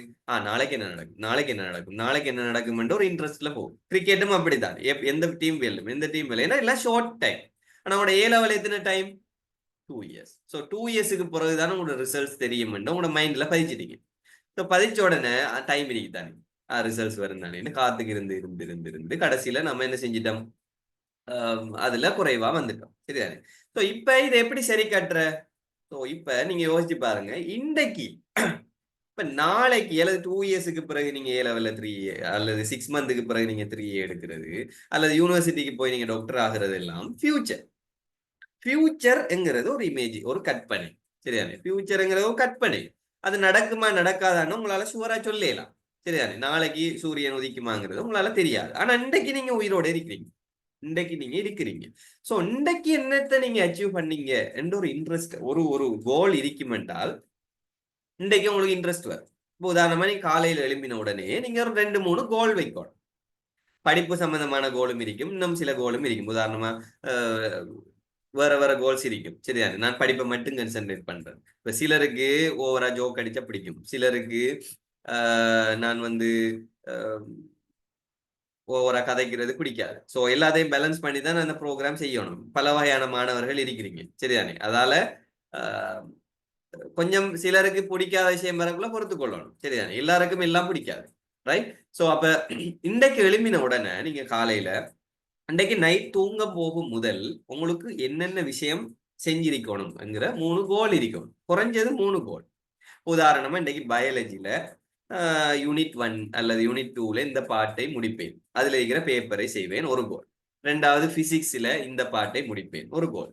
நாளைக்கு என்ன நடக்கும், நாளைக்கு என்ன நடக்கும், நாளைக்கு என்ன நடக்கும் ஒரு இன்ட்ரெஸ்ட்ல போகும். கிரிக்கெட்டும் அப்படித்தான். எந்த டீம் வெல்லும், எந்த டீம் வெல்லும், ஏன்னா எல்லாம் ஷார்ட் டைம். ஆனா உங்களோட ஏ லெவல் எத்தனை டைம்? 2 இயர்ஸ். ஸோ 2 இயர்ஸுக்கு பிறகுதானே உங்களோட ரிசல்ட்ஸ் தெரியும், உங்களோட மைண்ட்ல பதிச்சிட்டீங்க. ஸோ பதிச்ச உடனே டைம் இருக்கு தானே, ரிசல்ட்ஸ் வரும் தானே, காத்துக்கு இருந்து இருந்து இருந்து இருந்து கடைசியில நம்ம என்ன செஞ்சிட்டோம், அதுல குறைவா வந்துட்டோம், சரிதானே? ஸோ இப்ப இதை எப்படி சரி கட்டுற? ஸோ இப்ப நீங்க யோசிச்சு பாருங்க, இன்றைக்கு இப்ப நாளைக்கு அல்லது 2 இயர்ஸுக்கு பிறகு நீங்க ஏ லெவல்ல 3 அல்லது 6 மந்த்துக்கு பிறகு நீங்க 3 எடுக்கிறது, அல்லது யூனிவர்சிட்டிக்கு போய் நீங்க டாக்டர் ஆகிறது எல்லாம் ஃபியூச்சர். ஃபியூச்சர்ங்கிறது ஒரு இமேஜ், ஒரு கற்பனை, சரிதானே? ஃபியூச்சர்ங்கிறது ஒரு கற்பனை. அது நடக்குமா நடக்காதான்னு உங்களால ஷுவரா சொல்லலாம், சரிதானே? நாளைக்கு சூரியன் உதிக்குமாங்கிறது உங்களால தெரியாது. ஆனா இன்றைக்கு நீங்க உயிரோட இருக்கிறீங்க, இன்றைக்கு நீங்க இருக்கிறீங்க. சோ இன்றைக்கு என்னத்தை நீங்க அச்சீவ் பண்ணீங்க என்ற ஒரு இன்ட்ரெஸ்ட், ஒரு ஒரு கோல் இருக்கும் என்றால் இன்றைக்கு உங்களுக்கு இன்ட்ரெஸ்ட் வரும். இப்போ உதாரணமா நீங்க காலையில எழும்பின உடனே நீங்க ஒரு 2 3 கோல் வைக்கணும். படிப்பு சம்பந்தமான கோலும் இருக்கும், இன்னும் சில கோலும் இருக்கும். உதாரணமா வேற வேற கோல்ஸ் இருக்கும், சரியா? நான் படிப்பை மட்டும் கன்சென்ட்ரேட் பண்றேன். இப்ப சிலருக்கு ஓவரா ஜோக் அடிச்சா பிடிக்கும், சிலருக்கு நான் வந்து ஓவரா கதைக்கிறது பிடிக்காது. ஸோ எல்லாத்தையும் பேலன்ஸ் பண்ணி தான் அந்த ப்ரோக்ராம் செய்யணும். பல வகையான மாணவர்கள் இருக்கிறீங்க, சரிதானே? அதால கொஞ்சம் சிலருக்கு பிடிக்காத விஷயம் வரக்குள்ள பொறுத்து கொள்ளணும், சரிதானே? எல்லாருக்கும் எல்லாம் பிடிக்காது, ரைட்? ஸோ அப்ப இன்றைக்கு எழுப்பின உடனே நீங்க காலையில அன்றைக்கு நைட் தூங்க போகும் முதல் உங்களுக்கு என்னென்ன விஷயம் செஞ்சிருக்கணும்ங்கிற 3 கோல் இருக்கும், குறைஞ்சது 3 கோல். உதாரணமா இன்றைக்கு பயாலஜில யூனிட் 1 அல்லது யூனிட் 2ல இந்த பாட்டை முடிப்பேன், அதுல இருக்கிற பேப்பரை செய்வேன், ஒரு கோல். ரெண்டாவது பிசிக்ஸ்ல இந்த பாட்டை முடிப்பேன், ஒரு கோல்.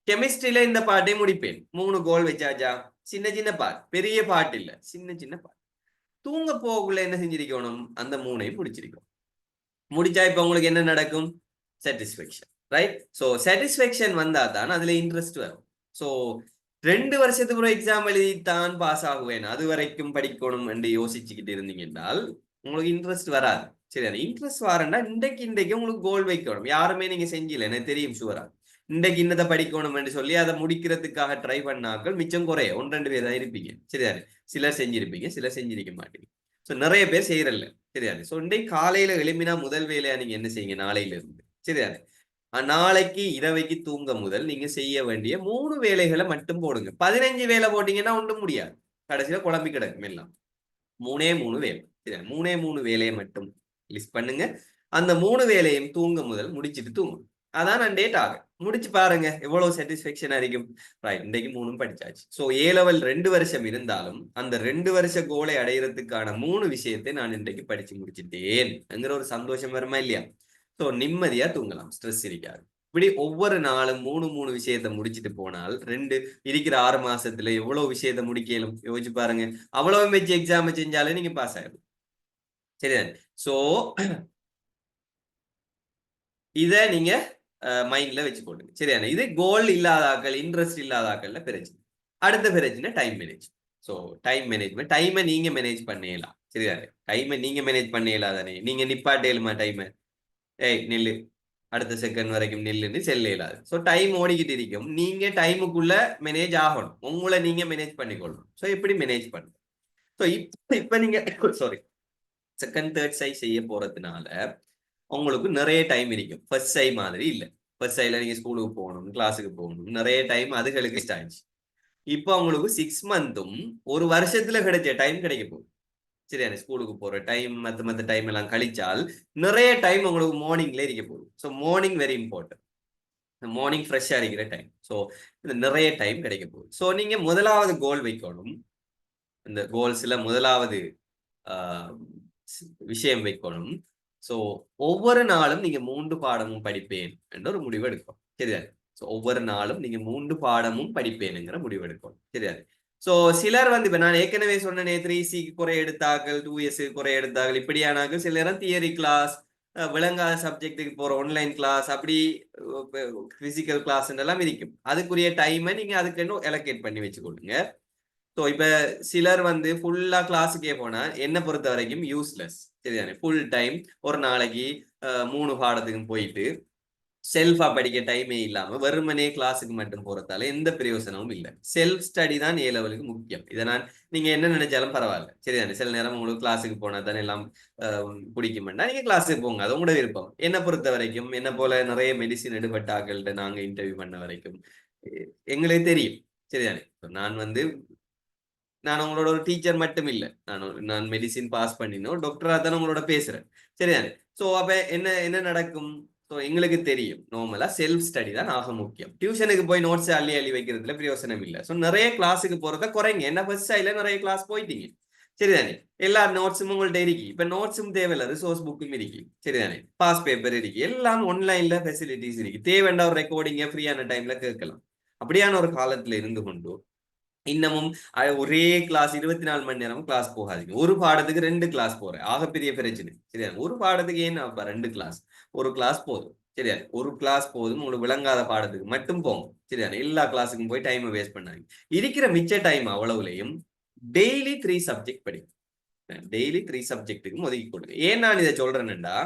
கெமிஸ்ட்ரியில இந்த பாட்டை முடிப்பேன், 3 கோல் வச்சாச்சா? சின்ன சின்ன பாட், பெரிய பாட்டு இல்ல, சின்ன சின்ன பாட். தூங்க போகக்குள்ள என்ன செஞ்சிருக்கணும், அந்த 3ஐயும் முடிச்சிருக்கணும். முடிச்சா இப்ப உங்களுக்கு என்ன நடக்கும்? Satisfaction, right. ஸோ சாட்டிஸ்ஃபேக்ஷன் வந்தா தான் அதுல இன்ட்ரெஸ்ட் வரும். ஸோ 2 வருஷத்துக்கு ஒரு எக்ஸாம் எழுதித்தான் பாஸ் ஆகுவேன், அது வரைக்கும் படிக்கணும் என்று யோசிச்சுக்கிட்டு இருந்தீங்க என்றால் உங்களுக்கு இன்ட்ரெஸ்ட் வராது. சரி, இன்ட்ரெஸ்ட் வரேன்டா இன்றைக்கு உங்களுக்கு கோல் வைக்கணும். யாருமே நீங்க செஞ்சில, எனக்கு தெரியும் ஷுவரா. இன்றைக்கு இன்னதை படிக்கணும் என்று சொல்லி அதை முடிக்கிறதுக்காக ட்ரை பண்ணாக்கள் மிச்சம் குறைய 1-2 பேர் தான் இருப்பீங்க. சரிதானே? சிலர் செஞ்சிருப்பீங்க, சிலர் செஞ்சிருக்க மாட்டீங்க. ஸோ நிறைய பேர் செய்யறல்ல. சரிதானே? ஸோ இன்றைக்கு காலையில எழுப்பினா முதல் வேலையா நீங்க என்ன செய்யுங்க நாளையில இருந்து. சரிதானே? நாளைக்கு இரவைக்கு தூங்க முதல் நீங்க செய்ய வேண்டிய 3 வேலைகளை மட்டும் போடுங்க. 15 வேலை போட்டீங்கன்னா ஒன்றும் முடியாது, கடைசியில குழம்பி கிடக்கும் எல்லாம். 3 வேலை. சரி, 3 வேலையை மட்டும் லிஸ்ட் பண்ணுங்க. அந்த 3 வேலையும் தூங்க முதல் முடிச்சுட்டு தூங்கும். அதான் நான் டேட் ஆகும். முடிச்சு பாருங்க எவ்வளவு சாட்டிஸ்பேக்ஷனா இருக்கும். ரைட், இன்றைக்கு 3 படிச்சாச்சு. ஸோ A level 2 வருஷம் இருந்தாலும் அந்த 2 வருஷ கோலை அடையிறதுக்கான 3 விஷயத்தை நான் இன்றைக்கு படிச்சு முடிச்சுட்டேன் என்கிற ஒரு சந்தோஷம் வருமா இல்லையா? ஸோ நிம்மதியா தூங்கலாம், ஸ்ட்ரெஸ் இருக்காது. இப்படி ஒவ்வொரு நாளும் 3 விஷயத்த முடிச்சுட்டு போனால் இருக்கிற 6 மாசத்துல எவ்வளவு விஷயத்த முடிக்கலும் யோசிச்சு பாருங்க. அவ்வளவு வச்சு எக்ஸாம் செஞ்சாலே நீங்க பாஸ் ஆயிடும். சரிதான்? சோ இத நீங்க மைண்ட்ல வச்சுக்கோங்க. சரியான? இது கோல் இல்லாதாக்கள், இன்ட்ரெஸ்ட் இல்லாதாக்கள்ல பிரச்சனை. அடுத்த பிரச்சனை time manage. So time management, டைமை நீங்க மேனேஜ் பண்ணலாம். சரிதானே? டைமை நீங்க மேனேஜ் பண்ணலாதானே? நீங்க நிப்பாட்டேலுமா டைமை? ஏய் நில்லு, அடுத்த செகண்ட் வரைக்கும் நில்லுன்னு செல்ல இயலாது. ஸோ டைம் ஓடிக்கிட்டு இருக்கும். நீங்க டைமுக்குள்ள மேனேஜ் ஆகணும். உங்களை நீங்க மேனேஜ் பண்ணிக்கொள்ளணும். ஸோ எப்படி மேனேஜ் பண்ணணும்? ஸோ இப்ப நீங்க சாரி செகண்ட் தேர்ட் சை செய்ய போறதுனால உங்களுக்கு நிறைய டைம் இருக்கும். ஃபர்ஸ்ட் சை மாதிரி இல்லை. ஃபர்ஸ்ட் சைல நீங்க ஸ்கூலுக்கு போகணும், கிளாஸுக்கு போகணும், நிறைய டைம் அதுகளுக்கு ஆயிடுச்சு. இப்போ உங்களுக்கு 6 மந்த்தும் ஒரு வருஷத்துல கிடைச்ச டைம் கிடைக்க போகுது. சரியான? ஸ்கூலுக்கு போற டைம் மத்த டைம் எல்லாம் கழிச்சால் நிறைய டைம் உங்களுக்கு மார்னிங்ல இருக்க போகுது. So morning very important. Morning ஃப்ரெஷ்ஷா இருக்கிற டைம். ஸோ இந்த நிறைய டைம் கிடைக்க போகுது. ஸோ நீங்க முதலாவது கோல் வைக்கணும். இந்த கோல்ஸ்ல முதலாவது விஷயம் வைக்கணும். ஸோ ஒவ்வொரு நாளும் நீங்க 3 பாடமும் படிப்பேன் என்ற ஒரு முடிவு எடுக்கும். சரியா? ஸோ ஒவ்வொரு நாளும் நீங்க 3 பாடமும் படிப்பேனுங்கிற முடிவு எடுக்கும். சரியா? ஸோ சிலர் இப்ப நான் ஏற்கனவே சொன்னேனே 3C குறை எடுத்தார்கள், 2S குறை எடுத்தார்கள், இப்படியானார்கள். சில நேரம் தியரி கிளாஸ், விளங்காத சப்ஜெக்டுக்கு போற ஆன்லைன் கிளாஸ், அப்படி பிசிக்கல் கிளாஸ் எல்லாம் இருக்கும். அதுக்குரிய டைமை நீங்க அதுக்கு எலோகேட் பண்ணி வச்சுக்கொள்ளுங்க. ஸோ இப்ப சிலர் ஃபுல்லா கிளாஸுக்கே போனா என்ன பொறுத்த வரைக்கும் யூஸ்லெஸ். சரிதானே? ஃபுல் டைம் ஒரு நாளைக்கு 3 பாடத்துக்கும் போயிட்டு செல்ஃபா படிக்க டைமே இல்லாம வெறுமனே கிளாஸுக்கு மட்டும் போறதால எந்த பிரயோசனமும் இல்லை. செல்ஃப் ஸ்டடி தான் A லெவலுக்கு முக்கியம். இதை நீங்க என்ன நினைச்சாலும் பரவாயில்ல. சரிதானே? சில நேரம் உங்களுக்கு கிளாஸுக்கு போனா தானே எல்லாம் பிடிக்குமெண்டா நீங்க கிளாஸுக்கு போங்க, அது உங்களோட விருப்பம். என்ன பொறுத்த வரைக்கும் என்ன போல நிறைய மெடிசின் எடுபட்டாக்கள்கிட்ட நாங்க இன்டர்வியூ பண்ண வரைக்கும் எங்களுக்கு தெரியும். சரிதானே? நான் நான் உங்களோட ஒரு டீச்சர் மட்டும் இல்லை, நான் மெடிசின் பாஸ் பண்ணினோம், டாக்டரா தானே உங்களோட பேசுறேன். சரிதானே? ஸோ அப்ப என்ன என்ன நடக்கும்? ஸோ எங்களுக்கு தெரியும் நார்மலா செல்ஃப் ஸ்டடி தான் ஆக முக்கியம். டியூஷனுக்கு போய் நோட்ஸ் அள்ளி வைக்கிறதுல பிரயோசனம் இல்லை. ஸோ நிறைய கிளாஸுக்கு போறத குறைங்க. என்ன ஃபர்ஸ்ட் சைட்ல நிறைய கிளாஸ் போயிட்டீங்க. சரிதானே? எல்லா நோட்ஸும் உங்கள்ட்ட இருக்கு. இப்ப நோட்ஸும் தேவையில்ல, ரிசோர்ஸ் புக்கும் இருக்கு. சரிதானே? பாஸ் பேப்பர் இருக்கு, எல்லாம் ஆன்லைன்ல ஃபெசிலிட்டிஸ் இருக்கு. தேவைண்டா ஒரு ரெக்கார்டிங்க ஃப்ரீயான டைம்ல கேட்கலாம். அப்படியான ஒரு காலத்துல இருந்து கொண்டு இன்னமும் ஒரே கிளாஸ் 24 மணி நேரம் கிளாஸ் போகாதீங்க. ஒரு பாடத்துக்கு 2 கிளாஸ் போறேன், ஆகப்பெரிய பிரச்சனை. சரியா? ஒரு பாடத்துக்கு ஏன் 2 கிளாஸ்? ஒரு கிளாஸ் போதும். சரியா? ஒரு கிளாஸ் போதும். உங்களுக்கு விளங்காத பாடத்துக்கு மட்டும் போங்க. சரியா? எல்லா கிளாஸுக்கும் போய் டைம் வேஸ்ட் பண்ணாங்க. இருக்கிற மிச்ச டைம் அவ்வளவுலையும் டெய்லி 3 சப்ஜெக்ட் படிக்கும். டெய்லி 3 சப்ஜெக்ட்டுக்கும் ஒதுக்கி கொடுங்க. ஏன் நான் இதை சொல்றேன்னுடா,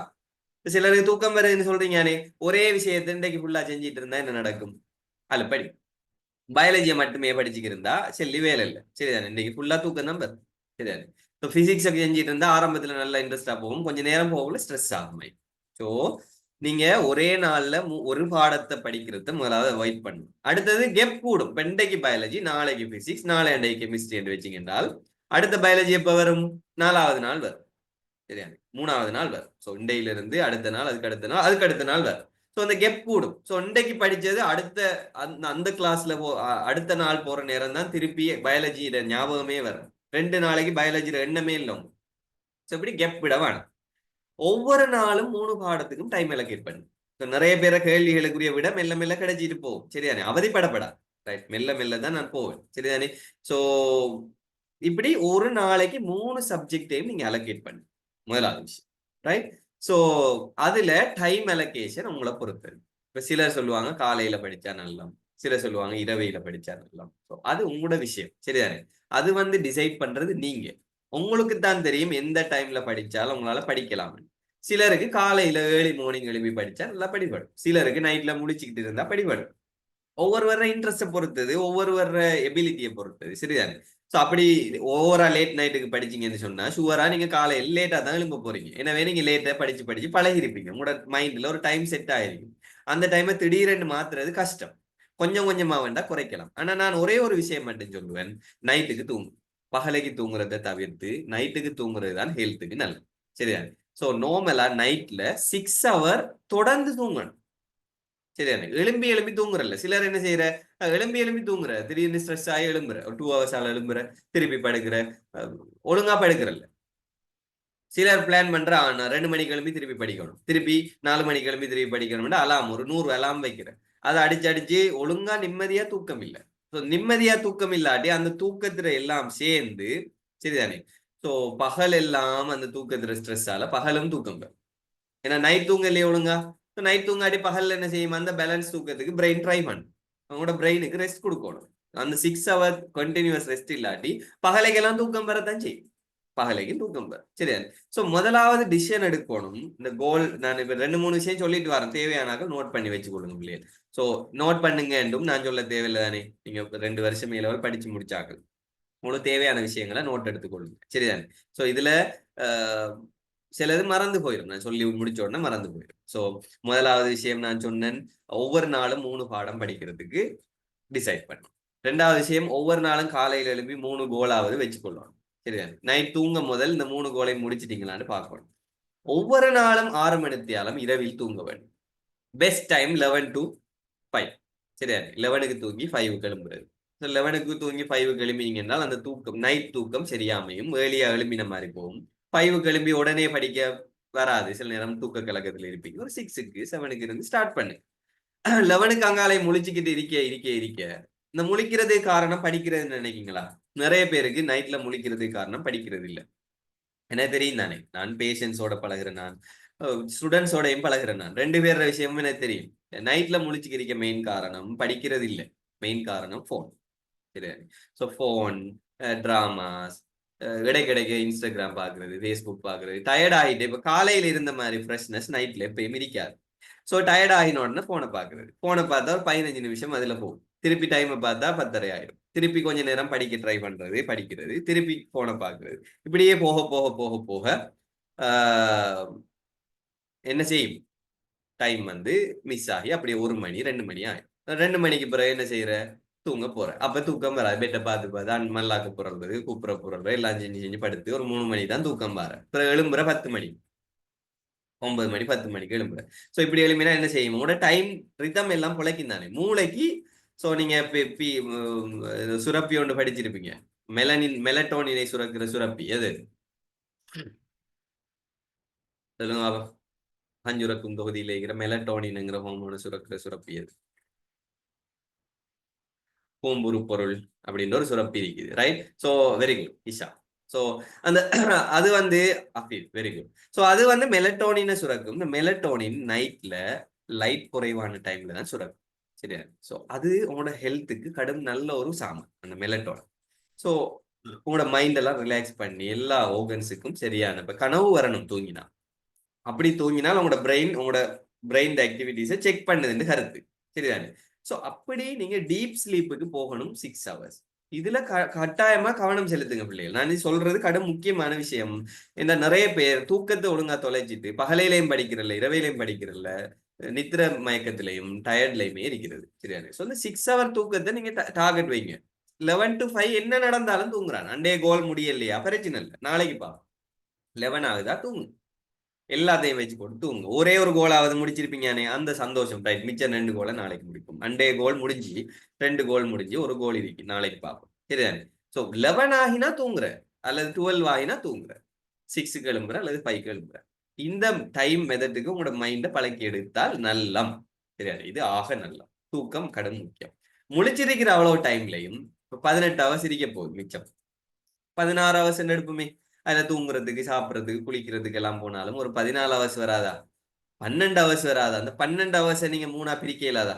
சிலருக்கு தூக்கம் வருதுன்னு சொல்றீங்க, ஒரே விஷயத்தை இன்றைக்கு ஃபுல்லா செஞ்சிட்டு இருந்தா என்ன நடக்கும்? அல்ல படி பயாலஜியை மட்டுமே படிச்சுக்கிருந்தா செல்லி வேலை இல்லை. சரிதானே? இன்னைக்கு ஃபுல்லா தூக்கம் தான் வருது. சரிதானே? இப்போ பிசிக்ஸ் செஞ்சுட்டு இருந்தா ஆரம்பத்துல நல்லா இன்ட்ரெஸ்டா போகும், கொஞ்ச நேரம் போகல ஸ்ட்ரெஸ் ஆகுமே. ஸோ நீங்க ஒரே நாள்ல ஒரு பாடத்தை படிக்கிறத முதலாவது அவாய்ட் பண்ணணும். அடுத்தது கெப் கூடும். இப்போ இன்றைக்கு பயாலஜி, நாளைக்கு பிசிக்ஸ், நாளை இன்றைக்கு கெமிஸ்ட்ரி என்று வச்சுக்கின்றால் அடுத்த பயாலஜி எப்போ வரும்? 4வது நாள் வரும். சரியா? 3வது நாள் வரும். ஸோ இண்டையில இருந்து அடுத்த நாள், அதுக்கு அடுத்த நாள், அதுக்கு அடுத்த நாள் வரும். ஸோ அந்த கெப் கூடும். ஸோ இன்றைக்கு படிச்சது அடுத்த அந்த கிளாஸ்ல அடுத்த நாள் போற நேரம் தான் திருப்பி பயாலஜியில ஞாபகமே வரும். 2 நாளைக்கு பயாலஜியில எண்ணமே இல்லை. ஸோ இப்படி கெப் விட வேணும். ஒவ்வொரு நாளும் 3 பாடத்துக்கும் டைம் அலோகேட் பண்ணு. நிறைய பேரை கேள்விகளுக்குரிய விட மெல்ல மெல்ல கிடைச்சிட்டு போகும். சரிதானே? அவதிப்படப்படா. ரைட், மெல்ல மெல்ல தான் நான் போவேன். சரிதானே? ஸோ இப்படி ஒரு நாளைக்கு 3 சப்ஜெக்டையும் நீங்க அலோகேட் பண்ணு. முதலாவது விஷயம். ரைட்? ஸோ அதுல டைம் அலோகேஷன் உங்களை பொறுத்தது. இப்ப சிலர் சொல்லுவாங்க காலையில படிச்சா நல்லா, சிலர் சொல்லுவாங்க இரவையில படிச்சா நல்லா. அது உங்களோட விஷயம், சரிதானே? அது வந்து டிசைட் பண்றது நீங்க. உங்களுக்கு தான் தெரியும் எந்த டைம்ல படிச்சாலும் உங்களால படிக்கலாம். சிலருக்கு காலையில ஏர்லி மார்னிங் எழுப்பி படிச்சா நல்லா படிபடும், சிலருக்கு நைட்ல முழிச்சுக்கிட்டு இருந்தா படிபடும். ஒவ்வொருவர இன்ட்ரெஸ்ட பொறுத்தது, ஒவ்வொருவர எபிலிட்டியை பொறுத்தது, சரிதானே? சோ அப்படி ஓவரா லேட் நைட்டுக்கு படிச்சீங்கன்னு சொன்னா ஷுவரா நீங்க காலையில லேட்டா தான் எழும்ப போறீங்க. எனவே நீங்க லேட்டா படிச்சு படிச்சு பழகிருப்பீங்க, உங்களோட மைண்ட்ல ஒரு டைம் செட் ஆயிருக்கும். அந்த டைமை திடீரென்று மாத்துறது கஷ்டம். கொஞ்சம் கொஞ்சமா வேண்டா குறைக்கலாம். ஆனா நான் ஒரே ஒரு விஷயம் மட்டும் சொல்லுவேன், நைட்டுக்கு தூங்கு. பகலைக்கு தூங்குறதை தவிர்த்து நைட்டுக்கு தூங்குறது தான் ஹெல்த்துக்கு நல்லது, சரியா? சோ நார்மலா நைட்ல 6 ஹவர் தொடர்ந்து தூங்கணும், சரியா? எழும்பி எழும்பி தூங்குறல்ல. சிலர் என்ன செய்யற, எழும்பி எழும்பி தூங்குற, திடீர்னு ஸ்ட்ரெஸ் ஆகி எழும்புற, ஒரு 2 ஹவர்ஸ் எழும்புற, திருப்பி படுக்கிற, ஒழுங்கா படுக்கிறல்ல. சிலர் பிளான் பண்ற, நான் 2 மணிக்கு எழும்பி திருப்பி படிக்கணும், திருப்பி 4 மணிக்கு எழும்பி திருப்பி படிக்கணும், அலாம் ஒரு 100 அலாம் வைக்கிறேன். அதை அடிச்சு அடிச்சு ஒழுங்கா நிம்மதியா தூக்கம் இல்லை. நிம்மதியா தூக்கம் இல்லாட்டி அந்த தூக்கத்துல எல்லாம் சேர்ந்து, சரிதானே? சோ பகல் எல்லாம் அந்த தூக்கத்துல ஸ்ட்ரெஸ்ஸால பகலும் தூக்கம். ஏன்னா நைட் தூங்க இல்லையா ஒழுங்கா, நைட் தூங்காட்டி பகல்ல என்ன செய்யும், அந்த பேலன்ஸ் தூக்கத்துக்கு பிரெயின் ட்ரை பண்ணும். உங்களோட பிரெயினுக்கு ரெஸ்ட் கொடுக்கணும். அந்த 6 ஹவர் கண்டினியூஸ் ரெஸ்ட் இல்லாட்டி பகலைக்கெல்லாம் தூக்கம் வரத்தான் செய்யும், பகலைக்கு தூக்கம் வரும், சரியா? சோ முதலாவது டிசிஷன் எடுக்கணும். இந்த கோல் நான் இப்ப 2 3 விஷயம் சொல்லிட்டு வரேன், தேவையானாக்க நோட் பண்ணி வச்சு கொடுங்க பிள்ளைகள். சோ நோட் பண்ணுங்க என்றும் நான் சொல்ல தேவையில்லை தானே. நீங்க 2 வருஷம் மேல படிச்சு முடிச்சாக்கள் உங்களுக்கு தேவையான விஷயங்களை நோட் எடுத்துக்கொள்ளுங்க, சரிதானே? சோ இதுல சிலது மறந்து போயிடும், நான் சொல்லி முடிச்ச உடனே மறந்து போயிடும். சோ முதலாவது விஷயம் நான் சொன்னேன், ஒவ்வொரு நாளும் 3 பாடம் படிக்கிறதுக்கு டிசைட் பண்ணும். 2வது விஷயம், ஒவ்வொரு நாளும் காலையில எழுப்பி 3 கோலாவது வச்சுக்கொள்ளணும், சரிதானே? நைட் தூங்க முதல் இந்த 3 கோலை முடிச்சிட்டீங்களான்னு பார்க்கணும். ஒவ்வொரு நாளும் 6 மணித்தியாலம் இரவில் தூங்க வேண்டும். பெஸ்ட் டைம் 11 to 5, சரியா? 11க்கு தூங்கி 5க்கு எழும்புறது. 11க்கு தூங்கி 5க்கு எழும்பினீங்க என்றால் அந்த தூக்கம், நைட் தூக்கம் சரியாமையும் ஏர்லியா எழும்பின மாதிரி போகும். 5க்கு எழும்பி உடனே படிக்க வராது, சில நேரம் தூக்க கலக்கத்தில் இருப்பீங்க. ஒரு 6க்கு 7க்கு இருந்து ஸ்டார்ட் பண்ணு. 11க்கு அங்காலை முழிச்சுக்கிட்டு இருக்க இருக்க இருக்க இந்த முழிக்கிறது காரணம் படிக்கிறதுன்னு நினைக்கீங்களா? நிறைய பேருக்கு நைட்ல முழிக்கிறது காரணம் படிக்கிறது இல்ல. எனக்கு தெரியும் தானே, நான் பேஷன்ஸோட பழகுறேன், நான் ஸ்டூடெண்ட்ஸோடையும் பழகுறேன், நான் 2 பேர் விஷயமும் எனக்கு தெரியும். நைட்ல முழிச்சுக்கிறிக்க மெயின் காரணம் படிக்கிறது இல்லை, மெயின் காரணம் போன், சரியா? ஸோ போன், டிராமாஸ், இடைக்கிடைக்க இன்ஸ்டாகிராம் பாக்குறது, ஃபேஸ்புக் பாக்குறது, டயர்ட் ஆகிட்டு இப்ப காலையில இருந்த மாதிரி ஃப்ரெஷ்னஸ் நைட்ல எப்பயும் இருக்காது. ஸோ டயர்ட் ஆகின உடனே போனை பாக்குறது, போனை பார்த்தா ஒரு 15 நிமிஷம் அதுல போகும், திருப்பி டைமை பார்த்தா 10:30 ஆயிடும், திருப்பி கொஞ்ச நேரம் படிக்க ட்ரை பண்றது, படிக்கிறது, திருப்பி போனை பாக்குறது, இப்படியே போக போக போக போக என்ன செய்யும், டைம் வந்து மிஸ் ஆகி அப்படியே 1 மணி 2 மணி ஆயிடும். 2 மணிக்கு பிறகு என்ன செய்யற, தூங்க போற. அப்ப தூக்கம் வராது, பெட்டை பார்த்து பார்த்து மல்லாக்க புறல்றது, கூப்புற புறல்றது எல்லாம் செஞ்சு செஞ்சு படுத்து ஒரு 3 மணி தான் தூக்கம் வர. பிறகு எழும்புற 10 மணி, 9 மணி 10 மணிக்கு எழும்புற. சோ இப்படி எழுப்பினா என்ன செய்யும், உங்களோட டைம் ரிதம் எல்லாம் பிழைக்கும் தானே மூளைக்கு. சோ நீங்க சுரப்பி ஒன்று படிச்சிருப்பீங்க, மெலட்டோனினை சுரக்கிற சுரப்பி எது சொல்லுங்க. பஞ்சுரக்கும் தொகுதியில இருக்கிற மெலட்டோனின்ங்கிற ஹோமோனை சுரக்கிற சுரப்பி எது? பூம்புரு பொருள் அப்படின்ற ஒரு சுரப்பி இருக்குது, right? So very good Isha. So அந்த அது வந்து வெரி குட். சோ அது வந்து மெலட்டோனினை சுரக்கும். இந்த மெலட்டோனின் நைட்ல லைட் குறைவான டைம்ல தான் சுரக்கும், சரியா? சோ அது உங்களோட ஹெல்த்துக்கு கடும் நல்ல ஒரு சாமான் அந்த மெலட்டோனின். சோ உங்களோட மைண்ட் எல்லாம் ரிலாக்ஸ் பண்ணி எல்லா ஓர்கன்ஸுக்கும் சரியான, இப்ப கனவு வரணும் தூங்கினா, அப்படி தூங்கினால் உங்களோட பிரெயின் ஆக்டிவிட்டிஸை செக் பண்ணுதுன்னு கருத்து, சரிதானே? சோ அப்படி நீங்க டீப் ஸ்லீப்புக்கு போகணும் 6 ஹவர்ஸ். இதுல கட்டாயமா கவனம் செலுத்துங்க பிள்ளைகள். நான் சொல்றது கடும் முக்கியமான விஷயம். இந்த நிறைய பேர் தூக்கத்தை ஒழுங்கா தொலைச்சிட்டு பகலையிலையும் படிக்கிறல்ல, இரவையிலையும் படிக்கிறல்ல, நித்திர மயக்கத்திலையும் டயர்ட்லையுமே இருக்கிறது, சரியானே? சோ இந்த 6 ஹவர் தூக்கத்தை நீங்க டார்கெட் வைங்க. 11 to 5 என்ன நடந்தாலும் தூங்குறான், அண்டே கோல் முடியலையா பிரச்சனை இல்லை, நாளைக்கு பா 11 ஆகுதா தூங்கு, எல்லாத்தையும் வச்சு போட்டு தூங்க. ஒரே ஒரு கோலாவது முடிச்சிருப்பீங்கன்னு அந்த சந்தோஷம், ரைட்? மிச்சம் 2 கோலை நாளைக்கு முடிப்போம். அண்டே கோல் முடிஞ்சு 2 கோல் முடிஞ்சு ஒரு கோல் இருக்கு, நாளைக்கு பார்ப்போம், சரிதானே? சோ 11 ஆகினா தூங்குற, அல்லது 12 ஆகினா தூங்குற, 6க்கு எழும்புற அல்லது 5க்கு எழும்புற. இந்த டைம் மெதட்டுக்கு உங்களோட மைண்டை பழக்கி எடுத்தால் நல்லம், சரியா? இது ஆக நல்லம். தூக்கம் கடும் முக்கியம். முழிச்சிருக்கிற அவ்வளவு டைம்லையும் 18 ஹவர்ஸ் இருக்க போகுது, மிச்சம் 16 ஹவர்ஸ் எடுப்புமே. அதுல தூங்குறதுக்கு, சாப்பிடுறதுக்கு, குளிக்கிறதுக்கு எல்லாம் போனாலும் ஒரு 14 ஹவர்ஸ் வராதா? 12 ஹவர்ஸ் வராது. அந்த 12 ஹவர்ஸை நீங்க 3ஆ பிரிக்க இயலாதா?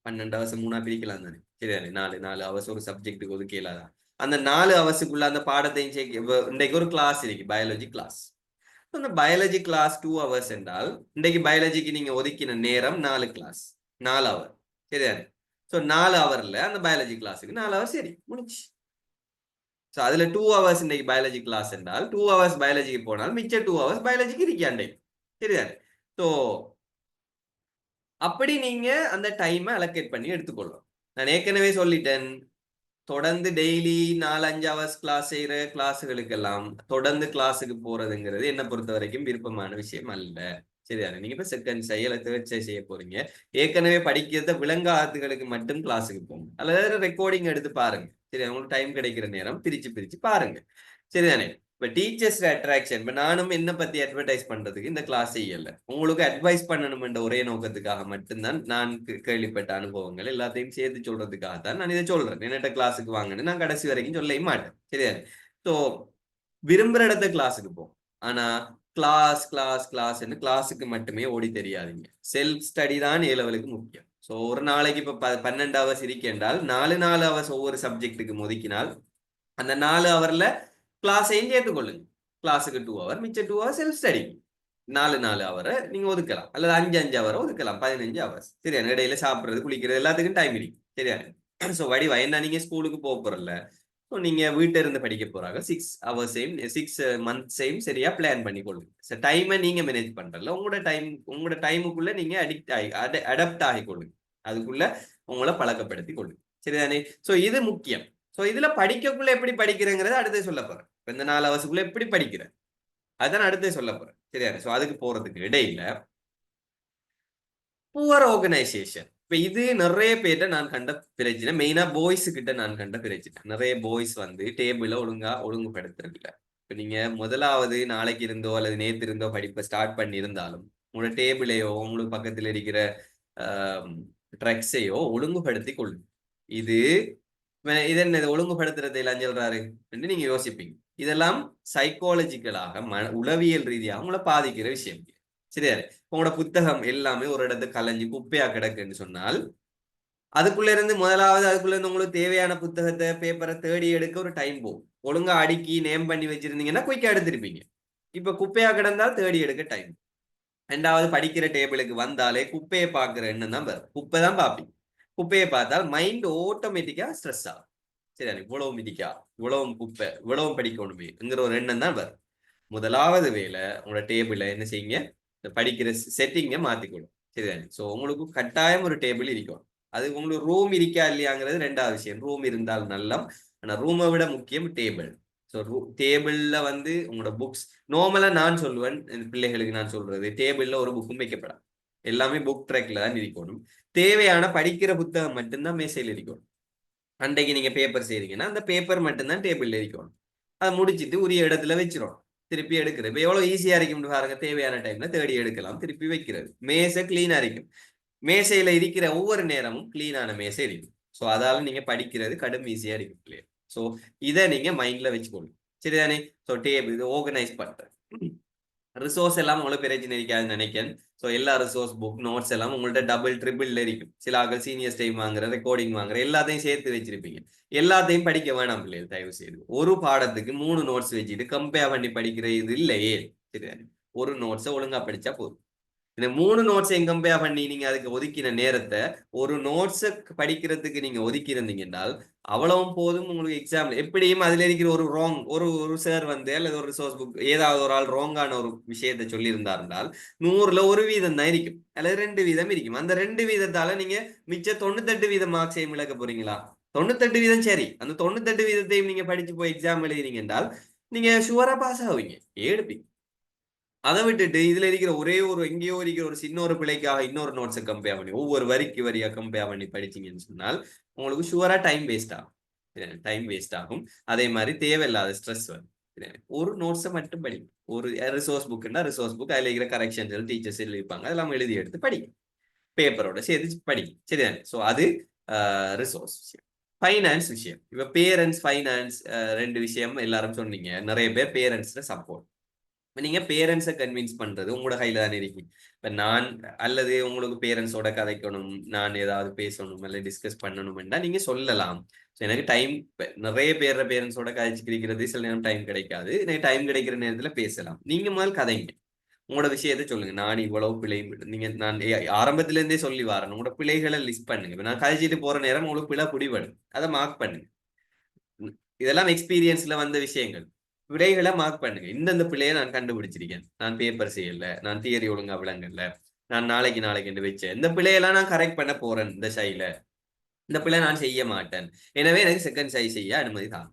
12 ஹவர்ஸ் 3ஆ பிரிக்கலாம் தானே? சரிதானே? 4 ஹவர்ஸ் ஒரு சப்ஜெக்ட்டுக்கு ஒதுக்க இயலாதா? அந்த 4 ஹவர்ஸுக்குள்ள அந்த பாடத்தையும் இன்றைக்கு ஒரு கிளாஸ் இருக்கு, பயாலஜி கிளாஸ். அந்த பயாலஜி கிளாஸ் 2 ஹவர்ஸ் என்றால் இன்றைக்கு பயாலஜிக்கு நீங்க ஒதுக்கின நேரம் 4 கிளாஸ், 4 ஹவர். சரிதானே? ஸோ 4 ஹவர்ல அந்த பயாலஜி கிளாஸுக்கு 4 ஹவர் சரி முடிச்சு. ஸோ அதுல 2 ஹவர்ஸ் இன்னைக்கு பயாலஜி கிளாஸ் என்றால் 2 ஹவர்ஸ் பயாலஜிக்கு போனால் மிச்சம் 2 ஹவர்ஸ் பயாலஜிக்கு இருக்கியாண்டே. சரிதானே? ஸோ அப்படி நீங்க அந்த டைமை அலோகேட் பண்ணி எடுத்துக்கொள்ளும். நான் ஏற்கனவே சொல்லிட்டேன், தொடர்ந்து டெய்லி 4-5 ஹவர்ஸ் கிளாஸ் செய்யற கிளாஸுகளுக்கெல்லாம் தொடர்ந்து கிளாஸுக்கு போறதுங்கிறது என்ன பொறுத்த வரைக்கும் விருப்பமான விஷயம் அல்ல. சரிதானே? நீங்க இப்ப செகண்ட் சை அல்ல தேர்ட் சை செய்ய போறீங்க, ஏற்கனவே படிக்கிறத விளங்காததுகளுக்கு மட்டும் கிளாஸுக்கு போங்க, அல்லது ரெக்கார்டிங் எடுத்து பாருங்க. சரி, உங்களுக்கு டைம் கிடைக்கிற நேரம் பிரிச்சு பிரிச்சு பாருங்க. சரிதானே? இப்ப டீச்சர்ஸ் அட்ராக்ஷன், இப்ப நானும் என்ன பத்தி அட்வர்டைஸ் பண்றதுக்கு இந்த கிளாஸ் செய்யல, உங்களுக்கு அட்வைஸ் பண்ணணும் என்ற ஒரே நோக்கத்துக்காக மட்டும்தான். நான் கேள்விப்பட்ட அனுபவங்கள் எல்லாத்தையும் சேர்த்து சொல்றதுக்காக தான் நான் இதை சொல்றேன். என்னட்ட கிளாஸுக்கு வாங்கன்னு நான் கடைசி வரைக்கும் சொல்லவே மாட்டேன். சரிதானே? ஸோ விரும்புற இடத்த கிளாஸுக்கு போ, ஆனா கிளாஸ் கிளாஸ் கிளாஸ் கிளாஸுக்கு மட்டுமே ஓடி தெரியாதீங்க. செல்ஃப் ஸ்டடி தான் ஏ லெவலுக்கு முக்கியம். ஸோ ஒரு நாளைக்கு இப்ப 12 ஹவர்ஸ் இருக்கேன்றால் 4 ஹவர்ஸ் ஒவ்வொரு சப்ஜெக்ட்டுக்கு ஒதுக்கினால் அந்த 4 ஹவர்ல கிளாஸையும் சேர்த்துக்கொள்ளுங்க. கிளாஸுக்கு 2 ஹவர், மிச்சம் 2 ஹவர் செல்ஃப் ஸ்டடி. 4 ஹவரை நீங்க ஒதுக்கலாம், அல்லது 5 ஹவரை ஒதுக்கலாம், 15 ஹவர்ஸ். சரியா? இடையில சாப்பிடுறது குளிக்கிறது எல்லாத்துக்கும் டைம் இருக்கு. சரியா? ஸோ வடிவா என்ன, நீங்க ஸ்கூலுக்கு போக போறல, ஸோ நீங்க வீட்டில இருந்து படிக்க போறாங்க, 6 ஹவர்ஸையும் 6 மந்த்ஸையும் சரியா பிளான் பண்ணி கொள்ளுங்க. டைமை நீங்க மேனேஜ் பண்றல, உங்களோட டைமுக்குள்ள நீங்க அடாப்ட் ஆகி கொள்ளுங்க, அதுக்குள்ள உங்களை பழக்கப்படுத்தி கொள்ளுங்க. சரிதானே? ஸோ இது முக்கியம். ஸோ இதுல படிக்கக்குள்ள எப்படி படிக்கிறேங்கிறத அடுத்து சொல்ல போறேன். இந்த 4 ஹவர்ஸுக்குள்ள எப்படி படிக்கிறேன் அதான் அடுத்து சொல்ல போறேன். சரியா? ஸோ அதுக்கு போறதுக்கு இடையில புவர் ஆர்கனைசேஷன், இப்ப இது நிறைய பேர்ட்ட நான் கண்ட பிரச்சனை, மெயினா பாய்ஸ் கிட்ட நான் கண்ட பிரச்சனை. நிறைய பாய்ஸ் வந்து டேபிள ஒழுங்குபடுத்துறதுல. இப்ப நீங்க முதலாவது நாளைக்கு இருந்தோ அல்லது நேத்து இருந்தோ படிப்பை ஸ்டார்ட் பண்ணி இருந்தாலும் உங்களோட டேபிளையோ உங்களுக்கு பக்கத்தில் இருக்கிற ட்ரக்ஸையோ ஒழுங்குபடுத்தி கொள்ளுங்க. இது இது என்ன, ஒழுங்குபடுத்துறது எல்லாம் சொல்றாரு என்று நீங்க யோசிப்பீங்க. இதெல்லாம் சைக்காலஜிக்கலாக உளவியல் ரீதியாக உங்களை பாதிக்கிற விஷயம். சரியா? உங்களோட புத்தகம் எல்லாமே ஒரு இடத்து கலைஞ்சு குப்பையா கிடக்குன்னு சொன்னால் அதுக்குள்ள இருந்து உங்களுக்கு தேவையான புத்தகத்தை பேப்பரை தேடி எடுக்க ஒரு டைம் போகும். ஒழுங்கா அடுக்கி நேம் பண்ணி வச்சிருந்தீங்கன்னா குயிக்கா எடுத்திருப்பீங்க. இப்ப குப்பையா கிடந்தால் தேடி எடுக்க டைம். ரெண்டாவது, படிக்கிற டேபிளுக்கு வந்தாலே குப்பையை பார்க்கிற எண்ணம் தான் வரும். குப்பை தான் பார்ப்பீங்க. குப்பையை பார்த்தால் மைண்ட் ஆட்டோமேட்டிக்கா ஸ்ட்ரெஸ் ஆகும். சரி, இவ்வளவு மிதிக்கா, இவ்வளவும் குப்பை, இவ்வளவும் படிக்கணுமேங்கிற ஒரு எண்ணம் தான் வரும். முதலாவது வேலை உங்களோட டேபிள என்ன செய்யுங்க, படிக்கிற செட்டிங்கை மாத்திக்கணும். சரிதானே? ஸோ உங்களுக்கு கட்டாயம் ஒரு டேபிள் இருக்கும். அது உங்களுக்கு ரூம் இருக்கா இல்லையாங்கிறது ரெண்டாவது விஷயம். ரூம் இருந்தால் நல்லா, ஆனா ரூமை விட முக்கியம் டேபிள். ஸோ டேபிள்ல வந்து உங்களோட புக்ஸ், நார்மலா நான் சொல்லுவேன் பிள்ளைகளுக்கு, நான் சொல்றது டேபிள்ல ஒரு புக்கும் வைக்கப்படாது. எல்லாமே புக் ட்ராக்ல தான் இருக்கணும். தேவையான படிக்கிற புத்தகம் மட்டும்தான் மேசையில் இருக்கணும். அன்றைக்கு நீங்க பேப்பர் செய்றீங்கன்னா அந்த பேப்பர் மட்டும்தான் டேபிள்ல இருக்கணும். அதை முடிச்சிட்டு உரிய இடத்துல வச்சிரும், திருப்பி எடுக்கிறது. இப்போ எவ்வளவு ஈஸியா இருக்கும் பாருங்க. தேவையான டைம்ல தேடி எடுக்கலாம், திருப்பி வைக்கிறது. மேசை கிளீனா இருக்கும். மேசையில இருக்கிற ஒவ்வொரு நேரமும் கிளீனான மேசை இருக்கும். ஸோ அதால நீங்க படிக்கிறது கடும் ஈஸியா இருக்கும் பிள்ளைங்க. ஸோ இதை நீங்க மைண்ட்ல வச்சுக்கணும். சரிதானே? ஸோ டேபிள் இது ஆர்கனைஸ் பண்றேன். ரிசோர்ஸ் எல்லாம் உங்களுக்கு பிரச்சனை இருக்காதுன்னு நினைக்கிறேன். ஸோ எல்லா ரிசோர்ஸ் புக் நோட்ஸ் எல்லாம் உங்கள்ட்ட டபுள் ட்ரிபிள் இருக்கும். சில ஆக்கள் சீனியர்ஸ் டைம் வாங்குற, ரெக்கார்டிங் வாங்குற, எல்லாத்தையும் சேர்த்து வச்சிருப்பீங்க. எல்லாத்தையும் படிக்க வேணாம் பிள்ளைகள், தயவு செய்து. ஒரு பாடத்துக்கு 3 நோட்ஸ் வச்சுட்டு கம்பேர் பண்ணி படிக்கிற இது இல்லையே. சரி, ஒரு நோட்ஸை ஒழுங்கா படிச்சா போதும். இந்த 3 நோட்ஸை கம்பேர் பண்ணி நீங்க அதுக்கு ஒதுக்கின நேரத்தை ஒரு நோட்ஸை படிக்கிறதுக்கு நீங்க ஒதுக்கி இருந்தீங்க என்றால் அவ்வளவும் போதும். உங்களுக்கு எக்ஸாம் எப்படியும் அதுல இருக்கிற ஒரு ராங், ஒரு சார் வந்து அல்லது ஒரு ரிசோர்ஸ் புக் ஏதாவது ஒரு ஆள் ராங்கான ஒரு விஷயத்தை சொல்லி இருந்தால் 100ல 1% தான் இருக்கும், அல்லது 2% இருக்கும். அந்த 2%தால நீங்க மிச்ச 98% மார்க்ஸையும் இழக்க போறீங்களா? 98% சரி, அந்த 98%ஐயும் நீங்க படிச்சு போய் எக்ஸாம் எழுதினீங்க என்றால் நீங்க ஷுவரா பாஸ் ஆவீங்க, எடுப்பீங்க. அதை விட்டுட்டு இதுல இருக்கிற ஒரே ஒரு எங்கேயோ இருக்கிற ஒரு சின்ன ஒரு பிழைக்காக இன்னொரு நோட்ஸை கம்பேர் பண்ணி ஒவ்வொரு வரிக்கு வரியா கம்பேர் பண்ணி படிச்சீங்கன்னு சொன்னால் உங்களுக்கு ஷுவரா டைம் வேஸ்ட் ஆகும். டைம் வேஸ்ட் ஆகும். அதே மாதிரி தேவையில்லாத ஸ்ட்ரெஸ் வரும். ஒரு நோட்ஸை மட்டும் படிங்க. ஒரு ரிசோர்ஸ் புக்னா ரிசோர்ஸ் புக், அதில் இருக்கிற கரெக்ஷன்ஸ் டீச்சர்ஸ் எழுதிப்பாங்க, அதெல்லாம் எழுதி எடுத்து படிங்க, பேப்பரோட சேர்த்து படிங்க. சரிதானே? ஸோ அது ரிசோர்ஸ் விஷயம். ஃபைனான்ஸ் விஷயம், இப்ப பேரண்ட்ஸ் ஃபைனான்ஸ் ரெண்டு விஷயம் எல்லாரும் சொன்னீங்க. நிறைய பேர் பேரண்ட்ஸ்ல சப்போர்ட். நீங்க பேரண்ட்ஸை கன்வின்ஸ் பண்றது உங்களோட கையில தானே இருக்கு. இப்ப நான் அல்லது உங்களுக்கு பேரண்ட்ஸோட கதைக்கணும், நான் ஏதாவது பேசணும் அல்ல டிஸ்கஸ் பண்ணணும்னா நீங்க சொல்லலாம். எனக்கு டைம் நிறைய பேரண்ட்ஸோட கதைச்சிக்கிறது சில நேரம் டைம் கிடைக்காது. எனக்கு டைம் கிடைக்கிற நேரத்துல பேசலாம். நீங்க முதல் கதைங்க, உங்களோட விஷயத்தை சொல்லுங்க. நான் இவ்வளவு பிழை, நீங்க நான் ஆரம்பத்துல இருந்தே சொல்லி வரேன். உங்களோட பிழைகளை லிஸ்ட் பண்ணுங்க. இப்ப நான் கழிச்சிட்டு போற நேரம் உங்களுக்கு பிழை பிடிபடும், அதை மார்க் பண்ணுங்க. இதெல்லாம் எக்ஸ்பீரியன்ஸ்ல வந்த விஷயங்கள். விடைகளை மார்க் பண்ணுங்க. இந்தந்த பிள்ளையை நான் கண்டுபிடிச்சிருக்கேன், நான் பேப்பர் செய்யல, நான் தியரி ஒழுங்கா விளங்கல, நான் நாளைக்கு வச்சேன், இந்த பிள்ளையெல்லாம் நான் கரெக்ட் பண்ண போறேன், இந்த ஷைல இந்த பிள்ளை நான் செய்ய மாட்டேன், எனவே எனக்கு செகண்ட் ஷை செய்ய அனுமதி தான்,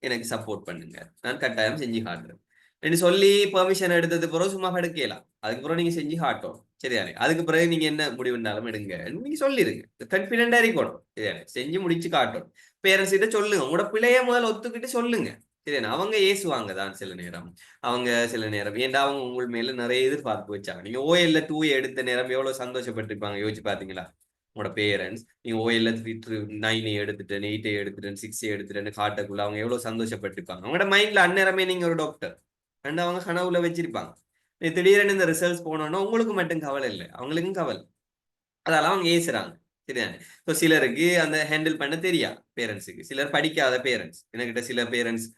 எனக்கு சப்போர்ட் பண்ணுங்க, நான் கட்டாயம் செஞ்சு காட்டுறேன் என்று சொல்லி பெர்மிஷன் எடுத்தது பிறகு சும்மா படுக்கலாம். அதுக்கப்புறம் நீங்க செஞ்சு காட்டும். சரியானே? அதுக்கு பிறகு நீங்க என்ன முடிவுண்டாலும் எடுங்க நீங்க சொல்லிருங்க. கான்பிடென்டா இருக்கணும். சரியானே? செஞ்சு முடிச்சு காட்டும். பேரண்ட்ஸ் கிட்ட சொல்லுங்க, உங்களோட பிள்ளைய முதல்ல ஒத்துக்கிட்டு சொல்லுங்க. சரியா? அவங்க ஏசுவாங்க தான் சில நேரம். அவங்க சில நேரம் ஏன்டா அவங்க உங்கள் மேல நிறைய எதிர்பார்ப்பு வச்சாங்க. நீங்க ஓஎல்ல 2 எடுத்த நேரம் எவ்வளவு சந்தோஷப்பட்டிருப்பாங்க யோசிச்சு பாத்தீங்களா? உங்களோட பேரண்ட்ஸ் நீங்க ஓஎல்ல 9 எடுத்துட்டேன், 8 எடுத்துட்டேன், 6 எடுத்துட்டேன்னு காட்டக்குள்ள அவங்க எவ்வளவு சந்தோஷப்பட்டிருப்பாங்க. அவங்களோட மைண்ட்ல அந்நேரமே நீங்க ஒரு டாக்டர் அண்ட் அவங்க கனவுல வச்சிருப்பாங்க. திடீர்னு இந்த ரிசல்ட்ஸ் போனோம்னா உங்களுக்கு மட்டும் கவலை இல்லை, அவங்களுக்கும் கவலை. அதெல்லாம் அவங்க ஏசுறாங்க. சரிதானே? ஸோ சிலருக்கு அந்த ஹேண்டில் பண்ண தெரியா பேரண்ட்ஸுக்கு. சிலர் படிக்காத பேரண்ட்ஸ். என்கிட்ட சில பேரண்ட்ஸ்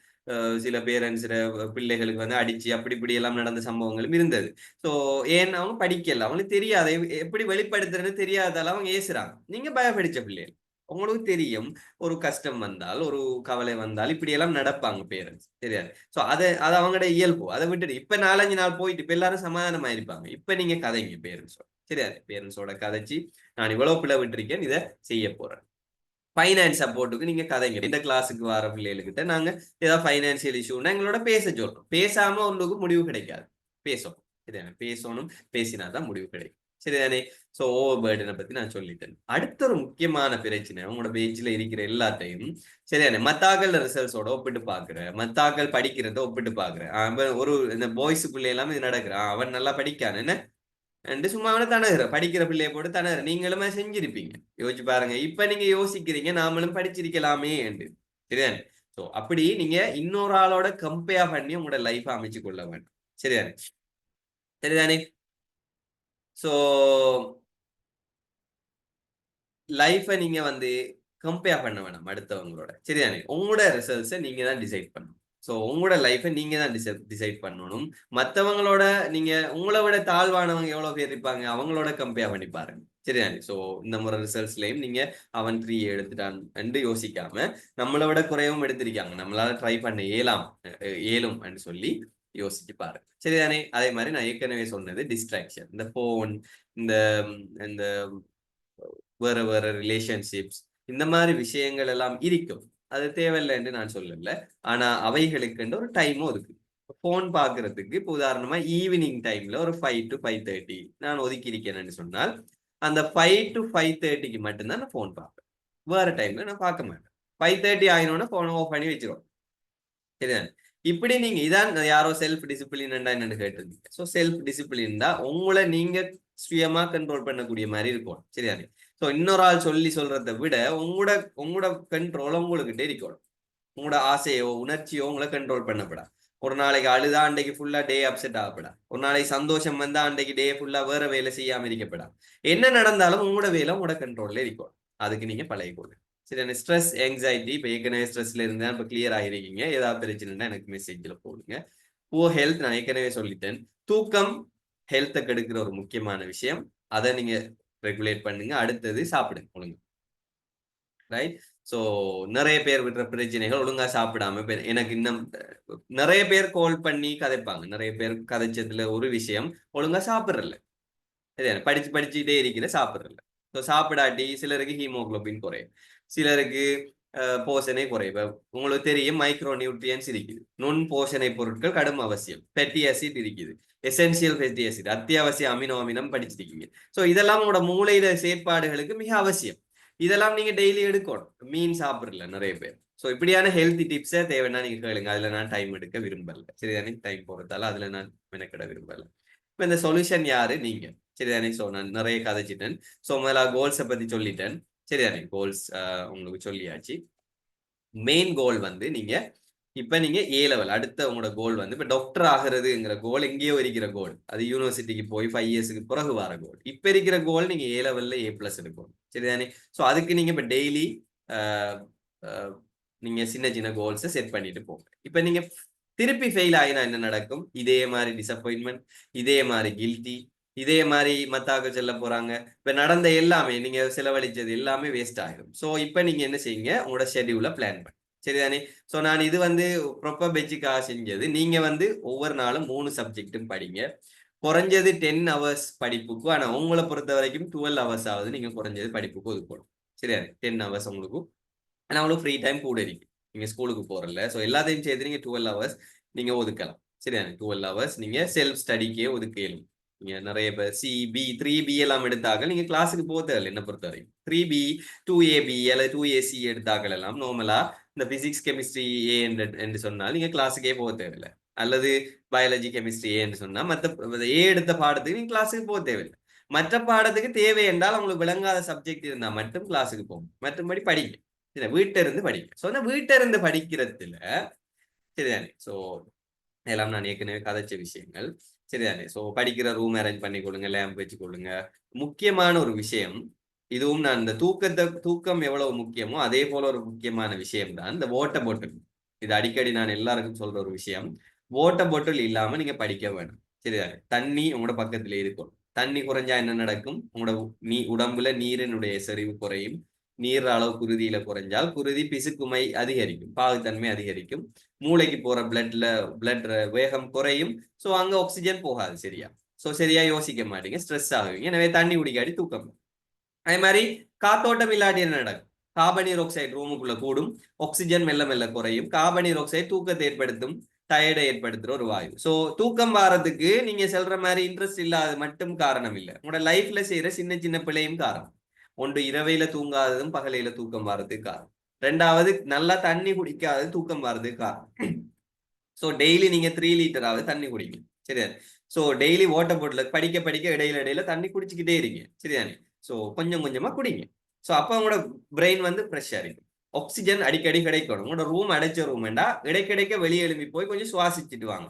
பிள்ளைகளுக்கு வந்து அடிச்சு அப்படி இப்படி எல்லாம் நடந்த சம்பவங்களும் இருந்தது. ஸோ ஏன்னா அவங்க படிக்கல, அவங்களுக்கு தெரியாது எப்படி வெளிப்படுத்துறதுன்னு தெரியாதால அவங்க ஏசுறாங்க. நீங்க பயப்படிச்ச பிள்ளைகள், உங்களுக்கு தெரியும் ஒரு கஷ்டம் வந்தால் ஒரு கவலை வந்தால் இப்படி எல்லாம் நடப்பாங்க பேரண்ட்ஸ். தெரியாது? ஸோ அது அவங்களோட இயல்பு. அதை விட்டுட்டு இப்ப 4-5 நாள் போயிட்டு இப்ப எல்லாரும் சமாதானமா இருப்பாங்க. இப்ப நீங்க கதைங்க பேரண்ட்ஸ். சரியா? பேரண்ட்ஸோட கதைச்சு நான் இவ்வளவு பிள்ளை விட்டுருக்கேன், இதை செய்ய போறேன். ஃபைனான்ஸ் சப்போர்ட்டுக்கு நீங்க கதைங்க. இந்த கிளாஸுக்கு வர பிள்ளைகளுக்கிட்ட நாங்க ஏதாவது ஃபைனான்சியல் இஷ்யூன்னா எங்களோட பேச சொல்றோம். பேசாம ஒன்றுக்கு முடிவு கிடைக்காது. பேசணும். சரிதானே? பேசணும். பேசினா தான் முடிவு கிடைக்கும். சரிதானே? ஸோ ஓவர் பேர்டனை பத்தி நான் சொல்லிட்டேன். அடுத்த ஒரு முக்கியமான பிரச்சனை உங்களோட பேஜ்ல இருக்கிற எல்லாத்தையும், சரிதானே, மத்தாக்கள் ரிசல்ட்ஸோட ஒப்பிட்டு பாக்குற, மத்தாக்கள் படிக்கிறத ஒப்பிட்டு பாக்குற. ஒரு இந்த பாய்ஸுக்குள்ள எல்லாமே இது நடக்குறான், அவன் நல்லா படிக்கான் என்ன ரெண்டு சும்மா அவனை தனகுற, படிக்கிற பிள்ளைய போட்டு தனகுற. நீங்களுமே செஞ்சிருப்பீங்க. யோசிச்சு பாருங்க. இப்ப நீங்க யோசிக்கிறீங்க நாமளும் படிச்சிருக்கலாமே என்று. சரிதானே? சோ அப்படி நீங்க இன்னொரு ஆளோட கம்பேர் பண்ணி உங்களோட லைஃப் அமைச்சு கொள்ள வேண்டும். சரிதானே? சரிதானே? சோ லைஃப நீங்க வந்து கம்பேர் பண்ண வேணாம் அடுத்தவங்களோட. சரிதானே? உங்களோட ரிசல்ட்ஸை நீங்க தான் டிசைட் பண்ணணும். ஸோ உங்களோட லைஃபை நீங்க தான் டிசைட் பண்ணணும். மற்றவங்களோட நீங்க உங்களை விட தாழ்வானவங்க எவ்வளவு பேர் இருப்பாங்க, அவங்களோட கம்பேர் பண்ணி பாருங்க. சரிதானே? ஸோ இந்த முறை ரிசல்ட்ஸ்லயும் நீங்க அவன் 3 எடுத்துட்டான் என்று யோசிக்காம நம்மளை விட குறைவும் எடுத்திருக்காங்க, நம்மளால ட்ரை பண்ண ஏலும் சொல்லி யோசிச்சு பாருங்க. சரிதானே? அதே மாதிரி நான் ஏற்கனவே சொன்னது டிஸ்ட்ராக்ஷன், இந்த போன், இந்த இந்த வேற வேற ரிலேஷன்ஷிப்ஸ், இந்த மாதிரி விஷயங்கள் எல்லாம் இருக்கும். அது தேவையில்லை என்று நான் சொல்லல. ஆனா அவைகளுக்கு ஒரு டைமும் இருக்கு. போன் பாக்குறதுக்கு இப்போ உதாரணமா ஈவினிங் டைம்ல ஒரு 5 to 5:30 நான் ஒதுக்கி இருக்கேன்னு சொன்னால் அந்த 5 to 5:30க்கு மட்டும்தான் நான் போன் பார்ப்பேன். வேற டைம்ல நான் பார்க்க மாட்டேன். 5:30 ஆயினோட போனை ஆஃப் பண்ணி வச்சிருவோம். சரிதான்? இப்படி நீங்க இதான் யாரோ செல்ஃப் டிசிப்ளின் என்னன்னு கேட்டிருந்தீங்க. ஸோ செல்ஃப் டிசிப்ளின் தான் உங்களை நீங்க சுயமா கண்ட்ரோல் பண்ணக்கூடிய மாதிரி இருக்கும். சரிதானே? ஸோ இன்னொரு ஆள் சொல்றதை விட உங்களோட கண்ட்ரோல் உங்ககிட்ட இருக்கணும். உங்களோட ஆசையோ உணர்ச்சியோ உங்களை கண்ட்ரோல் பண்ணப்படா. ஒரு நாளைக்கு அழுதா அன்றைக்கு ஃபுல்லா டே அப்செட் ஆகப்படா. ஒரு நாளைக்கு சந்தோஷம் வந்தா அன்றைக்கு டே ஃபுல்லா வேற வேலை செய்யாம இருக்கப்படா. என்ன நடந்தாலும் உங்களோட வேலை உங்களோட கண்ட்ரோல்ல இருக்கும். அதுக்கு நீங்க பழகிக்கொள்ளுங்க. சரி, ஸ்ட்ரெஸ் ஆங்ஸைட்டி இப்போ ஏற்கனவே ஸ்ட்ரெஸ்ல இருந்தா இப்போ கிளியர் ஆகிருக்கீங்க. ஏதாவது பிரச்சனைனா எனக்கு மெசேஜ்ல போடுங்க. ஹெல்த் நான் ஏற்கனவே சொல்லிட்டேன். தூக்கம் ஹெல்த்தை கெடுக்கிற ஒரு முக்கியமான விஷயம். அதை நீங்க ரெகுலேட் பண்ணுங்க. அடுத்தது சாப்பிடுங்க ஒழுங்கு. ரைட்? ஸோ நிறைய பேர் விடுற பிரச்சனைகள் ஒழுங்கா சாப்பிடாம எனக்கு இன்னும் நிறைய பேர் கால் பண்ணி கதைப்பாங்க. நிறைய பேர் கதைச்சதுல ஒரு விஷயம், ஒழுங்கா சாப்பிட்றல. சரியா? படிச்சுட்டே இருக்கிற சாப்பிட்றல. ஸோ சாப்பிடாட்டி சிலருக்கு ஹீமோகுளோபின் குறையும், சிலருக்கு போஷனை குறைவு. உங்களுக்கு தெரியும் மைக்ரோ நியூட்ரியன்ஸ் இருக்குது, நுண் போஷணை பொருட்கள் கடும் அவசியம், ஃபெட்டி ஆசிட் இருக்குது, எசென்சியல் ஃபெட்டி ஆசிட் அத்தியாவசிய அமினோ அமிலம் படிச்சிருக்கீங்க. ஸோ இதெல்லாம் உங்களோட மூளையில செயற்பாடுகளுக்கு மிக அவசியம். இதெல்லாம் நீங்க டெய்லி எடுக்கணும். மீன் சாப்பிடல நிறைய பேர். ஸோ இப்படியான ஹெல்த்தி டிப்ஸை தேவைன்னா நீங்க கேளுங்க. அதுல நான் டைம் எடுக்க விரும்பல. சரிதானே? டைம் போறதால அதுல நான் மெனக்கிட விரும்பல. இப்ப இந்த சொல்யூஷன் யாரு? நீங்க. சரிதானே? ஸோ நான் நிறைய கதைச்சிட்டேன். ஸோ முதல்ல கோல்ஸை பத்தி சொல்லிட்டேன். சரிதானே? கோல்ஸ் உங்களுக்கு சொல்லியாச்சு. மெயின் கோல் வந்து நீங்க இப்ப நீங்க ஏ லெவல் அடுத்த உங்களோட கோல் வந்து இப்ப டாக்டர் ஆகிறதுங்கிற கோல் எங்கேயோ இருக்கிற கோல், அது யூனிவர்சிட்டிக்கு போய் 5 இயர்ஸ்க்கு பிறகு வர கோல். இப்ப இருக்கிற கோல் நீங்க ஏ லெவல்ல A+ எடுக்கணும், சரிதானே? சோ அதுக்கு நீங்க இப்ப டெய்லி நீங்க சின்ன சின்ன கோல்ஸை செட் பண்ணிட்டு போங்க. இப்ப நீங்க திருப்பி ஃபெயில் ஆகினா என்ன நடக்கும்? இதே மாதிரி டிசப்பாயின்மெண்ட், இதே மாதிரி கில்ட்டி, இதே மாதிரி மத்தாக்க செல்ல போறாங்க. இப்ப நடந்த எல்லாமே நீங்க செலவழிச்சது எல்லாமே வேஸ்ட் ஆகிடும். சோ இப்ப நீங்க என்ன செய்யுங்க, உங்களோட ஷெட்யூல பிளான் பண்ணி, சரிதானே? சோ நான் இது வந்து ப்ராப்பர் பேஜிக்காக செஞ்சது. நீங்க வந்து ஒவ்வொரு நாளும் 3 சப்ஜெக்டும் படிங்க. குறைஞ்சது 10 ஹவர்ஸ் படிப்புக்கும். ஆனா உங்களை பொறுத்த வரைக்கும் 12 ஹவர்ஸ் ஆகுது நீங்க குறைஞ்சது படிப்புக்கு ஒதுக்கணும், சரியா? 10 ஹவர்ஸ் உங்களுக்கு. ஆனா அவ்வளவு ஃப்ரீ டைம் கூட இருக்கு, நீங்க ஸ்கூலுக்கு போறல. ஸோ எல்லாத்தையும் சேர்த்து நீங்க 12 ஹவர்ஸ் நீங்க ஒதுக்கலாம், சரியா? 12 ஹவர்ஸ் நீங்க செல்ஃப் ஸ்டடிக்கே ஒதுக்கலாம். நீங்க நிறைய பேர் CB 3B எல்லாம் எடுத்தாக்க நீங்க கிளாஸுக்கு போக தேவையில்லை. என்ன பொறுத்த வரைக்கும் 3B 2AB அல்லது 2AC எடுத்தாக்கள் எல்லாம் நார்மலா இந்த பிசிக்ஸ் கெமிஸ்ட்ரி ஏ என்று சொன்னால் நீங்க கிளாஸுக்கே போக தேவையில்லை. அல்லது பயாலஜி கெமிஸ்ட்ரி ஏன்னு சொன்னா மற்ற ஏ எடுத்த பாடத்துக்கு நீங்க கிளாஸுக்கு போக தேவையில்லை. மற்ற பாடத்துக்கு தேவை என்றால் உங்களுக்கு விளங்காத சப்ஜெக்ட் இருந்தா மட்டும் கிளாஸுக்கு போகும், மற்றபடி படிங்க, இல்ல வீட்டை இருந்து படிக்க. சோ அந்த வீட்டை இருந்து படிக்கிறதுல, சரிதானே? சோ எல்லாம் நான் ஏற்கனவே கதைச்ச விஷயங்கள், சரிதானே? சோ படிக்கிற ரூம் அரேஞ்ச் பண்ணி கொடுங்க, லேம்ப் வச்சு கொடுங்க. முக்கியமான ஒரு விஷயம், இதுவும் நான் இந்த தூக்கம் எவ்வளவு முக்கியமோ அதே போல ஒரு முக்கியமான விஷயம் தான் இந்த வாட்டர் பாட்டில். இது அடிக்கடி நான் எல்லாருக்கும் சொல்ற ஒரு விஷயம். வாட்டர் பாட்டில் இல்லாம நீங்க படிக்க வேணும், சரிதானே? தண்ணி உங்களோட பக்கத்துல இருக்கும். தண்ணி குறைஞ்சா என்ன நடக்கும்? உங்களோட உடம்புல நீரினுடைய செறிவு குறையும். நீர் அளவு குருதியில குறைஞ்சால் குருதி பிசுக்குமை அதிகரிக்கும், பாகுத்தன்மை அதிகரிக்கும். மூளைக்கு போற பிளட் வேகம் குறையும். சோ அங்க ஆக்சிஜன் போகாது, சரியா? சோ சரியா யோசிக்க மாட்டீங்க, ஸ்ட்ரெஸ் ஆகுவீங்க. எனவே தண்ணி குடிக்காடி தூக்கம். அதே மாதிரி காத்தோட்டம் இல்லாட்டி என்ன நடக்கும்? கார்பனீர் ஆக்சைடு ரூமுக்குள்ள கூடும், ஆக்சிஜன் மெல்ல மெல்ல குறையும். கார்பனீர் ஆக்சைடு தூக்கத்தை ஏற்படுத்தும், டயர்டை ஏற்படுத்துற ஒரு வாயு. சோ தூக்கம் வாரத்துக்கு நீங்க சொல்ற மாதிரி இன்ட்ரெஸ்ட் இல்லாத மட்டும் காரணம் இல்லை, உங்களோட லைஃப்ல செய்யற சின்ன சின்ன பிழையும் காரணம். ஒன்று இரவையில தூங்காததும் பகலையில தூக்கம் வர்றதுக்கு காரணம். ரெண்டாவது நல்லா தண்ணி குடிக்காதது தூக்கம் வர்றதுக்கு காரணம். சோ டெய்லி நீங்க 3 லிட்டராவது தண்ணி குடிங்க, சரியா? சோ டெய்லி வாட்டர் பாட்டில் படிக்க படிக்க இடையில இடையில தண்ணி குடிச்சுக்கிட்டே இருங்க, சரிதானே? சோ கொஞ்சம் கொஞ்சமா குடிங்க. சோ அப்ப உங்களோட பிரெயின் வந்து ஃப்ரெஷ்ஷா இருக்கும். ஆக்சிஜன் அடிக்கடி கிடைக்கணும். உங்களோட ரூம் அடைச்ச ரூம் வேண்டா, இடைக்கிடைக்க வெளியே எழுப்பி போய் கொஞ்சம் சுவாசிச்சுட்டு வாங்க.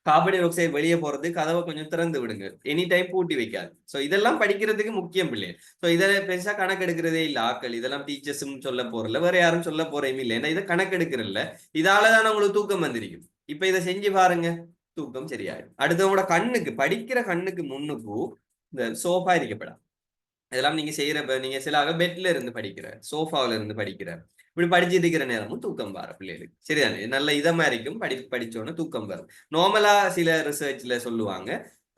கார்பன் டை ஆக்சைடு வெளியே போறது, கதவை கொஞ்சம் திறந்து விடுங்க, எனி டைம் பூட்டி வைக்காது. சோ இதெல்லாம் படிக்கிறதுக்கு முக்கியம் பிள்ளை. சோ இதை பெருசா கணக்கெடுக்கிறதே இல்ல ஆக்கள். இதெல்லாம் டீச்சர்ஸும் சொல்ல போறல, வேற யாரும் சொல்ல போறேன் இல்லை. ஏன்னா இதை கணக்கெடுக்கிறல்ல. இதாலதான் உங்களுக்கு தூக்கம் வந்திருக்கும். இப்ப இதை செஞ்சு பாருங்க, தூக்கம் சரியாயிடும். அடுத்தவங்களோட கண்ணுக்கு, படிக்கிற கண்ணுக்கு முன்னுக்கும் இந்த சோஃபா இருக்கப்படாது. இதெல்லாம் நீங்க செய்யறப்ப நீங்க சில பெட்ல இருந்து படிக்கிற, சோஃபாவில இருந்து படிக்கிற, இப்படி படிச்சுட்டு இருக்கிற நேரமும் தூக்கம் வர பிள்ளைகளுக்கு, சரிதானே? நல்ல இதமா இருக்கும். படிச்சோன்னு தூக்கம் வரும். நார்மலா சில ரிசர்ச்ல சொல்லுவாங்க,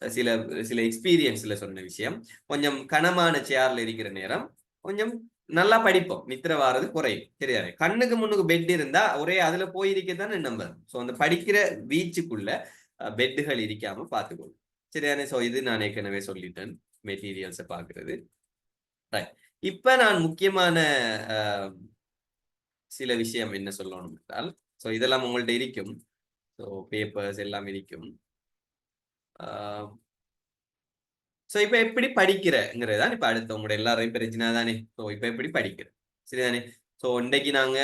சில சில எக்ஸ்பீரியன்ஸ்ல சொன்ன விஷயம், கொஞ்சம் கனமான சேர்ல இருக்கிற நேரம் கொஞ்சம் நல்லா படிப்போம், நித்திர வாரது குறையும், சரிதானே? கண்ணுக்கு முன்னுக்கு பெட் இருந்தா ஒரே அதுல போயிருக்கதான் நம்பர். சோ அந்த படிக்கிற வீச்சுக்குள்ள பெட்டுகள் இருக்காம பார்த்துக்கணும், சரிதானே? சோ இது நான் ஏற்கனவே சொல்லிட்டேன், மெட்டீரியல்ஸை பார்க்கிறது. இப்ப நான் முக்கியமான சில விஷயம் என்ன சொல்லணும் என்றால், சோ இதெல்லாம் உங்கள்ட்ட இருக்கும். ஸோ பேப்பர்ஸ் எல்லாம் இருக்கும். ஸோ இப்ப எப்படி படிக்கிறங்கிறதான் இப்ப அடுத்த உங்களோட எல்லாரையும் பிரச்சனை தானே. ஸோ இப்ப எப்படி படிக்கிற, சரிதானே? ஸோ இன்னைக்கு நாங்க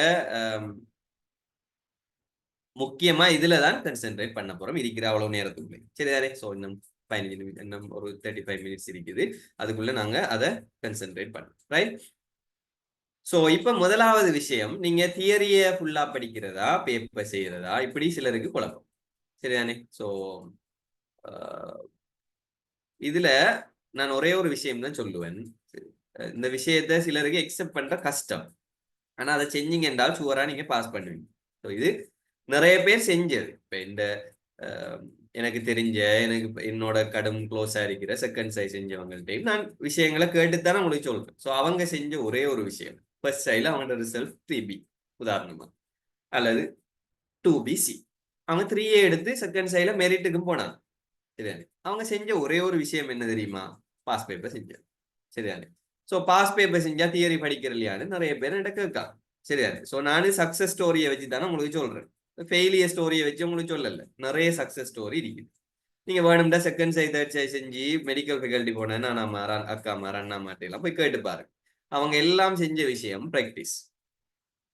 முக்கியமா இதுலதான் கன்சென்ட்ரேட் பண்ண போறோம் இருக்கிற அவ்வளவு நேரத்துக்குள்ளே, சரிதானே? ஸோ இன்னும் 15 நிமிஷம், இன்னும் ஒரு 35 மினிட்ஸ் இருக்குது. அதுக்குள்ள நாங்க அதை கன்சென்ட்ரேட் பண்ணோம், ரைட்? சோ இப்ப முதலாவது விஷயம், நீங்க தியரிய ஃபுல்லா படிக்கிறதா பேப்பர் செய்யறதா, இப்படி சிலருக்கு குழப்பம், சரிதானே? சோ இதுல நான் ஒரே ஒரு விஷயம் தான் சொல்லுவேன். இந்த விஷயத்த சிலருக்கு எக்ஸெப்ட் பண்ற கஷ்டம். ஆனா அதை செஞ்சீங்க என்றால் சுவரா நீங்க பாஸ் பண்ணுவீங்க. ஸோ இது நிறைய பேர் செஞ்சது. இப்ப இந்த எனக்கு தெரிஞ்ச, எனக்கு என்னோட கடும் க்ளோஸா இருக்கிற செகண்ட் சைஸ் செஞ்சவங்கள்ட்ட நான் விஷயங்களை கேட்டுத்தானே உங்களுக்கு சொல்றேன். ஸோ அவங்க செஞ்ச ஒரே ஒரு விஷயம், ஃபர்ஸ்ட் சைல அவங்களோட ரிசல்ட் 3B உதாரணமா, அல்லது 2BC. அவங்க 3A எடுத்து செகண்ட் சைல மெரிட்டுக்கும் போனாங்க, சரியானே? அவங்க செஞ்ச ஒரே ஒரு விஷயம் என்ன தெரியுமா? பாஸ் பேப்பர் செஞ்சாரு, சரியானே? சோ பாஸ் பேப்பர் செஞ்சா தியரி படிக்கிற இல்லையான்னு நிறைய பேர் என்கிட்ட கேட்காங்க, சரியானே? சோ நானு சக்சஸ் ஸ்டோரியை வச்சு தானே உங்களுக்கு சொல்றேன், ஃபெயிலியர் ஸ்டோரியை வச்சு உங்களுக்கு சொல்லல. நிறைய சக்சஸ் ஸ்டோரி இருக்குது. நீங்க வேணும்டா செகண்ட் சை தேர்ட் சை செஞ்சு மெடிக்கல் ஃபேக்கல்ட்டி போனேன்னா நான் அக்கா மாற அண்ணா மாட்டேலாம் போய் கேட்டு பாருங்க. அவங்க எல்லாம் செஞ்ச விஷயம் பிராக்டிஸ்,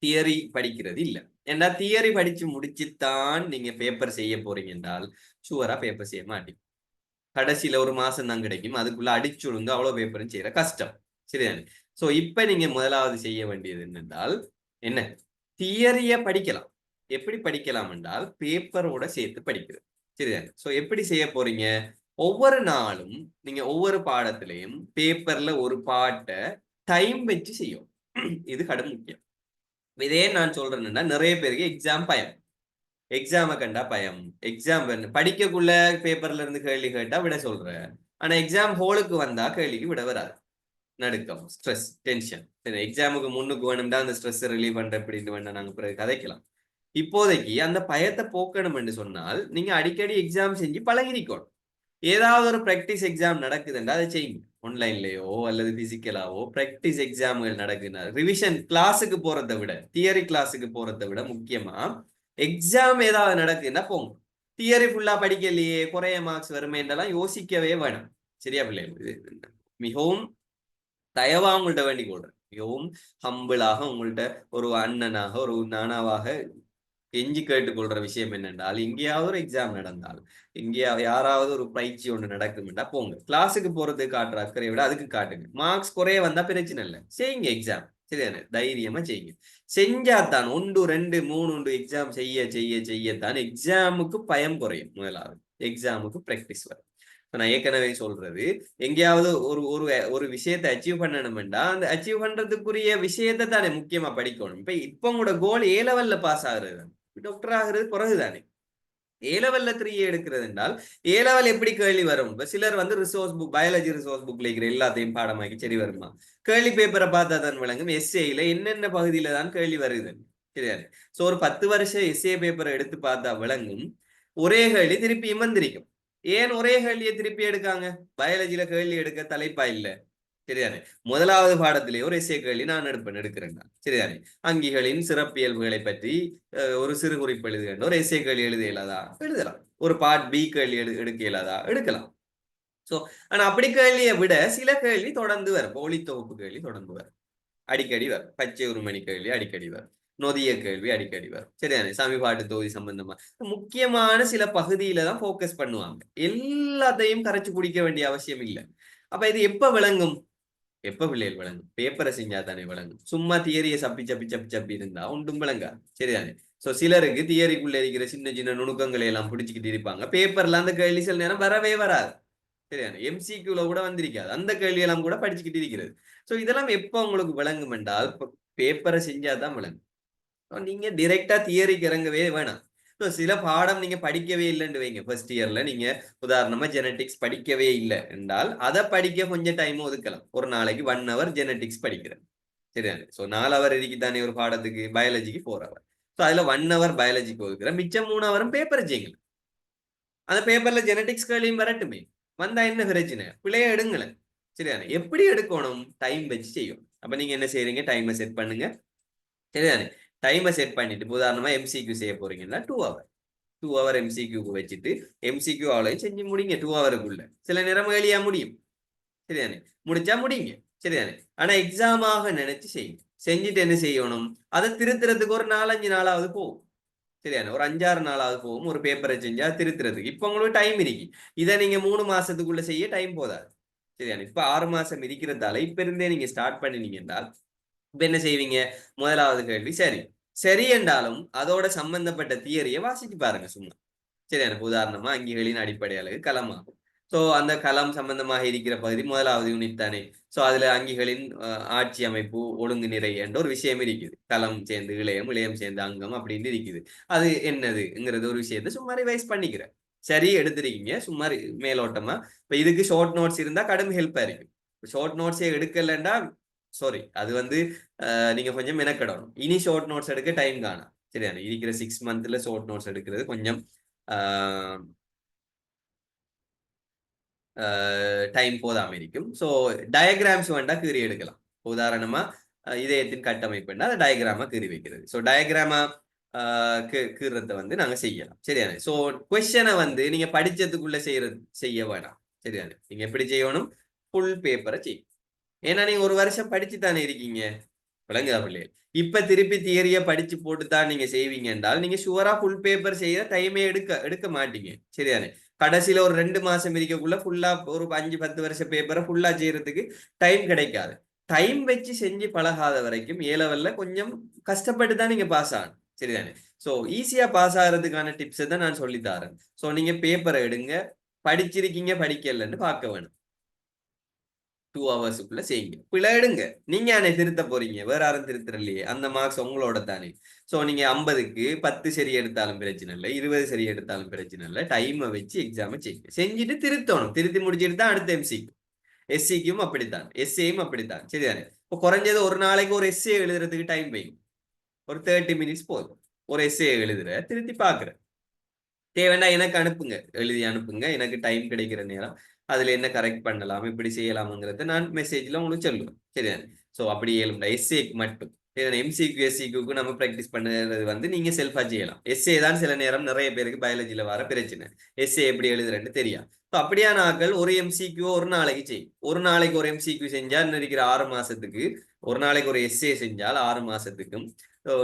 தியரி படிக்கிறது இல்ல. ஏன்னா தியரி படிச்சு முடிச்சுத்தான் நீங்க பேப்பர் செய்ய போறீங்க என்றால் ஷுவரா பேப்பர் செய்ய மாட்டீங்க. கடைசியில ஒரு மாசம் தான் கிடைக்கும், அதுக்குள்ள அடிச்சுழுந்து அவ்வளவு பேப்பரும் செய்யற கஷ்டம். சரிதானே? சோ இப்ப நீங்க முதலாவது செய்ய வேண்டியது என்னென்றால் என்ன, தியரிய படிக்கலாம். எப்படி படிக்கலாம் என்றால் பேப்பரோட சேர்த்து படிக்கிறது. சரிதானே? சோ எப்படி செய்ய போறீங்க, ஒவ்வொரு நாளும் நீங்க ஒவ்வொரு பாடத்திலையும் பேப்பர்ல ஒரு பாட்டை டைம் வச்சு செய்யும். இது கடும் முக்கியம். இதே நான் சொல்றேன்னா நிறைய பேருக்கு எக்ஸாம் பயம், எக்ஸாம கண்டா பயம். எக்ஸாம் படிக்கக்குள்ள பேப்பர்ல இருந்து கேள்வி கேட்டா விட சொல்ற, ஆனா எக்ஸாம் ஹோலுக்கு வந்தா கேள்விக்கு விட வராது. நடுக்கம், ஸ்ட்ரெஸ், டென்ஷன். எக்ஸாமுக்கு முன்னுக்கு வேணும்டா அந்த ஸ்ட்ரெஸ் ரிலீவ் பண்ற அப்படின்னு வேண்டாம், நாங்க பிறகு கதைக்கலாம். இப்போதைக்கு அந்த பயத்தை போக்கணும் என்று சொன்னால் நீங்க அடிக்கடி எக்ஸாம் செஞ்சு பழகிக்கணும். ஏதாவது ஒரு பிராக்டிஸ் எக்ஸாம் நடக்குதுன்னா அதை செய்யுங்க. ஆன்லைன்லயோ அல்லது பிசிக்கலாவோ பிராக்டிஸ் எக்ஸாம்கள் நடக்குதுன்னா, ரிவிஷன் கிளாஸுக்கு போறதை விட, தியரி கிளாஸுக்கு போறதை விட முக்கியமா எக்ஸாம் ஏதாவது நடக்குதுன்னா போங்க. தியரி ஃபுல்லா படிக்கலையே குறைய மார்க்ஸ் வருமேன்றெல்லாம் யோசிக்கவே வேணாம். சரியா பிள்ளைகள்? மிகவும் தயவா உங்கள்ட்ட வேண்டிக் கொள்றேன். மிகவும் ஹம்பிளாக உங்கள்ட்ட ஒரு அண்ணனாக ஒரு நானாவாக கெஞ்சி கேட்டுக்கொள்ற விஷயம் என்னென்றால், எங்கேயாவது ஒரு எக்ஸாம் நடந்தால், எங்கேயாவது யாராவது ஒரு பயிற்சி ஒன்று நடக்கும்டா போங்க. கிளாஸுக்கு போறதுக்கு காட்டுற அக்கறையை விட அதுக்கு காட்டுங்க. மார்க்ஸ் குறைய வந்தா பிரச்சனை இல்லை, செய்யுங்க எக்ஸாம். சரிதானே? தைரியமா செய்யுங்க. செஞ்சாதான் 1 2 3 எக்ஸாம் செய்ய செய்ய செய்யத்தான் எக்ஸாமுக்கு பயம் குறையும். முதலாவது எக்ஸாமுக்கு பிராக்டிஸ் வரும். நான் ஏற்கனவே சொல்றது, எங்கேயாவது ஒரு ஒரு ஒரு விஷயத்தை அச்சீவ் பண்ணணும்டா அந்த அச்சீவ் பண்றதுக்குரிய விஷயத்தை தானே முக்கியமா படிக்கணும். இப்ப உங்களோட கோல் ஏ லெவல்ல பாஸ் ஆகுறது, டாக்டர் ஆகுறது பிறகுதானே. ஏ லெவல்ல 3 எடுக்கிறது என்றால் ஏ லெவல் எப்படி கேள்வி வரும்? சிலர் வந்து ரிசோர்ஸ் புக், பயாலஜி ரிசோர்ஸ் புக்ல இருக்கிற எல்லாத்தையும் பாடமாக்கி சரி வருமா? கேள்வி பேப்பரை பார்த்தா தான் விளங்கும் எஸ்ஏல என்னென்ன பகுதியில தான் கேள்வி வருது. சரியாது? சோ ஒரு 10 வருஷம் எஸ்ஏ பேப்பரை எடுத்து பார்த்தா விளங்கும். ஒரே கேள்வி திருப்பி இமந்திரிக்கும். ஏன் ஒரே கேள்வியை திருப்பி எடுக்காங்க? பயாலஜில கேள்வி எடுக்க தலைப்பா இல்ல. சரிதானே? முதலாவது பாடத்திலே ஒரு எஸ்ஏ கேள்வி நான் எடுக்கிறேன். சரிதானே? அங்கிகளின் சிறப்பியல்புகளை பற்றி ஒரு சிறு குறிப்பு எழுதுகின்ற ஒரு எஸ்ஏ கேள்வி எழுத இயலாதா? எழுதலாம். ஒரு பார்ட் பி கேள்வி எடுக்க இயலாதா? எடுக்கலாம். சோ ஆனா அப்படி கேள்வியை விட சில கேள்வி தொடர்ந்து வரும். ஒளி தொகுப்பு கேள்வி தொடர்ந்து வரும், அடிக்கடி வரும். பச்சை உருமணி கேள்வி அடிக்கடி வரும், நொதிய கேள்வி அடிக்கடி வரும். சரிதானே? சமீபாட்டு தொகுதி சம்பந்தமா முக்கியமான சில பகுதியில தான் போக்கஸ் பண்ணுவாங்க. எல்லாத்தையும் கரைச்சு குடிக்க வேண்டிய அவசியம் இல்லை. அப்ப இது எப்ப விளங்கும்? எப்ப பிள்ளைகள் விளங்கும்? பேப்பரை செஞ்சா தானே விளங்கும். சும்மா தியரியை சப்பி சப்பி சப்பி சப்பி இருந்தா ஒன்றும் விளங்கா. சரிதானே? சோ சிலருக்கு தியரிக்குள்ள இருக்கிற சின்ன சின்ன நுணுக்கங்களை எல்லாம் பிடிச்சிக்கிட்டு இருப்பாங்க. பேப்பர்ல அந்த கேள்வி சில நேரம் வரவே வராது. சரிதானே? எம்சிக்யூல கூட வந்திருக்காது. அந்த கேள்வி எல்லாம் கூட படிச்சுக்கிட்டு இருக்கிறது. சோ இதெல்லாம் எப்ப உங்களுக்கு விளங்கும் என்றால் பேப்பரை செஞ்சாதான் விளங்கும். நீங்க டிரெக்டா தியரிக்கு இறங்கவே வேணாம். சில பாடம் நீங்க படிக்கவே இல்லைன்னு வைங்க. ஃபர்ஸ்ட் இயர்ல நீங்க உதாரணமா ஜெனட்டிக்ஸ் படிக்கவே இல்லை என்றால் அதை படிக்க கொஞ்சம் டைம் ஒதுக்கலாம். ஒரு நாளைக்கு 1 hour ஜெனட்டிக்ஸ் படிக்கிறேன். சரிதானே? சோ 4 hour இருக்குதானே ஒரு பாடத்துக்கு. பயாலஜிக்கு 4 hour. சோ அதுல 1 hour பயாலஜிக்கு ஒதுக்குறேன், மிச்சம் 3 hour பேப்பர் செய்யுங்க. அந்த பேப்பர்ல ஜெனட்டிக்ஸ் கேள்வியும் வரட்டுமே. வந்தா என்ன பிரச்சனை? பிள்ளைய எடுங்களேன். சரிதானே? எப்படி எடுக்கணும்? டைம் வச்சு செய்யும். அப்ப நீங்க என்ன செய்றீங்க? டைமை செட் பண்ணுங்க. சரிதானே? டைமை செட் பண்ணிட்டு உதாரணமா எம்சிக்யூ செய்ய போறீங்கன்னா 2 hour 2 hour எம்சிக்யூக்கு வச்சுட்டு எம்சிக்யூ அவ்வளவு செஞ்சு முடிங்க 2 hourக்குள்ள. சில நேரம் எளியா முடியும். சரிதானே? முடிச்சா முடிங்க. சரிதானே? ஆனா எக்ஸாமாக நினைச்சு செய்யுங்க. செஞ்சுட்டு என்ன செய்யணும்? அதை திருத்துறதுக்கு ஒரு 4-5 நாளாவது போகும். சரிதானே? ஒரு 5-6 நாளாவது போகும். ஒரு பேப்பரை செஞ்சா திருத்துறதுக்கு இப்ப உங்களுக்கு டைம் இருக்கு. இதை நீங்க 3 மாசத்துக்குள்ள செய்ய டைம் போதாது. சரிதானே? இப்ப 6 மாசம் இருக்கிறதால இப்ப இருந்தே நீங்க ஸ்டார்ட் பண்ணினீங்க என்றால் இப்ப என்ன செய்வீங்க? முதலாவது கேள்வி சரி சரி என்றாலும் அதோட சம்பந்தப்பட்ட தியரியை வாசிச்சு பாருங்க சும்மா. சரி, எனக்கு உதாரணமா அங்கிகளின் அடிப்படை அலகு களம் ஆகும். சோ அந்த களம் சம்பந்தமாக இருக்கிற பகுதி முதலாவது யூனிட் தானே. சோ அதுல அங்கிகளின் ஆட்சி அமைப்பு ஒழுங்கு நிறை என்ற ஒரு விஷயம் இருக்குது. களம் சேர்ந்து இளையம், இளையம் சேர்ந்து அங்கம் அப்படின்னு இருக்குது. அது என்னதுங்கிறது ஒரு விஷயத்த சும்மா ரிவைஸ் பண்ணிக்கிறேன். சரி எடுத்திருக்கீங்க சும்மா மேலோட்டமா. இப்ப இதுக்கு ஷார்ட் நோட்ஸ் இருந்தா கடும் ஹெல்ப்பா இருக்கு. ஷார்ட் நோட்ஸே எடுக்கலண்டா சாரி, அது வந்து நீங்க கொஞ்சம் மெனக்கெடணும். இனி ஷார்ட் நோட்ஸ் எடுக்க டைம் காணும். சரியான இருக்கிற 6 monthல ஷார்ட் நோட்ஸ் எடுக்கிறது கொஞ்சம் டைம் போதாம இருக்கும். ஸோ டயக்ராம்ஸ் வேண்டா கீறி எடுக்கலாம். உதாரணமா இதயத்தின் கட்டமைப்பு அதை டயக்ராமா கீறி வைக்கிறது. ஸோ டயக்ராமா கீறத வந்து நாங்க செய்யலாம். சரியானே? ஸோ கொஸ்டனை வந்து நீங்க படிச்சதுக்குள்ள செய்ய வேணாம். சரியானே? நீங்க எப்படி செய்யணும்? ஃபுல் பேப்பரை செய்யும். ஏன்னா நீங்க ஒரு வருஷம் படிச்சு தானே இருக்கீங்க. விளங்குதா பிள்ளைகள்? இப்ப திருப்பி தியரிய படிச்சு போட்டு தான் நீங்க செய்வீங்க என்றால் நீங்க ஷுவரா ஃபுல் பேப்பர் செய்ய டைமே எடுக்க மாட்டீங்க. சரிதானே? கடைசியில ஒரு 2 மாசம் இருக்கக்குள்ள ஃபுல்லா ஒரு 5-10 வருஷ பேப்பரை ஃபுல்லா செய்யறதுக்கு டைம் கிடைக்காது. டைம் வச்சு செஞ்சு பழகாத வரைக்கும் ஏலவல்ல கொஞ்சம் கஷ்டப்பட்டு தான் நீங்க பாஸ் ஆகணும். சரிதானே? ஸோ ஈஸியா பாஸ் ஆகிறதுக்கான டிப்ஸை தான் நான் சொல்லி தரேன். ஸோ நீங்க பேப்பரை எடுங்க, படிச்சிருக்கீங்க படிக்கலன்னு பார்க்க வேணும். 2 ஹவர்ஸுக்குள்ள செய்யுங்க. பிழை எடுங்க. நீங்க என்னை திருத்த போறீங்க, வேற யாரும் திருத்தலையே. அந்த மார்க்ஸ் உங்களோட தானே. ஸோ நீங்க 50க்கு 10 சரி எடுத்தாலும் பிரச்சனை இல்லை, 20 சரி எடுத்தாலும் பிரச்சனை இல்லை. டைமை வச்சு எக்ஸாமை செய்யுங்க. செஞ்சுட்டு திருத்தணும். திருத்தி முடிச்சுட்டு தான் அடுத்த எம்சிக்கு. எஸ்சிக்கும் அப்படித்தான், எஸ்ஏயும் அப்படித்தான். சரிதானே? இப்போ குறைஞ்சது ஒரு நாளைக்கு ஒரு எஸ்ஏ எழுதுறதுக்கு டைம் வைங்க. ஒரு 30 மினிட்ஸ் போதும். ஒரு எஸ்ஏ எழுதுற, திருத்தி பாக்குற, தேவைன்னா எனக்கு அனுப்புங்க, எழுதி அனுப்புங்க. எனக்கு டைம் கிடைக்கிற நேரம் அதுல என்ன கரெக்ட் பண்ணலாம், இப்படி செய்யலாம்ங்கிறத நான் மெசேஜ்ல உங்களுக்கு சொல்லுவேன். சரிதானே? ஸோ அப்படி ஏழும்டா எஸ்ஏக்கு மட்டும். எம்சிக்கு எஸ்சிக்கு நம்ம ப்ராக்டிஸ் பண்ணுறது வந்து நீங்க செல்ஃபா செய்யலாம். எஸ்ஏ தான் சில நேரம் நிறைய பேருக்கு பயாலஜில வர பிரச்சனை. எஸ்ஏ எப்படி எழுதுறேன்னு தெரியும். ஸோ அப்படியான ஆட்கள் ஒரு எம்சிக்கு ஒரு நாளைக்கு செய்யும். ஒரு நாளைக்கு ஒரு எம்சிக்கு செஞ்சா இருக்கிற 6 மாசத்துக்கு, ஒரு நாளைக்கு ஒரு எஸ்ஏ செஞ்சால் 6 மாசத்துக்கும்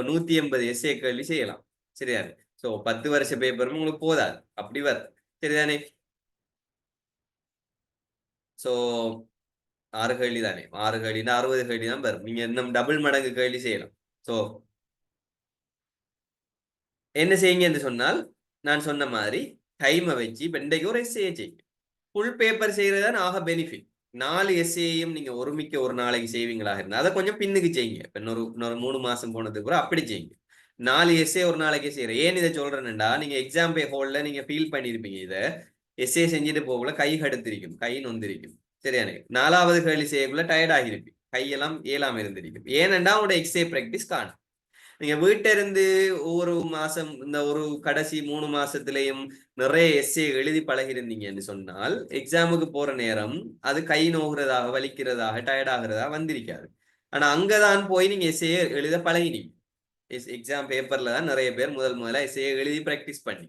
180 எஸ்ஏ கேள்வி செய்யலாம். சரிதானே? ஸோ 10 வருஷ பேப்பரும் உங்களுக்கு போதாது. அப்படி வருது. சரிதானே? ஸோ 6 கேள்வி தானே, 6 கேள்வினா 60 கேள்வி தான் வரும். நீங்க இன்னும் டபுள் மடங்கு கேள்வி செய்யலாம். ஸோ என்ன செய்யுங்க என்று சொன்னால், நான் சொன்ன மாதிரி டைமை வச்சு இப்ப இன்றைக்கு ஒரு எஸ்ஏ செய்யுங்க. ஃபுல் பேப்பர் செய்யறது தான் ஆக பெனிஃபிட். 4 எஸ்ஏயும் நீங்க ஒருமிக்க ஒரு நாளைக்கு செய்வீங்களா இருந்தா அதை கொஞ்சம் பின்னுக்கு செய்யுங்க. இப்ப இன்னொரு 3 மாசம் போனதுக்கு கூட அப்படி செய்யுங்க. 4 எஸ்ஏ ஒரு நாளைக்கே செய்யறேன். ஏன் இதை சொல்றேன்டா, நீங்க எக்ஸாம் ஹோல்ல நீங்க ஃபீல் பண்ணிருப்பீங்க. இதை எஸ்ஏ செஞ்சுட்டு போகல கை கடுத்திருக்கும், கை நொந்திருக்கும். சரியானே? 4வது கேள்வி செய்யக்குள்ள டயர்ட் ஆகிருப்பீங்க, கையெல்லாம் ஏலாம இருந்திருக்கும். ஏனென்றா உங்களோட எக்ஸே பிராக்டிஸ் காணும். நீங்க வீட்டை இருந்து ஒவ்வொரு மாசம் இந்த ஒரு கடைசி 3 மாசத்திலையும் நிறைய எஸ்ஏ எழுதி பழகிருந்தீங்கன்னு சொன்னால் எக்ஸாமுக்கு போற நேரம் அது கை நோகிறதாக, வலிக்கிறதாக, டயர்ட் ஆகிறதா வந்திருக்காது. ஆனா அங்கதான் போய் நீங்க எஸ்ஏ எழுத பழகினீங்க. எக்ஸாம் பேப்பர்ல தான் நிறைய பேர் முதல்ல எஸ்ஏ எழுதி பிராக்டிஸ் பண்ணி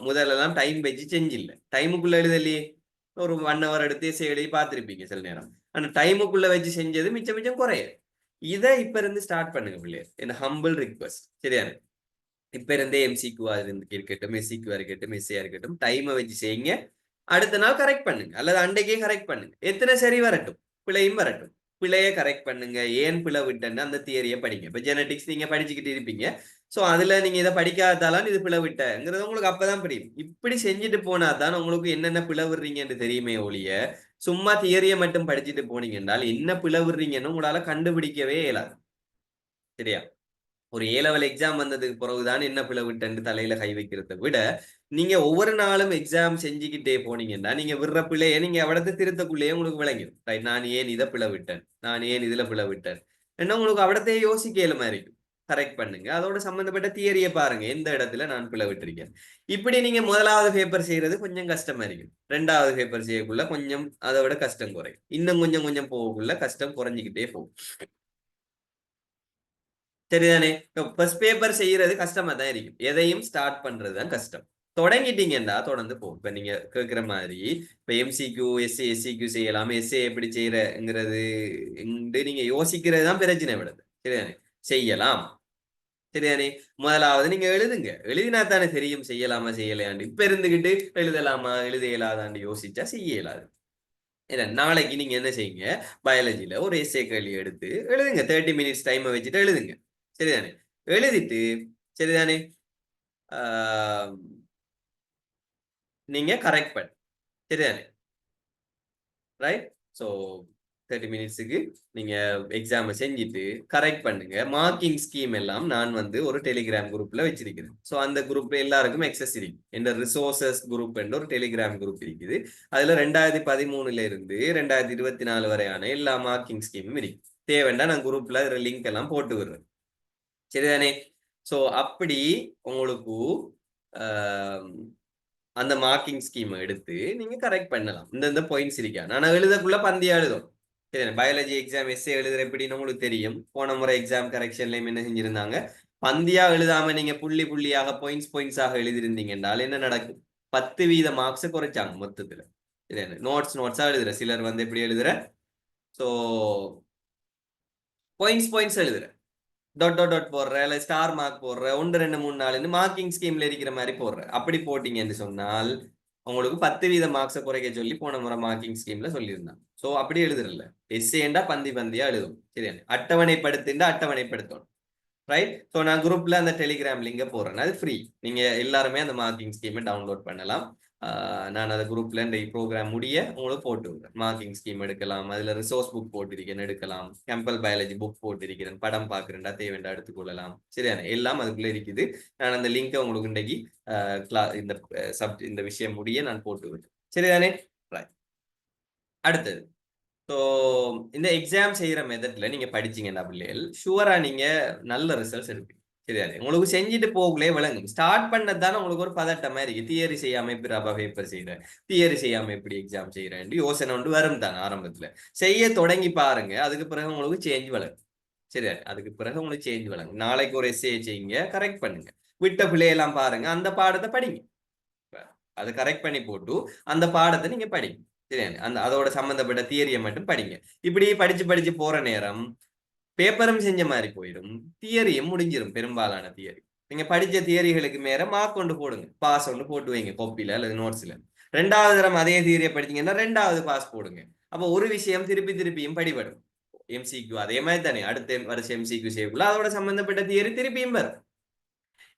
முதல்லலாம் டைம் வச்சு செஞ்சில்ல. டைமுக்குள்ள எழுதலையே, ஒரு 1 ஹவர் எடுத்து எஸ்ஏ எழுதி பார்த்திருப்பீங்க சில நேரம். ஆனா டைமுக்குள்ள வச்சு செஞ்சது மிச்சம் மிச்சம் குறைய. இதை இப்ப இருந்து ஸ்டார்ட் பண்ணுங்க பிள்ளையர். என்ன ஹம்பிள் ரிக்வஸ்ட். சரியா? இப்ப இருந்தே எம்சிக்யூவா இருக்கட்டும், எஸ்சிக்யூவா இருக்கட்டும், எஸ்ஏயா இருக்கட்டும், டைமை வச்சு செய்யுங்க. அடுத்த நாள் கரெக்ட் பண்ணுங்க, அல்லது அன்றைக்கே கரெக்ட் பண்ணுங்க. எத்தனை சரி வரட்டும், பிழையும் வரட்டும். பிழையை கரெக்ட் பண்ணுங்க. ஏன் பிழை விட்டேன்னு அந்த தியரியை படிங்க. இப்ப ஜெனடிக்ஸ் நீங்க படிச்சுக்கிட்டு இருப்பீங்க. ஸோ அதுல நீங்க இதை படிக்காதாலும் இது பிழை விட்டங்கிறது உங்களுக்கு அப்பதான் புரியும். இப்படி செஞ்சுட்டு போனா தான் உங்களுக்கு என்னென்ன பிழை விடுறீங்கன்னு தெரியுமே ஒழிய, சும்மா தியரியை மட்டும் படிச்சுட்டு போனீங்க என்றால் என்ன பிழை விடுறீங்கன்னு உங்களால கண்டுபிடிக்கவே இயலாது. சரியா? ஒரு ஏ-லெவல் எக்ஸாம் வந்ததுக்கு பிறகுதான் என்ன பிழை விட்டேன்னு தலையில கை வைக்கிறத விட, நீங்க ஒவ்வொரு நாளும் எக்ஸாம் செஞ்சுக்கிட்டே போனீங்கன்னா நீங்க விடுற பிள்ளைய நீங்க அவடத்தை திருத்தக்குள்ளேயே உங்களுக்கு விளங்கிடும். ரைட், நான் ஏன் இதை பிழை விட்டேன், நான் ஏன் இதுல பிழை விட்டேன் என்ன உங்களுக்கு அவடத்தையே யோசிக்க இயலுமா இருக்கும். கரெக்ட் பண்ணுங்க. அதோட சம்பந்தப்பட்ட தியரியை பாருங்க, எந்த இடத்துல நான் பிழை விட்டிருக்கேன். இப்படி நீங்க முதலாவது பேப்பர் செய்யறது கொஞ்சம் கஷ்டமா இருக்கும். 2வது பேப்பர் செய்யக்குள்ள கொஞ்சம் அதை விட கஷ்டம் குறையும். இன்னும் கொஞ்சம் கொஞ்சம் போகக்குள்ள கஷ்டம் குறைஞ்சிக்கிட்டே போகும். சரிதானே? ஃபர்ஸ்ட் பேப்பர் செய்யறது கஷ்டமா தான் இருக்கும். எதையும் ஸ்டார்ட் பண்றது தான் கஷ்டம். தொடங்கிட்டீங்கன்னா தொடர்ந்து போகும். இப்ப நீங்க கேட்கிற மாதிரி இப்ப எம்சிக்யூ, எஸ்ஏ, எஸ்சிக்யூ செய்யலாம், எஸ்ஏ எப்படி செய்யறங்கிறது நீங்க யோசிக்கிறது தான் பிரச்சனை விடுது. சரிதானே? செய்யலாம். சரிதானே? முதலாவது நீங்க எழுதுங்க. எழுதினா தானே தெரியும் செய்யலாமா செய்யலையாண்டு. இப்ப இருந்துகிட்டு எழுதலாமா எழுத இயலாதாண்டு யோசிச்சா செய்ய இயலாது. நாளைக்கு நீங்க என்ன செய்யுங்க, பயாலஜில ஒரு எஸ்ஏ கேள்வி எடுத்து எழுதுங்க. 30 மினிட்ஸ் டைமை வச்சுட்டு எழுதுங்க. சரிதானே? எழுதிட்டு சரிதானே, நீங்க கரெக்ட் பண்ணு. சரிதானே? ரைட். ஸோ 30 மினிட்ஸுக்கு நீங்க எக்ஸாமை செஞ்சுட்டு கரெக்ட் பண்ணுங்க. மார்க்கிங் ஸ்கீம் எல்லாம் நான் வந்து ஒரு டெலிகிராம் குரூப்ல வச்சிருக்கிறேன். ஸோ அந்த குரூப்ல எல்லாருக்கும் எக்ஸஸ் இருக்கு. இந்த ரிசோர்சஸ் குரூப் என்ற ஒரு டெலிகிராம் குரூப் இருக்குது. அதுல 2013 இருந்து 2024 வரையான எல்லா மார்க்கிங் ஸ்கீமும் இருக்கு. தேவைண்டா நான் குரூப்ல லிங்க் எல்லாம் போட்டு விடுறேன். சரிதானே? ஸோ அப்படி உங்களுக்கு அந்த மார்க்கிங் ஸ்கீமை எடுத்து நீங்க கரெக்ட் பண்ணலாம். இந்த பாயிண்ட்ஸ் இருக்கா, நான் எழுதக்குள்ள பந்தியா எழுதும். சரி, பயாலஜி எக்ஸாம் எஸ்ஏ எழுதுற எப்படின்னு உங்களுக்கு தெரியும். போன முறை எக்ஸாம் கரெக்ஷன்லயும் என்ன செஞ்சிருந்தாங்க, பந்தியா எழுதாம நீங்க புள்ளி புள்ளியாக பாயிண்ட்ஸாக எழுதிருந்தீங்கன்றால் என்ன நடக்கும், 10% மார்க்ஸ் குறைச்சாங்க மொத்தத்துல. நோட்ஸா எழுதுற சிலர் வந்து எப்படி எழுதுற, ஸோ பாயிண்ட்ஸ் எழுதுற டாட் டாட் டாட் போடுற இல்ல ஸ்டார் மார்க் போடுற 1 2 3 4 மார்க்கிங் ஸ்கீம்ல இருக்கிற மாதிரி போடுற அப்படி போட்டீங்கன்னு சொன்னால் உங்களுக்கு 10% மார்க்ஸை குறைக்க சொல்லி போன முறை மார்க்கிங் ஸ்கீம்ல சொல்லியிருந்தான். ஸோ அப்படி எழுதுறல எஸ்ஏண்டா பந்தி பந்தியா எழுதும். சரியா? அட்டவணைப்படுத்திண்டா அட்டவணைப்படுத்தணும். ரைட்? ஸோ நான் குரூப்ல அந்த டெலிகிராம் லிங்கை போடுறேன். அது ஃப்ரீ. நீங்க எல்லாருமே அந்த மார்க்கிங் ஸ்கீமை டவுன்லோட் பண்ணலாம். நான் அந்த குரூப்ல இந்த ப்ரோக்ராம் முடிய உங்களுக்கு போட்டு விடுறேன். மார்க்கிங் ஸ்கீம் எடுக்கலாம், அதுல ரிசோர்ஸ் புக் போட்டிருக்கேன் எடுக்கலாம், கேம்பல் பயாலஜி புக் போட்டிருக்கிறேன், படம் பார்க்குறேன்டா தேவைண்டா எடுத்துக்கொள்ளலாம். சரியான எல்லாம் அதுக்குள்ள இருக்குது. நான் அந்த லிங்கை உங்களுக்கு இன்றைக்கு இந்த இந்த விஷயம் முடிய நான் போட்டு விடுறேன். சரிதானே? அடுத்தது ஸோ இந்த எக்ஸாம் செய்யற மெத்தட்ல நீங்க படிச்சீங்கன்னா பிள்ளைகள் ஷுவரா நீங்க நல்ல ரிசல்ட்ஸ் எடுப்பீங்க. சரியாது? உங்களுக்கு செஞ்சுட்டு போகலே விளங்கும். ஸ்டார்ட் பண்ணதானே உங்களுக்கு ஒரு பதட்டம் மாதிரி இருக்கு. தியரி செய்யாம எப்படி ரபா பேப்பர் செய்யறேன், தியரி செய்யாம எப்படி எக்ஸாம் செய்யறேன் யோசனை ஒன்று வரும் தானே ஆரம்பத்துல. செய்ய தொடங்கி பாருங்க, அதுக்கு பிறகு உங்களுக்கு சேஞ்ச் வளரும். சரியா? அதுக்கு பிறகு உங்களுக்கு சேஞ்ச் வளரும். நாளைக்கு ஒரு எஸ்ஏ செய்யுங்க, கரெக்ட் பண்ணுங்க. விட்ட பிள்ளையெல்லாம் பாருங்க, அந்த பாடத்தை படிங்க. அதை கரெக்ட் பண்ணி போட்டு அந்த பாடத்தை நீங்க படிங்க. சரியா? அந்த அதோட சம்பந்தப்பட்ட தியரியை மட்டும் படிங்க. இப்படி படிச்சு படிச்சு போற நேரம் பேப்பரும் செஞ்ச மாதிரி போயிடும், தியரியும் முடிஞ்சிடும். பெரும்பாலான தியரி நீங்க படிச்ச தியரிகளுக்கு மேல மார்க் கொண்டு போடுங்க, பாஸ் ஒன்று போட்டு வைங்க கொப்பில அல்லது நோட்ஸ்ல. 2வது தரம் அதே தியரியை படிச்சீங்கன்னா 2வது பாஸ் போடுங்க. அப்போ ஒரு விஷயம் திருப்பி திருப்பியும் படிபடும். எம்சிக்யூ அதே மாதிரி தானே, அடுத்த வருஷம் எம்சிக்யூ செய்யக்குள்ள அதோட சம்பந்தப்பட்ட தியரி திருப்பியும் வரும்.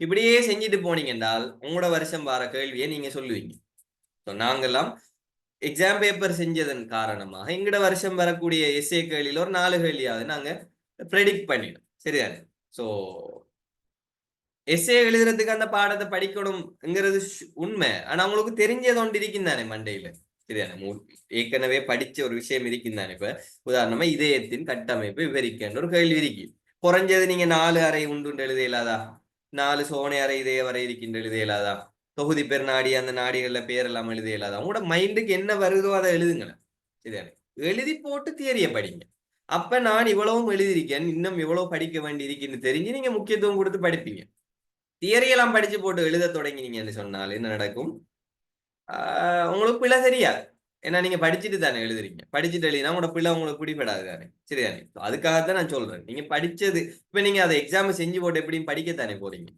இப்படியே செஞ்சுட்டு போனீங்க என்றால் உங்களோட வருஷம் வர கேள்வியை நீங்க சொல்லுவீங்க. நாங்கெல்லாம் எக்ஸாம் பேப்பர் செஞ்சதன் காரணமாக எங்கட வருஷம் வரக்கூடிய எஸ்ஏ கேள்வியில ஒரு 4 கேள்வியாவது நாங்க ப்ரெடிக்ட் பண்ணிடும். சரிதானே? ஸோ எஸ்ஏ எழுதுறதுக்கு அந்த பாடத்தை படிக்கணும்ங்கிறது உண்மை. ஆனா உங்களுக்கு தெரிஞ்சது ஒன்று இருக்கும் தானே மண்டையில. சரிதானே? ஏற்கனவே படிச்ச ஒரு விஷயம் இருக்கும் தானே. இப்ப உதாரணமா இதயத்தின் கட்டமைப்பு விவரிக்கின்ற ஒரு கேள்வி இருக்கு. குறைஞ்சது நீங்க 4 அறை உண்டு எழுத இயலாதா? 4 சோனை அறை இதய வரை இருக்கின்ற எழுத இயலாதா? தொகுதி பெரு நாடி அந்த நாடிகள்ல பேரெல்லாம் எழுத இயலாதா? உங்களோட மைண்டுக்கு என்ன வருதோ அதை எழுதுங்களேன். சரிதானே? எழுதி போட்டு தியரிய படிங்க. அப்ப நான் இவ்வளவும் எழுதியிருக்கேன், இன்னும் எவ்வளவு படிக்க வேண்டி இருக்குன்னு தெரிஞ்சு நீங்க முக்கியத்துவம் கொடுத்து படிப்பீங்க. தியரியெல்லாம் படிச்சு போட்டு எழுத தொடங்கினீங்கன்னு சொன்னால் என்ன நடக்கும்? உங்களுக்கு பிள்ளை தெரியாது. ஏன்னா நீங்க படிச்சுட்டு தானே எழுதுறீங்க. படிச்சுட்டு எழுதினா உங்களோட பிள்ளை உங்களுக்கு பிடிபடாது தானே. சரிதானே? அதுக்காகத்தான் நான் சொல்றேன், நீங்க படிச்சது இப்ப நீங்க அதை எக்ஸாம் செஞ்சு போட்டு எப்படியும் படிக்கத்தானே போறீங்க.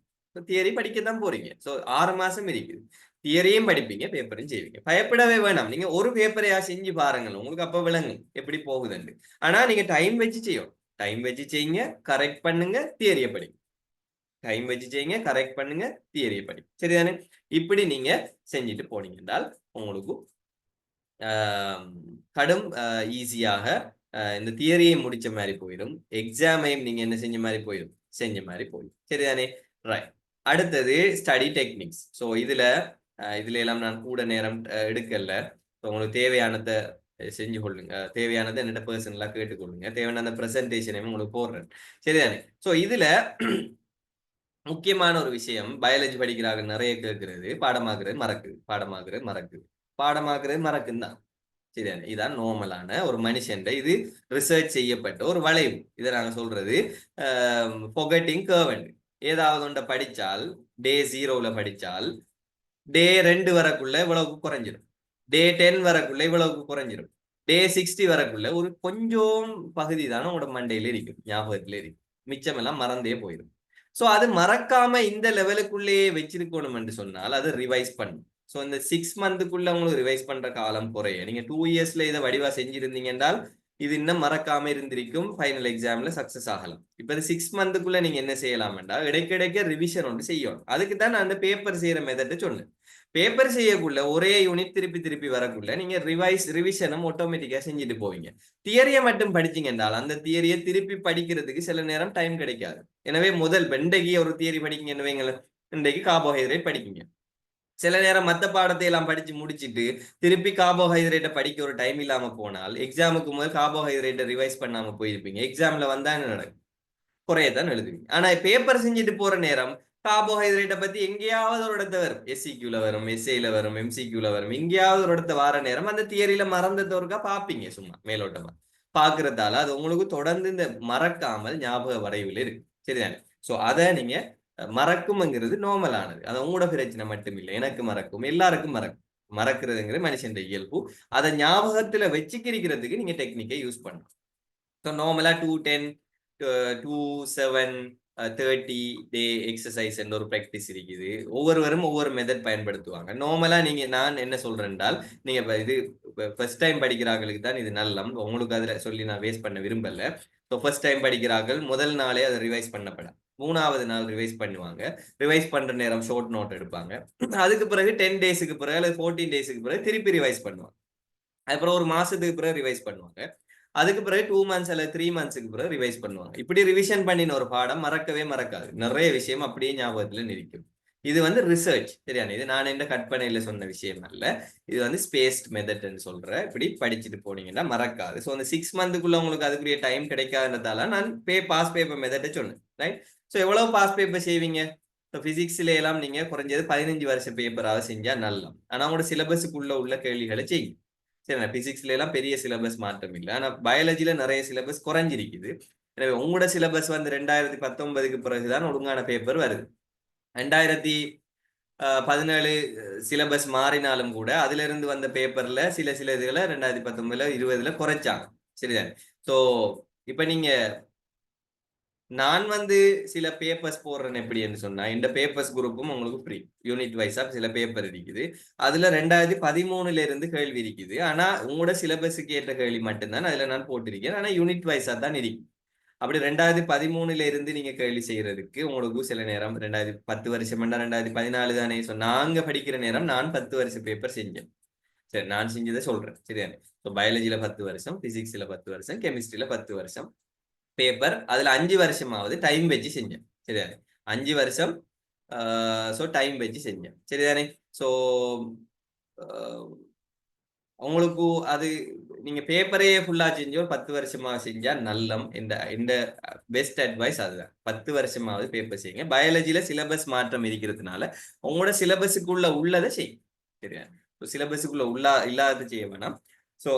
தியரி படிக்கத்தான் போறீங்க. ஸோ 6 மாசம் இருக்குது. தியரியும் படிப்பீங்க, பேப்பரையும் செய்வீங்க. பயப்படவே வேணாம். நீங்க ஒரு பேப்பரையா செஞ்சு பாருங்கள், உங்களுக்கு அப்ப விளங்கும் எப்படி போகுதுன்னு. ஆனா நீங்க டைம் வச்சு செய்யும். டைம் வச்சு செய்யுங்க, கரெக்ட் பண்ணுங்க, தியரிய படிங்க. டைம் வச்சு செய்யுங்க, கரெக்ட் பண்ணுங்க, தியரியை படி. சரிதானே? இப்படி நீங்க செஞ்சுட்டு போனீங்க என்றால் உங்களுக்கு கடும் ஈஸியாக இந்த தியரியை முடிச்ச மாதிரி போயிடும். எக்ஸாமையும் நீங்க என்ன செஞ்ச மாதிரி போயிடும், செஞ்ச மாதிரி போயிடும். சரிதானே? ரைட். அடுத்தது ஸ்டடி டெக்னிக்ஸ். ஸோ இதுல எல்லாம் நான் கூட நேரம் எடுக்கல. உங்களுக்கு தேவையானதை செஞ்சு கொள்ளுங்க, தேவையானதை என்னோட பர்சனலா கேட்டுக்கொள்ளுங்க, தேவையான அந்த ப்ரெசன்டேஷனையும் உங்களுக்கு போடுறேன். சரிதானே? ஸோ இதுல முக்கியமான ஒரு விஷயம், பயாலஜி படிக்கிறாங்க நிறைய கேட்கிறது, பாடமாக்குறது மறக்குது, பாடமாக்குறது மறக்குது, பாடமாக்குறது மறக்குன்னு தான். சரியா? இதான் நார்மலான ஒரு மனுஷன். இது ரிசர்ச் செய்யப்பட்ட ஒரு வளைவு. இதை நாங்க சொல்றது பொகட்டிங் கர்வ். ஏதாவது ஒன்றை படிச்சால் டே 0ல படிச்சால் டே 2 வரக்குள்ள இவ்வளவுக்கு குறைஞ்சிடும், டே 10 வரக்குள்ள இவ்வளவுக்கு குறைஞ்சிடும், டே 60 வரக்குள்ள ஒரு கொஞ்சம் பகுதி தானே உங்களோட மண்டையில இருக்கும், ஞாபகத்துல இருக்கு. மிச்சம் எல்லாம் மறந்தே போயிடும். ஸோ அது மறக்காம இந்த லெவலுக்குள்ளேயே வச்சிருக்கணும் என்று சொன்னால் அது ரிவைஸ் பண்ணும். ஸோ இந்த 6 மந்த்துக்குள்ள உங்களுக்கு ரிவைஸ் பண்ற காலம் குறைய, நீங்க 2 இயர்ஸ்ல இதை வடிவா செஞ்சிருந்தீங்க என்றால் இது இன்னும் மறக்காம இருந்திருக்கும், ஃபைனல் எக்ஸாம்ல சக்சஸ் ஆகலாம். இப்ப இது 6 மந்த்துக்குள்ள நீங்க என்ன செய்யலாம் என்றால் இடைக்கிடைக்க ரிவிஷன் ஒன்று செய்யணும். அதுக்கு தான் நான் அந்த பேப்பர் செய்யற மெத்தட் சொன்னேன். பேப்பர் செய்யக்குள்ள ஒரே யூனிட் திருப்பி திருப்பி வரக்குள்ள நீங்க ரிவிஷனும் ஆட்டோமேட்டிக்கா செஞ்சுட்டு போவீங்க. தியரியை மட்டும் படிச்சீங்க என்றால் அந்த தியரியை திருப்பி படிக்கிறதுக்கு சில நேரம் டைம் கிடைக்காது. எனவே முதல் இன்றைக்கு ஒரு தியரி படிக்கீங்கன்னு வைங்களேன், இன்றைக்கு கார்போஹைட்ரேட் படிக்கீங்க. சில நேரம் மற்ற பாடத்தை எல்லாம் படிச்சு முடிச்சுட்டு திருப்பி கார்போஹைட்ரேட்டை படிக்க ஒரு டைம் இல்லாம போனால் எக்ஸாமுக்கு முதல் கார்போஹைட்ரேட்டை ரிவைஸ் பண்ணாம போயிருப்பீங்க. எக்ஸாம்ல வந்தா என்ன நடக்கும்? குறையத்தான் எழுதுவீங்க. ஆனா பேப்பர் செஞ்சுட்டு போற நேரம் கார்போஹைட்ரேட்டை பத்தி எங்கேயாவது ஒரு இடத்த வரும், எஸ்சிக்யூல வரும், எஸ்ஏல வரும், எம்சிக்யூல வரும், எங்கேயாவது ஒரு இடத்த வார நேரம் அந்த தியரியில மறந்ததோருக்கா பாப்பீங்க, சும்மா மேலோட்டமா பாக்குறதால அது உங்களுக்கு தொடர்ந்து இந்த மறக்காமல் ஞாபக வரைவில் இருக்கு. சரிதானே? சோ அதை நீங்க மறக்கும்ங்கிறது நார்மலானது. அது உங்களோட பிரச்சனை மட்டும் இல்லை, எனக்கு மறக்கும், எல்லாருக்கும் மறக்கும். மறக்கிறதுங்கிறது மனுஷன் இயல்பு. அதை ஞாபகத்துல வச்சுக்கிறதுக்கு நீங்க டெக்னிக்கை யூஸ் பண்ணணும். ஸோ நார்மலா 2 10 2-7-30 டே எக்ஸசைஸ் என்ற ஒரு ப்ராக்டிஸ் இருக்குது. ஒவ்வொருவரும் ஒவ்வொரு மெத்தட் பயன்படுத்துவாங்க. நார்மலா நான் என்ன சொல்றேன் என்றால், நீங்க இது ஃபர்ஸ்ட் டைம் படிக்கிறார்களுக்கு தான் இது நல்லம். உங்களுக்கு அதுல சொல்லி நான் வேஸ்ட் பண்ண விரும்பல. ஸோ ஃபர்ஸ்ட் டைம் படிக்கிறார்கள் முதல் நாளே அதை ரிவைஸ் பண்ணப்பட 3வது நாள் ரிவைஸ் பண்ணுவாங்க. ரிவைஸ் பண்ற நேரம் ஷார்ட் நோட் எடுப்பாங்க. அதுக்கு பிறகு 10 டேஸுக்கு பிறகு அல்லது 14 டேஸுக்கு பிறகு திருப்பி ரிவைஸ் பண்ணுவாங்க. அதுக்கப்புறம் ஒரு மாசத்துக்கு பிறகு ரிவைஸ் பண்ணுவாங்க. அதுக்கு பிறகு 2 மந்த்ஸ் அல்லது 3 மந்த்ஸ்க்கு பிறகு ரிவைஸ் பண்ணுவாங்க. இப்படி ரிவிஷன் பண்ணின ஒரு பாடம் மறக்கவே மறக்காது. நிறைய விஷயம் அப்படியே ஞாபகத்துல நிற்கும். இது வந்து ரிசர்ச் சரியான. இது நான் என்ன கற்பனையில சொன்ன விஷயம் அல்ல. இது வந்து ஸ்பேஸ்ட் மெத்தட்னு சொல்றேன். இப்படி படிச்சுட்டு போனீங்கன்னா மறக்காது. ஸோ அந்த 6 மந்த்துக்குள்ள உங்களுக்கு அதுக்குரிய டைம் கிடைக்காததால நான் பாஸ் பேப்பர் மெத்தட்டை சொன்னேன். ரைட். ஸோ எவ்வளவு பாஸ் பேப்பர் செய்வீங்க? இப்போ பிசிக்ஸ்ல எல்லாம் நீங்க குறைஞ்சது 15 வருஷ பேப்பராக செஞ்சா நல்லா. ஆனா உங்களோட சிலபஸுக்குள்ள உள்ள கேள்விகளை செய்யும். சரி, பிசிக்ஸ்ல எல்லாம் பெரிய சிலபஸ் மாற்றம் இல்லை. ஆனா பயாலஜில நிறைய சிலபஸ் குறைஞ்சிருக்குது. எனவே உங்களோட சிலபஸ் வந்து 2019க்கு பிறகுதான் ஒழுங்கான பேப்பர் வருது. 2017 சிலபஸ் மாறினாலும் கூட அதுல இருந்து வந்த பேப்பர்ல சில இதுகளை 2019 20 குறைச்சாங்க. சரிதான். சோ இப்ப நீங்க நான் வந்து சில பேப்பர்ஸ் போடுறேன் எப்படின்னு சொன்னா, இந்த பேப்பர்ஸ் குரூப்பும் உங்களுக்கு ஃப்ரீ. யூனிட் வைஸா சில பேப்பர் இருக்குது. அதுல 2013 இருந்து கேள்வி இருக்குது. ஆனா உங்களோட சிலபஸுக்கு ஏற்ற கேள்வி மட்டும்தான் அதுல நான் போட்டிருக்கேன். ஆனா யூனிட் வைஸா தான் இருக்கு. அப்படி 2013 இருந்து நீங்க கேள்வி செய்யறதுக்கு உங்களுக்கு சில நேரம் 2010 வருஷம் 2014 தானே. நாங்க படிக்கிற நேரம் நான் 10 வருஷம் பேப்பர் செஞ்சேன். சரி, நான் செஞ்சதை சொல்றேன். சரிதானே. பயாலஜில 10 வருஷம், பிசிக்ஸ்ல 10 வருஷம், கெமிஸ்ட்ரியில 10 வருஷம் பேப்பர். அதுல 5 வருஷமாவது டைம் வச்சு செஞ்சேன். சரிதானே. 5 வருஷம் டைம் வச்சு செஞ்சேன். சரிதானே. ஸோ உங்களுக்கு அது நீங்க பேப்பரே ஃபுல்லா செஞ்சு ஒரு 10 வருஷமா செஞ்சா நல்லம். இந்த பெஸ்ட் அட்வைஸ் அதுதான். 10 வருஷமாவது பேப்பர் செய்யுங்க. பயாலஜில சிலபஸ் மாற்றம் இருக்கிறதுனால உங்களோட சிலபஸுக்குள்ள உள்ளதை செய்யும். சரியா. சிலபஸுக்குள்ள இல்லாத செய்ய வேணாம். ஸோ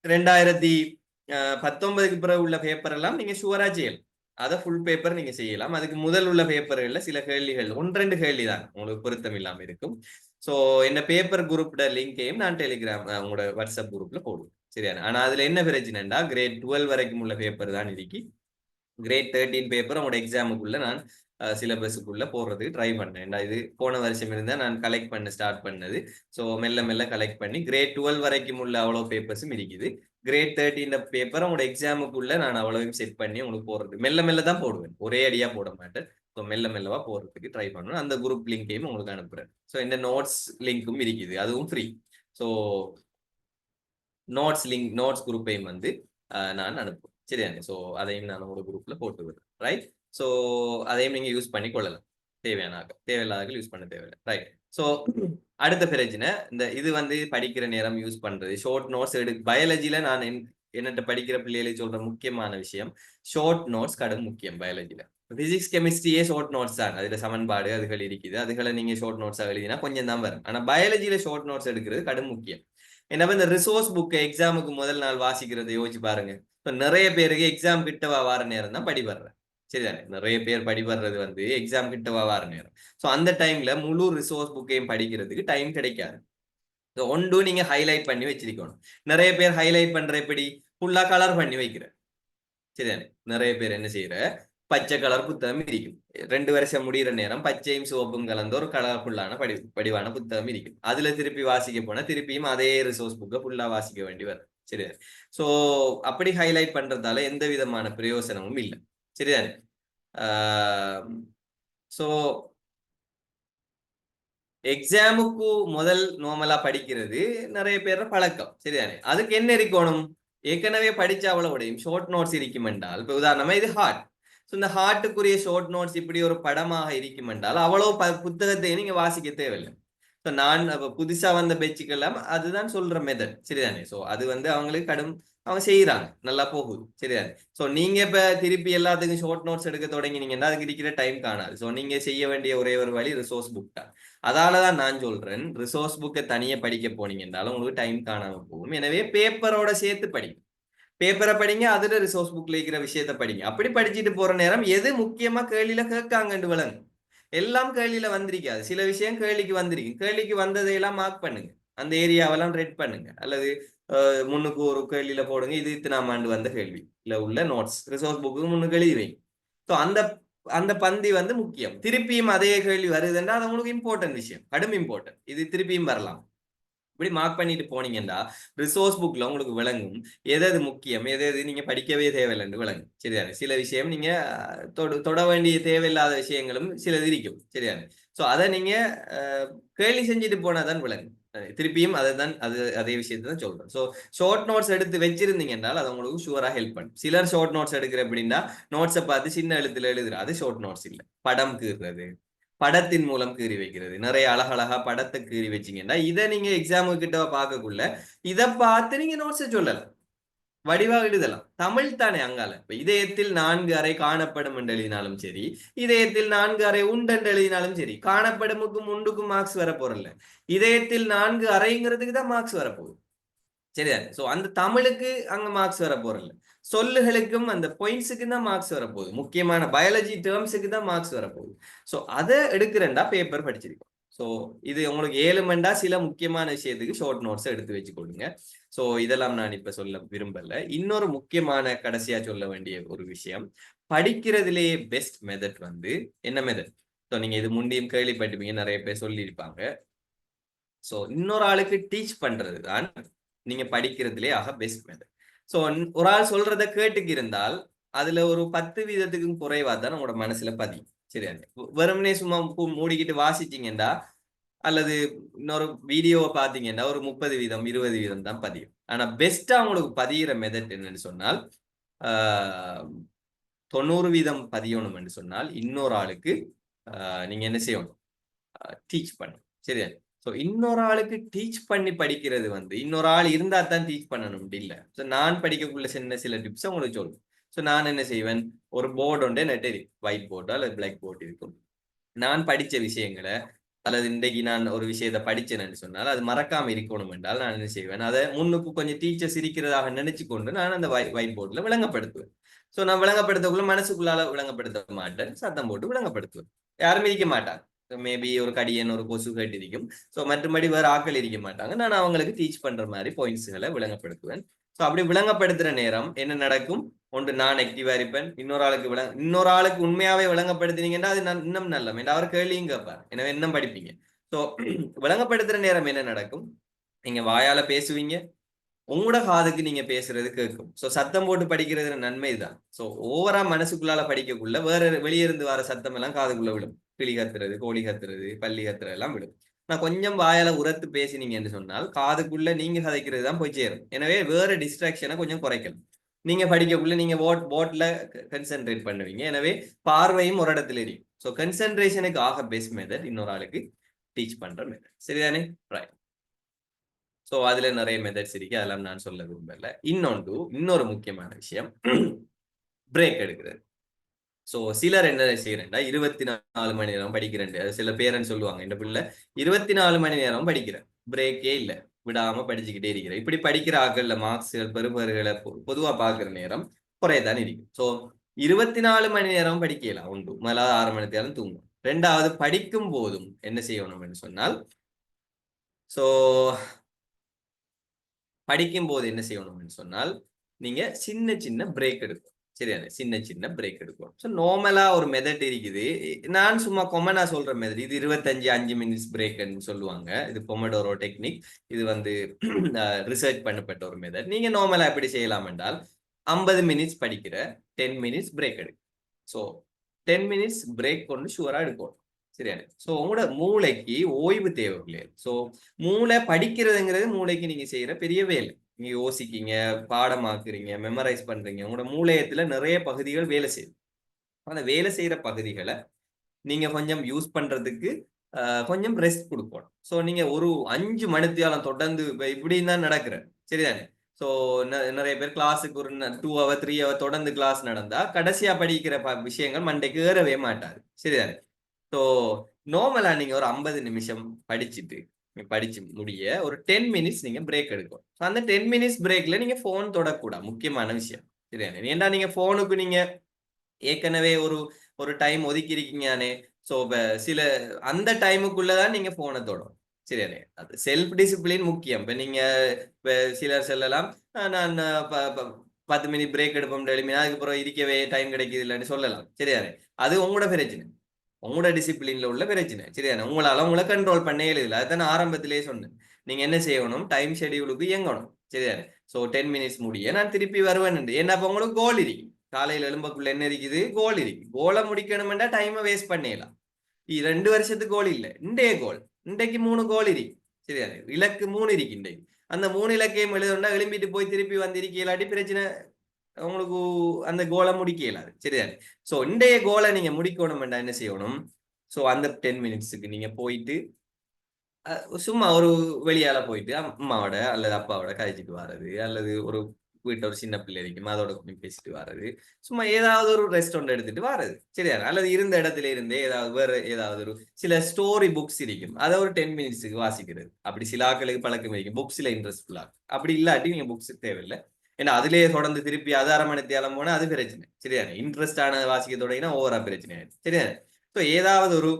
2019க்கு பிறகு உள்ள பேப்பர் எல்லாம் நீங்க ஷுவரா செய்யலாம். அதை ஃபுல் பேப்பர் நீங்க செய்யலாம். அதுக்கு முதல் உள்ள பேப்பர்கள்ல சில கேள்விகள் 1-2 கேள்வி தான் உங்களுக்கு பொருத்தம் இல்லாம இருக்கும். ஸோ என்ன பேப்பர் குரூப்போட லிங்கையும் நான் டெலிகிராம் உங்களோட வாட்ஸ்அப் குரூப்ல போடுவேன். சரியான. ஆனா அதுல என்ன பிரச்சனைன்னா கிரேட் 12 வரைக்கும் உள்ள பேப்பர் தான் இருக்கு. கிரேட் 13 பேப்பர் உங்களோட எக்ஸாமுக்குள்ள நான் சிலபஸுக்குள்ள போடுறதுக்கு ட்ரை பண்ணேன். இது போன வருஷம் இருந்தா நான் கலெக்ட் பண்ண ஸ்டார்ட் பண்ணது. ஸோ மெல்ல மெல்ல கலெக்ட் பண்ணி கிரேட் 12 வரைக்கும் உள்ள அவ்வளோ பேப்பர்ஸும் இருக்குது. கிரேட் 13 பேப்பர் உங்களோட எக்ஸாமுக்குள்ள நான் அவ்வளவையும் செட் பண்ணி உங்களுக்கு போடுறது மெல்ல மெல்ல தான் போடுவேன். ஒரே அடியா போட மாட்டேன். ஸோ மெல்ல மெல்லவா போடுறதுக்கு ட்ரை பண்ணுவேன். அந்த குரூப் லிங்கையும் உங்களுக்கு அனுப்புறேன். ஸோ இந்த நோட்ஸ் லிங்க்கும் இருக்குது. அதுவும் ஃப்ரீ. ஸோ நோட்ஸ் குரூப்பையும் வந்து நான் அனுப்புவேன். சரிதானே. ஸோ அதையும் நான் உங்களோட குரூப்ல போட்டு விடுறேன். ரைட். ஸோ அதையும் நீங்க யூஸ் பண்ணி கொள்ளலாம். தேவையில்லாத யூஸ் பண்ண தேவையில்லை. ரைட். ஸோ அடுத்த பிரச்சனை இது வந்து படிக்கிற நேரம் யூஸ் பண்றது. ஷார்ட் நோட்ஸ் பயாலஜில நான் என்னட்ட படிக்கிற பிள்ளைகளை சொல்ற முக்கியமான விஷயம் ஷார்ட் நோட்ஸ் கடும் முக்கியம் பயாலஜில. பிசிக்ஸ் கெமிஸ்ட்ரியே ஷார்ட் நோட்ஸ் தான். அதுல சமன்பாடு அதுகள் இருக்குது. அதுகளை நீங்க ஷார்ட் நோட்ஸா எழுதினா கொஞ்சம் தான் வரும். ஆனா பயாலஜில ஷார்ட் நோட்ஸ் எடுக்கிறது கடும் முக்கியம். என்ன இந்த ரிசோர்ஸ் புக்கை எக்ஸாமுக்கு முதல் நாள் வாசிக்கிறத யோசிச்சு பாருங்க. இப்ப நிறைய பேருக்கு எக்ஸாம் கிட்டவா வார நேரம் தான் படிபடுறேன். சரிதானே. நிறைய பேர் படிபடுறது வந்து எக்ஸாம் கிட்டவா வார நேரம். ஸோ அந்த டைம்ல முழு ரிசோர்ஸ் புக்கையும் படிக்கிறதுக்கு டைம் கிடைக்காது. ஒன்று நீங்க ஹைலைட் பண்ணி வச்சிருக்கணும். நிறைய பேர் ஹைலைட் பண்ற எப்படி ஃபுல்லா கலர் பண்ணி வைக்கிறேன். சரிதானே. நிறைய பேர் என்ன செய்யற பச்சை கலர் புத்தகம் இருக்கும். 2 வருஷம் முடிகிற நேரம் பச்சையும் சிவப்பும் கலந்த ஒரு கலர்ஃபுல்லான படிவான புத்தகம் இருக்கும். அதுல திருப்பி வாசிக்க போனா திருப்பியும் அதே ரிசோர்ஸ் புக்கை ஃபுல்லா வாசிக்க வேண்டி வரும். சரியா. சோ அப்படி ஹைலைட் பண்றதால எந்த விதமான பிரயோசனமும் இல்லை. சரிதானே. சோ எக்ஸாமுக்கு முதல் நார்மலா படிக்கிறது நிறைய பேர் பழக்கம். சரிதானே. அதுக்கு என்ன இருக்கணும்? ஏற்கனவே படிச்ச அவ்வளவுடையும் ஷார்ட் நோட்ஸ் இருக்கும் என்றால், இப்ப உதாரணமா இது ஹார்ட். இந்த ஹார்ட்டுக்குரிய ஷார்ட் நோட்ஸ் இப்படி ஒரு படமாக இருக்கும் என்றால் அவ்வளவு புத்தகத்தை நீங்க வாசிக்க தேவையில்லை. ஸோ நான் புதுசா வந்த பேச்சுக்கெல்லாம் அதுதான் சொல்ற மெத்தட். சரிதானே. ஸோ அது வந்து அவங்களுக்கு அவங்க செய்யறாங்க. நல்லா போகுது. சரிதானே. ஸோ நீங்க இப்ப திருப்பி எல்லாத்துக்கும் ஷார்ட் நோட்ஸ் எடுக்க தொடங்கினீங்கன்னா அதுக்கு இருக்கிற டைம் காணாது. ஸோ நீங்க செய்ய வேண்டிய ஒரே ஒரு வழி ரிசோர்ஸ் புக் தான். அதாலதான் நான் சொல்றேன் ரிசோர்ஸ் புக்கை தனியா படிக்க போனீங்கன்னாலும் உங்களுக்கு டைம் காணாம போகும். எனவே பேப்பரோட சேர்த்து படிங்க. பேப்பரை படிங்க, அதுல ரிசோர்ஸ் புக்ல இருக்கிற விஷயத்த படிங்க. அப்படி படிச்சுட்டு போற நேரம் எது முக்கியமா கேள்வியில கேட்காங்கன்னு விளங்கும். எல்லாம் கேள்வியில வந்திருக்காது. சில விஷயம் கேள்விக்கு வந்திருக்கு. கேள்விக்கு வந்ததையெல்லாம் மார்க் பண்ணுங்க. அந்த ஏரியாவெல்லாம் ரெட் பண்ணுங்க. அல்லது முன்னுக்கு ஒரு கேள்வியில போடுங்க, இது இத்தனாம் ஆண்டு வந்த கேள்வி இல்ல உள்ள நோட்ஸ் ரிசோர்ஸ் புக்கு முன்னுக்கு எழுதி வைங்க. ஸோ அந்த அந்த பந்தி வந்து முக்கியம். திருப்பியும் அதே கேள்வி வருதுன்னா அது உங்களுக்கு இம்பார்ட்டன்ட் விஷயம், கடும் இம்பார்ட்டன்ட். இது திருப்பியும் வரலாம். இப்படி மார்க் பண்ணிட்டு போனீங்கன்னா ரிசோர்ஸ் புக்ல உங்களுக்கு விளங்கும் எது எது முக்கியம், எது எது நீங்க படிக்கவே தேவையில்லைன்னு விளங்கும். சரிதானே? சில விஷயம் நீங்க தொட வேண்டிய தேவையில்லாத விஷயங்களும் சிலது இருக்கும். சரிதானே? ஸோ அதை நீங்க கேள்வி செஞ்சுட்டு போனாதான் விளங்கும். திருப்பியும் அதை தான் அதே விஷயத்தை தான் சொல்றேன். ஸோ ஷார்ட் நோட்ஸ் எடுத்து வச்சிருந்தீங்க என்றால் அது உங்களுக்கு ஷுவரா ஹெல்ப் பண்ணும். சிலர் ஷார்ட் நோட்ஸ் எடுக்கிற அப்படின்னா நோட்ஸை பார்த்து சின்ன எழுத்துல எழுதுற அது ஷார்ட் நோட்ஸ் இல்லை, படம் கீறுறது, படத்தின் மூலம் கீறி வைக்கிறது. நிறைய அழகழகா படத்தை கீறி வச்சீங்கன்னா இதை நீங்க எக்ஸாமு கிட்ட பார்க்கக்குள்ள இதை பார்த்து நீங்க நோட்ஸை சொல்லலாம், வடிவா எழுதலாம். தமிழ் தானே அங்கால. இப்ப இதயத்தில் 4 அறை காணப்படும் என்று எழுதினாலும் சரி, இதயத்தில் 4 அறை உண்டு என்று எழுதினாலும் சரி, காணப்படுமுக்கும் உண்டுக்கும் மார்க்ஸ் வர போறல, இதயத்தில் 4 அறைங்கிறதுக்கு தான் மார்க்ஸ் வரப்போகுது. சரியா? சோ அந்த தமிழுக்கு அங்க மார்க்ஸ் வர போறல, சொல்லுகளுக்கும் அந்த பாயிண்ட்ஸுக்கு தான் மார்க்ஸ் வரப்போகுது. முக்கியமான பயாலஜி டேர்ம்ஸுக்கு தான் மார்க்ஸ் வரப்போகுது. சோ அதை எடுக்கிறேன்டா பேப்பர் படிச்சிருக்கோம். ஸோ இது உங்களுக்கு 7 மண்டா சில முக்கியமான விஷயத்துக்கு ஷார்ட் நோட்ஸ் எடுத்து வச்சுக்கொள்ளுங்க. ஸோ இதெல்லாம் நான் இப்ப சொல்ல விரும்பல. இன்னொரு முக்கியமான கடைசியா சொல்ல வேண்டிய ஒரு விஷயம், படிக்கிறதுலேயே பெஸ்ட் மெத்தட் வந்து என்ன மெத்தட்? ஸோ நீங்க இது முண்டியும் கேள்விப்பட்டிருப்பீங்க, நிறைய பேர் சொல்லியிருப்பாங்க. ஸோ இன்னொரு ஆளுக்கு டீச் பண்றது தான் நீங்க படிக்கிறதுலே பெஸ்ட் மெத்தட். ஸோ ஒரு ஆள் சொல்றத கேட்டுக்கு இருந்தால் அதுல ஒரு 10% குறைவா தான் உங்களோட மனசுல பதியும். சரியா? வெறுமனே சும்மா மூடிக்கிட்டு வாசிச்சீங்கடா அல்லது இன்னொரு வீடியோவை பார்த்தீங்கன்னா ஒரு 30% 20% தான் பதியும். ஆனா பெஸ்டா உங்களுக்கு பதிகிற மெத்தட் என்னன்னு சொன்னால் 90% பதியணும் என்று சொன்னால் இன்னொரு ஆளுக்கு நீங்க என்ன செய்யணும், டீச் பண்ணணும். சரியா? ஸோ இன்னொரு ஆளுக்கு டீச் பண்ணி படிக்கிறது வந்து இன்னொரு ஆள் இருந்தா தான் டீச் பண்ணணும் இல்ல. ஸோ நான் படிக்கக்குள்ள சில டிப்ஸ் உங்களுக்கு சொல்லுவேன். ஸோ நான் என்ன செய்வேன், ஒரு போர்டு ஒன்றே நெட்டு ஒயிட் போர்டோ அல்லது பிளாக் போர்டு இருக்கும். நான் படிச்ச விஷயங்களை அல்லது இன்றைக்கு நான் ஒரு விஷயத்தை படிச்சேன்னு சொன்னால் அது மறக்காம இருக்கணும் என்றால் நான் என்ன செய்வேன், அதை முன்னுக்கு கொஞ்சம் டீச்சர்ஸ் இருக்கிறதாக நினைச்சு கொண்டு நான் அந்த ஒயிட் போர்டில் விளங்கப்படுத்துவேன். ஸோ நான் விளங்கப்படுத்தக்குள்ள மனசுக்குள்ளால விளங்கப்படுத்த மாட்டேன், சத்தம் போட்டு விளங்கப்படுத்துவேன். யாரும் இருக்க மாட்டாங்க. மேபி ஒரு கடியன் ஒரு கொசு கேட்டு இருக்கும். ஸோ மற்றபடி வேற ஆக்கள் இருக்க மாட்டாங்க. நான் அவங்களுக்கு டீச் பண்ற மாதிரி பாயிண்ட்ஸ்களை விளங்கப்படுத்துவேன். ஸோ அப்படி விளங்கப்படுத்துற நேரம் என்ன நடக்கும், ஒன்று நான் ஆக்டிவா இருப்பேன், இன்னொரு ஆளுக்கு உண்மையாவே விளங்கப்படுத்தினீங்கன்னா அது இன்னும் நல்ல அவர் கேள்வியும் கேட்பார், எனவே இன்னும் படிப்பீங்க. ஸோ விளங்கப்படுத்துற நேரம் என்ன நடக்கும், நீங்க வாயால பேசுவீங்க, உங்களோட காதுக்கு நீங்க பேசுறது கேட்கும். ஸோ சத்தம் போட்டு படிக்கிறது நன்மை தான். ஸோ ஓவரா மனசுக்குள்ளால படிக்கக்குள்ள வேற வெளியிருந்து வர சத்தம் எல்லாம் காதுக்குள்ள விடும். கிளி கத்துறது, கோழி கத்துறது, பள்ளி கத்துறது எல்லாம் விடும். நான் கொஞ்சம் வாயால உரத்து பேசினீங்கன்னு சொன்னால் காதுக்குள்ள நீங்க கதைக்கிறது தான் போய் சேரும். எனவே வேற டிஸ்ட்ராக்ஷனை கொஞ்சம் குறைக்கணும். நீங்க படிக்கக்குள்ள நீங்க போட்ல கன்சென்ட்ரேட் பண்ணுவீங்க. எனவே பார்வையும் ஒரு இடத்துல இருக்கும். ஸோ கன்சென்ட்ரேஷனுக்கு பெஸ்ட் மெத்தட் இன்னொரு ஆளுக்கு டீச் பண்ற மெத்தட். சரிதானே? ரைட். ஸோ அதுல நிறைய மெத்தட்ஸ் இருக்கு, அதெல்லாம் நான் சொல்ல விரும்பல. இன்னொரு முக்கியமான விஷயம் பிரேக் எடுக்கிறது. ஸோ சிலர் என்ன செய்யறேன்டா 24 மணி நேரம் படிக்கிறேன். சில பேரண்ட்ஸ் சொல்லுவாங்க, இந்த பிள்ளை 24 மணி நேரம் படிக்கிறேன், பிரேக்கே இல்லை, விடாம படிச்சுக்கிட்டே இருக்கிறேன். இப்படி படிக்கிற ஆக்கள்ல மார்க்ஸ்கள் பெறுபர்களை பொதுவா பார்க்கிற நேரம் குறையதான் இருக்கு. ஸோ 24 மணி நேரம் படிக்கலாம் உண்டு, முதலாவது 6 மணி நேரம் தூங்கும். ரெண்டாவது படிக்கும் போதும் என்ன செய்யணும் சொன்னால், ஸோ படிக்கும் போது என்ன செய்யணும்னு சொன்னால் நீங்க சின்ன சின்ன பிரேக் எடுக்கும். சரியான சின்ன சின்ன பிரேக் எடுக்கும். ஸோ நார்மலா ஒரு மெத்தட் இருக்குது, நான் சும்மா கொமனா சொல்ற மெத்தட். இது 25 மினிட்ஸ் பிரேக்னு சொல்லுவாங்க. இது பொமடோரோ டெக்னிக். இது வந்து ரிசர்ச் பண்ணப்பட்ட ஒரு மெத்தட். நீங்க நார்மலா எப்படி செய்யலாம் என்றால் 50 மினிட்ஸ் படிக்கிற 10 மினிட்ஸ் பிரேக் எடுக்கும். ஸோ 10 மினிட்ஸ் பிரேக் கொண்டு ஷுவரா எடுக்கும். சரியான. ஸோ உங்களோட மூளைக்கு ஓய்வு தேவை இல்லையா? ஸோ மூளை படிக்கிறதுங்கிறது மூளைக்கு நீங்க செய்யற பெரிய வேலை. நீங்க யோசிக்கீங்க, பாடமாக்குறீங்க, மெமரைஸ் பண்றீங்க, உங்களோட மூளையத்துல நிறைய பகுதிகள் வேலை செய்யும். அந்த வேலை செய்யற பகுதிகளை நீங்க கொஞ்சம் யூஸ் பண்றதுக்கு கொஞ்சம் ரெஸ்ட் கொடுக்கணும். ஸோ நீங்க ஒரு 5 மணித்தியாலம் தொடர்ந்து இப்படின்னு தான் நடக்கிற. சரிதானே? ஸோ நிறைய பேர் கிளாஸுக்கு ஒரு 2 hour 3 hour தொடர்ந்து கிளாஸ் நடந்தா கடைசியா படிக்கிற விஷயங்கள் மண்டைக்கு ஏறவே மாட்டாது. சரிதானே? ஸோ நார்மலா நீங்க ஒரு 50 நிமிஷம் படிச்சு முடிய ஒரு 10 மினிட்ஸ் நீங்க பிரேக் எடுக்கும். அந்த 10 மினிட்ஸ் பிரேக்ல நீங்க போன் தொடக்கூடாது, முக்கியமான விஷயம். சரியா? ஏன்டா நீங்க போனுக்கு நீங்க ஏற்கனவே ஒரு டைம் ஒதுக்கி இருக்கீங்கன்னு. ஸோ சில அந்த டைமுக்குள்ளதான் நீங்க போனை தொடும். சரியானே. அது செல்ஃப் டிசிப்ளின் முக்கியம். இப்ப நீங்க சிலர் சொல்லலாம், நான் 10 மினிட் பிரேக் எடுப்போம் டெய்லியுமே, அதுக்கப்புறம் இருக்கவே டைம் கிடைக்குது இல்லன்னு சொல்லலாம். சரியானே. அது உங்களோட பிரச்சனை. உங்களோட டிசிப்ளின்ல உள்ள பிரச்சனை. சரியானே. உங்களால உங்கள கண்ட்ரோல் பண்ண இயலுதில்ல. அதான் நான் ஆரம்பத்திலேயே சொன்னேன். நீங்க என்ன செய்யணும்? டைம் ஷெட்யூலுக்கு இயங்கணும். சரியானே. ஸோ 10 மினிட்ஸ் முடிய நான் திருப்பி வருவேன்ண்டு. ஏன்னா அப்ப உங்களுக்கு கோல் இருக்கு. காலையில எழும்பக்குள்ள என்ன இருக்குது? கோல் இருக்கு. கோலை முடிக்கணும்னா டைமை வேஸ்ட் பண்ணலாம். 2 வருஷத்துக்கு கோல் இல்ல. இன்றைய கோல். இன்றைக்கு 3 கோல் இருக்கு. சரியா? இலக்கு 3 இருக்கு இன்றைக்கு. அந்த 3 இலக்கையும் எழுதணும்னா எழும்பிட்டு போய் திருப்பி வந்திருக்க இல்லாட்டி பிரச்சனை உங்களுக்கு அந்த கோலை முடிக்க இயலாது. சரியா? சோ இன்றைய கோலை நீங்க முடிக்கணும்னா என்ன செய்யணும்? சோ அந்த 10 மினிட்ஸுக்கு நீங்க போயிட்டு சும்மா ஒரு வெளியால போயிட்டு அம்மாவோட அல்லது அப்பாவோட கதைச்சிட்டு வர்றது அல்லது ஒரு வீட்டை ஒரு சின்ன பிள்ளை இருக்கும் அதோட கொஞ்சம் பேசிட்டு வர்றது சும்மா ஏதாவது ஒரு ரெஸ்டாரண்ட் எடுத்துட்டு வர்றது சரியா அல்லது இருந்த இடத்துல இருந்தே ஏதாவது வேற ஏதாவது ஒரு சில ஸ்டோரி புக்ஸ் இருக்கும் அதை ஒரு 10 மினிட்ஸுக்கு வாசிக்கிறது அப்படி சில ஆக்களுக்கு பழக்கம் இருக்கும் புக்ஸ்ல இன்ட்ரெஸ்ட்ஃபுல்லா அப்படி இல்லாட்டி நீங்க புக்ஸ் தேவையில்லை ஏன்னா அதுலயே தொடர்ந்து திருப்பி அது அரை மணி தேலம் போனா அது பிரச்சனை சரியா இன்ட்ரெஸ்ட் ஆன வாசிக்க தொடங்கினா ஓவரா பிரச்சனை ஆயிடுச்சு சரியா ஸோ ஏதாவது ஒரு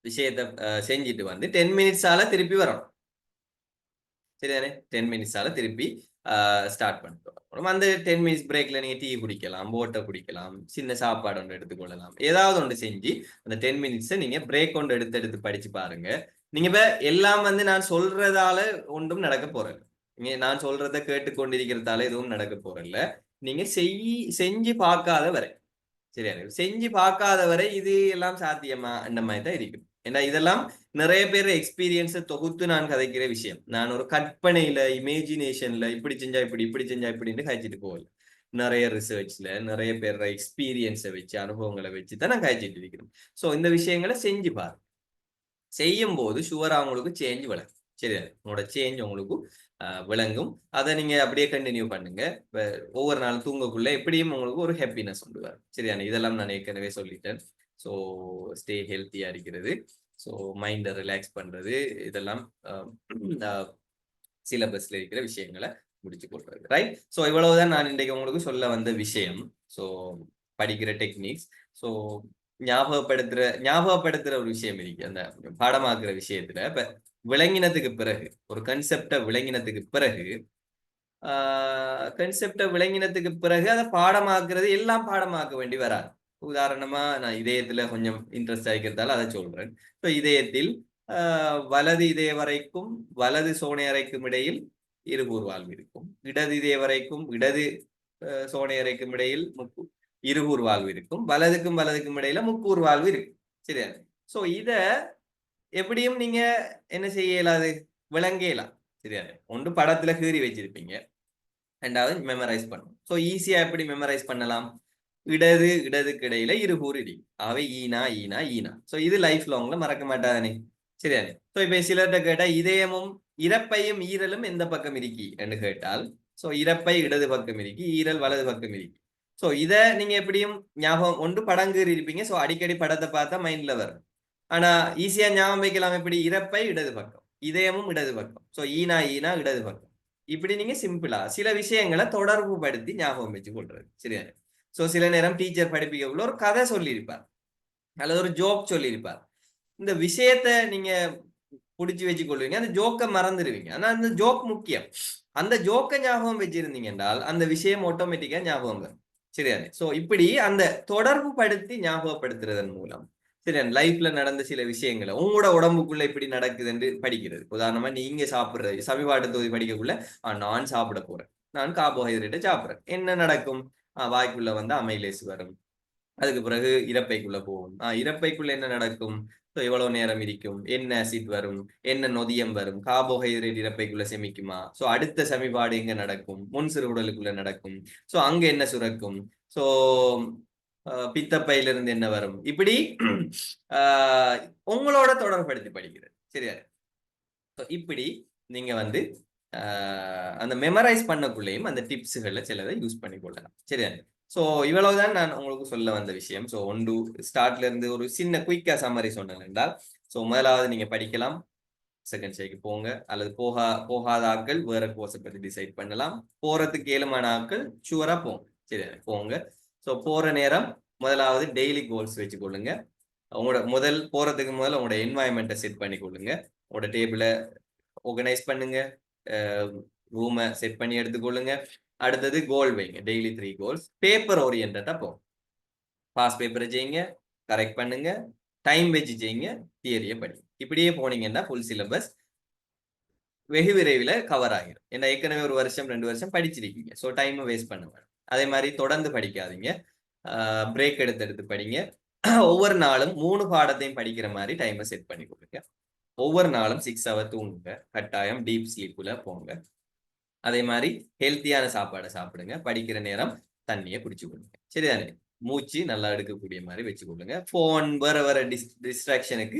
விஷயத்தை செஞ்சுட்டு வந்து 10 மினிட்ஸால திருப்பி வரணும் சரிதானே 10 மினிட்ஸால திருப்பி ஸ்டார்ட் பண்ணிட்டோம் அந்த 10 மினிட்ஸ் பிரேக்ல நீங்க டீ குடிக்கலாம் போட்டை குடிக்கலாம் சின்ன சாப்பாடு ஒன்று எடுத்துக்கொள்ளலாம் ஏதாவது ஒன்று செஞ்சு அந்த 10 மினிட்ஸை நீங்க பிரேக் ஒன்று எடுத்து எடுத்து படிச்சு பாருங்க நீங்க இப்ப எல்லாம் வந்து நான் சொல்றதால ஒன்றும் நடக்க போறேன் நீங்க நான் சொல்றதை கேட்டுக்கொண்டிருக்கிறதால எதுவும் நடக்க போறல நீங்க செஞ்சு பார்க்காத வரை சரியா செஞ்சு பார்க்காத வரை இது எல்லாம் சாத்தியமா இந்த மாதிரி தான் இருக்கும் ஏன்னா இதெல்லாம் நிறைய பேர் எக்ஸ்பீரியன்ஸை தொகுத்து நான் கதைக்கிற விஷயம் நான் ஒரு கற்பனையில இமேஜினேஷன்ல இப்படி செஞ்சா இப்படி செஞ்சா இப்படின்னு காய்ச்சிட்டு போகல நிறைய ரிசர்ச்ல நிறைய பேர் எக்ஸ்பீரியன்ஸை வச்சு அனுபவங்களை வச்சு தான் நான் காய்ச்சிட்டு இருக்கிறேன் ஸோ இந்த விஷயங்களை செஞ்சு பாரு செய்யும் போது ஷுவரா அவங்களுக்கு சேஞ்ச் விளங்கும் சரியா உங்களோட சேஞ்ச் உங்களுக்கு விளங்கும் அதை நீங்க அப்படியே கண்டினியூ பண்ணுங்க ஒவ்வொரு நாள் தூங்கக்குள்ள எப்படியும் உங்களுக்கு ஒரு ஹாப்பினஸ் கொண்டு வரும் சரியான இதெல்லாம் நான் ஏற்கனவே சொல்லிட்டேன் ஸோ ஸ்டே ஹெல்த்தியா இருக்கிறது ஸோ மைண்டை ரிலாக்ஸ் பண்றது இதெல்லாம் சிலபஸ்ல இருக்கிற விஷயங்களை முடிச்சு கொள்றது ரைட் ஸோ இவ்வளவுதான் நான் இன்றைக்கு உங்களுக்கு சொல்ல வந்த விஷயம் ஸோ படிக்கிற டெக்னிக்ஸ் ஸோ ஞாபகப்படுத்துற ஒரு விஷயம் இருக்கு அந்த பாடமாக்குற விஷயத்துல இப்ப விளங்கினத்துக்கு பிறகு ஒரு கன்செப்டை விளங்கினத்துக்கு பிறகு அதை பாடமாக்குறது எல்லாம் பாடமாக்க வேண்டி வராது உதாரணமா நான் இதயத்துல கொஞ்சம் இன்ட்ரெஸ்ட் ஆகிக்கிறதால அதை சொல்றேன் ஸோ இதயத்தில் வலது இதய வரைக்கும் வலது சோனை அறைக்கும் இடையில் இருகூர் வாழ்வு இருக்கும் இடது இதய வரைக்கும் இடது சோனை அறைக்கும் இடையில் இருகூர் வாழ்வு இருக்கும் வலதுக்கும் இடையில முக்கூர் வாழ்வு இருக்கும் சரியா சோ இத எப்படியும் நீங்க என்ன செய்ய இயலாது விளங்கலாம் சரியா ஒன்று படத்துல கீறி வச்சிருப்பீங்க ரெண்டாவது மெமரைஸ் பண்ணும் சோ ஈஸியா எப்படி மெமரைஸ் பண்ணலாம் இடதுக்கு இடையில இருகூர் இடி அவை ஈனா சோ இது லைஃப் லாங்ல மறக்க மாட்டாதானே சரியா சோ இப்ப சிலர்கிட்ட கேட்டா இதயமும் இறப்பையும் ஈரலும் எந்த பக்கம் இருக்கி என்று கேட்டால் சோ இறப்பை இடது பக்கம் இருக்கி ஈரல் வலது பக்கம் இருக்கி சோ இத நீங்க எப்படியும் ஞாபகம் ஒன்று படங்கீறி இருப்பீங்க சோ அடிக்கடி படத்தை பார்த்தா மைண்ட்ல வரும் ஆனா ஈஸியா ஞாபகம் வைக்கலாம் எப்படி இறப்பை இடது பக்கம் இதயமும் இடது பக்கம் சோ ஈனா இடது பக்கம் இப்படி நீங்க சிம்பிளா சில விஷயங்களை தொடர்பு படுத்தி ஞாபகம் வச்சு கொள்றது சரியா சோ சில நேரம் டீச்சர் படிப்பிக்கக்குள்ள ஒரு கதை சொல்லியிருப்பார் அல்லது ஒரு ஜோக் சொல்லியிருப்பார் இந்த விஷயத்த நீங்க புடிச்சு வச்சு கொள்வீங்க அந்த ஜோக்கை மறந்துடுவீங்க ஆனா அந்த ஜோக் முக்கியம் அந்த ஜோக்கை ஞாபகம் வச்சிருந்தீங்க என்றால் அந்த விஷயம் ஆட்டோமேட்டிக்கா ஞாபகம் வரும் சரியானே சோ இப்படி அந்த தொடர்பு படுத்தி ஞாபகப்படுத்துறதன் மூலம் சரியா லைஃப்ல நடந்த சில விஷயங்களை உங்களோட உடம்புக்குள்ள இப்படி நடக்குது என்று படிக்கிறது உதாரணமா நீங்க சாப்பிடுறது சமிபாட்டு தொகுதி படிக்கக்குள்ள நான் சாப்பிட போறேன் நான் கார்போஹைட்ரேட்டை சாப்பிடுறேன் என்ன நடக்கும் வாய்க்குள்ள வந்து அமைலேஸ் வரும் அதுக்கு பிறகு இறப்பைக்குள்ள போகும் இறப்பைக்குள்ள என்ன நடக்கும் எவ்வளவு நேரம் இருக்கும் என்ன ஆசிட் வரும் என்ன நொதியம் வரும் கார்போஹைட்ரேட் இறப்பைக்குள்ள செமிக்குமா சோ அடுத்த சமிபாடு எங்க நடக்கும் முன் சிறுகுடலுக்குள்ள நடக்கும் சோ அங்க என்ன சுரக்கும் சோ பித்தப்பையில இருந்து என்ன வரும் இப்படி உங்களோட தொடர்படுத்தி படிக்கிறது சரியா இப்படி நீங்க வந்து அந்த மெமரைஸ் பண்ணக்குள்ளேயும் அந்த டிப்ஸுகளை சிலதை யூஸ் பண்ணி கொள்ளலாம் சரியா ஸோ இவ்வளவுதான் நான் உங்களுக்கு சொல்ல வந்த விஷயம் ஸோ ஒன்று ஸ்டார்ட்ல இருந்து ஒரு சின்ன குயிக்கா சம்மரி சொன்னேன் என்றால் ஸோ முதலாவது நீங்க படிக்கலாம் செகண்ட் ஸ்டேஜ்க்கு போங்க அல்லது போகாத ஆட்கள் வேற கோர்ஸை பத்தி டிசைட் பண்ணலாம் போறதுக்கு ஏழுமான ஆட்கள் ஷுவரா போங்க சரியா போங்க ஸோ போற நேரம் முதலாவது டெய்லி கோல்ஸ் வச்சுக்கொள்ளுங்க உங்களோட போறதுக்கு முதல்ல உங்களோட என்வாயன்மெண்ட்டை செட் பண்ணி கொள்ளுங்க உங்களோட டேபிளை ஆர்கனைஸ் பண்ணுங்க, ரூமை செட் பண்ணி எடுத்துக்கொள்ளுங்க. அடுத்தது கோல் வைங்க, டெய்லி 3 கோல்ஸ். பேப்பர் ஓரியன்டா போகும். பாஸ் பேப்பரை செய்யுங்க, கரெக்ட் பண்ணுங்க, டைம் வச்சு செய்யுங்க, தியரியை படி. இப்படியே போனீங்கன்னா ஃபுல் சிலபஸ் வெகு விரைவில் கவர் ஆகிடும். ஏன்னா ஏற்கனவே 1 வருஷம் 2 வருஷம் படிச்சிருக்கீங்க. ஸோ டைமை வேஸ்ட் பண்ணுங்க. அதே மாதிரி தொடர்ந்து படிக்காதீங்க, பிரேக் எடுத்து எடுத்து படிங்க. ஒவ்வொரு நாளும் 3 பாடத்தையும் படிக்கிற மாதிரி டைமை செட் பண்ணி கொடுங்க. ஒவ்வொரு நாளும் 6 ஹவர் தூங்குங்க, கட்டாயம் டீப் ஸ்லீப்புல போங்க. அதே மாதிரி ஹெல்த்தியான சாப்பாடை சாப்பிடுங்க, படிக்கிற நேரம் தண்ணியை குடிச்சு கொடுங்க. சரிதானே? மூச்சு நல்லா எடுக்கக்கூடிய மாதிரி வச்சு கொடுங்க. போன் வேற வேற டிஸ்ட்ராக்ஷனுக்கு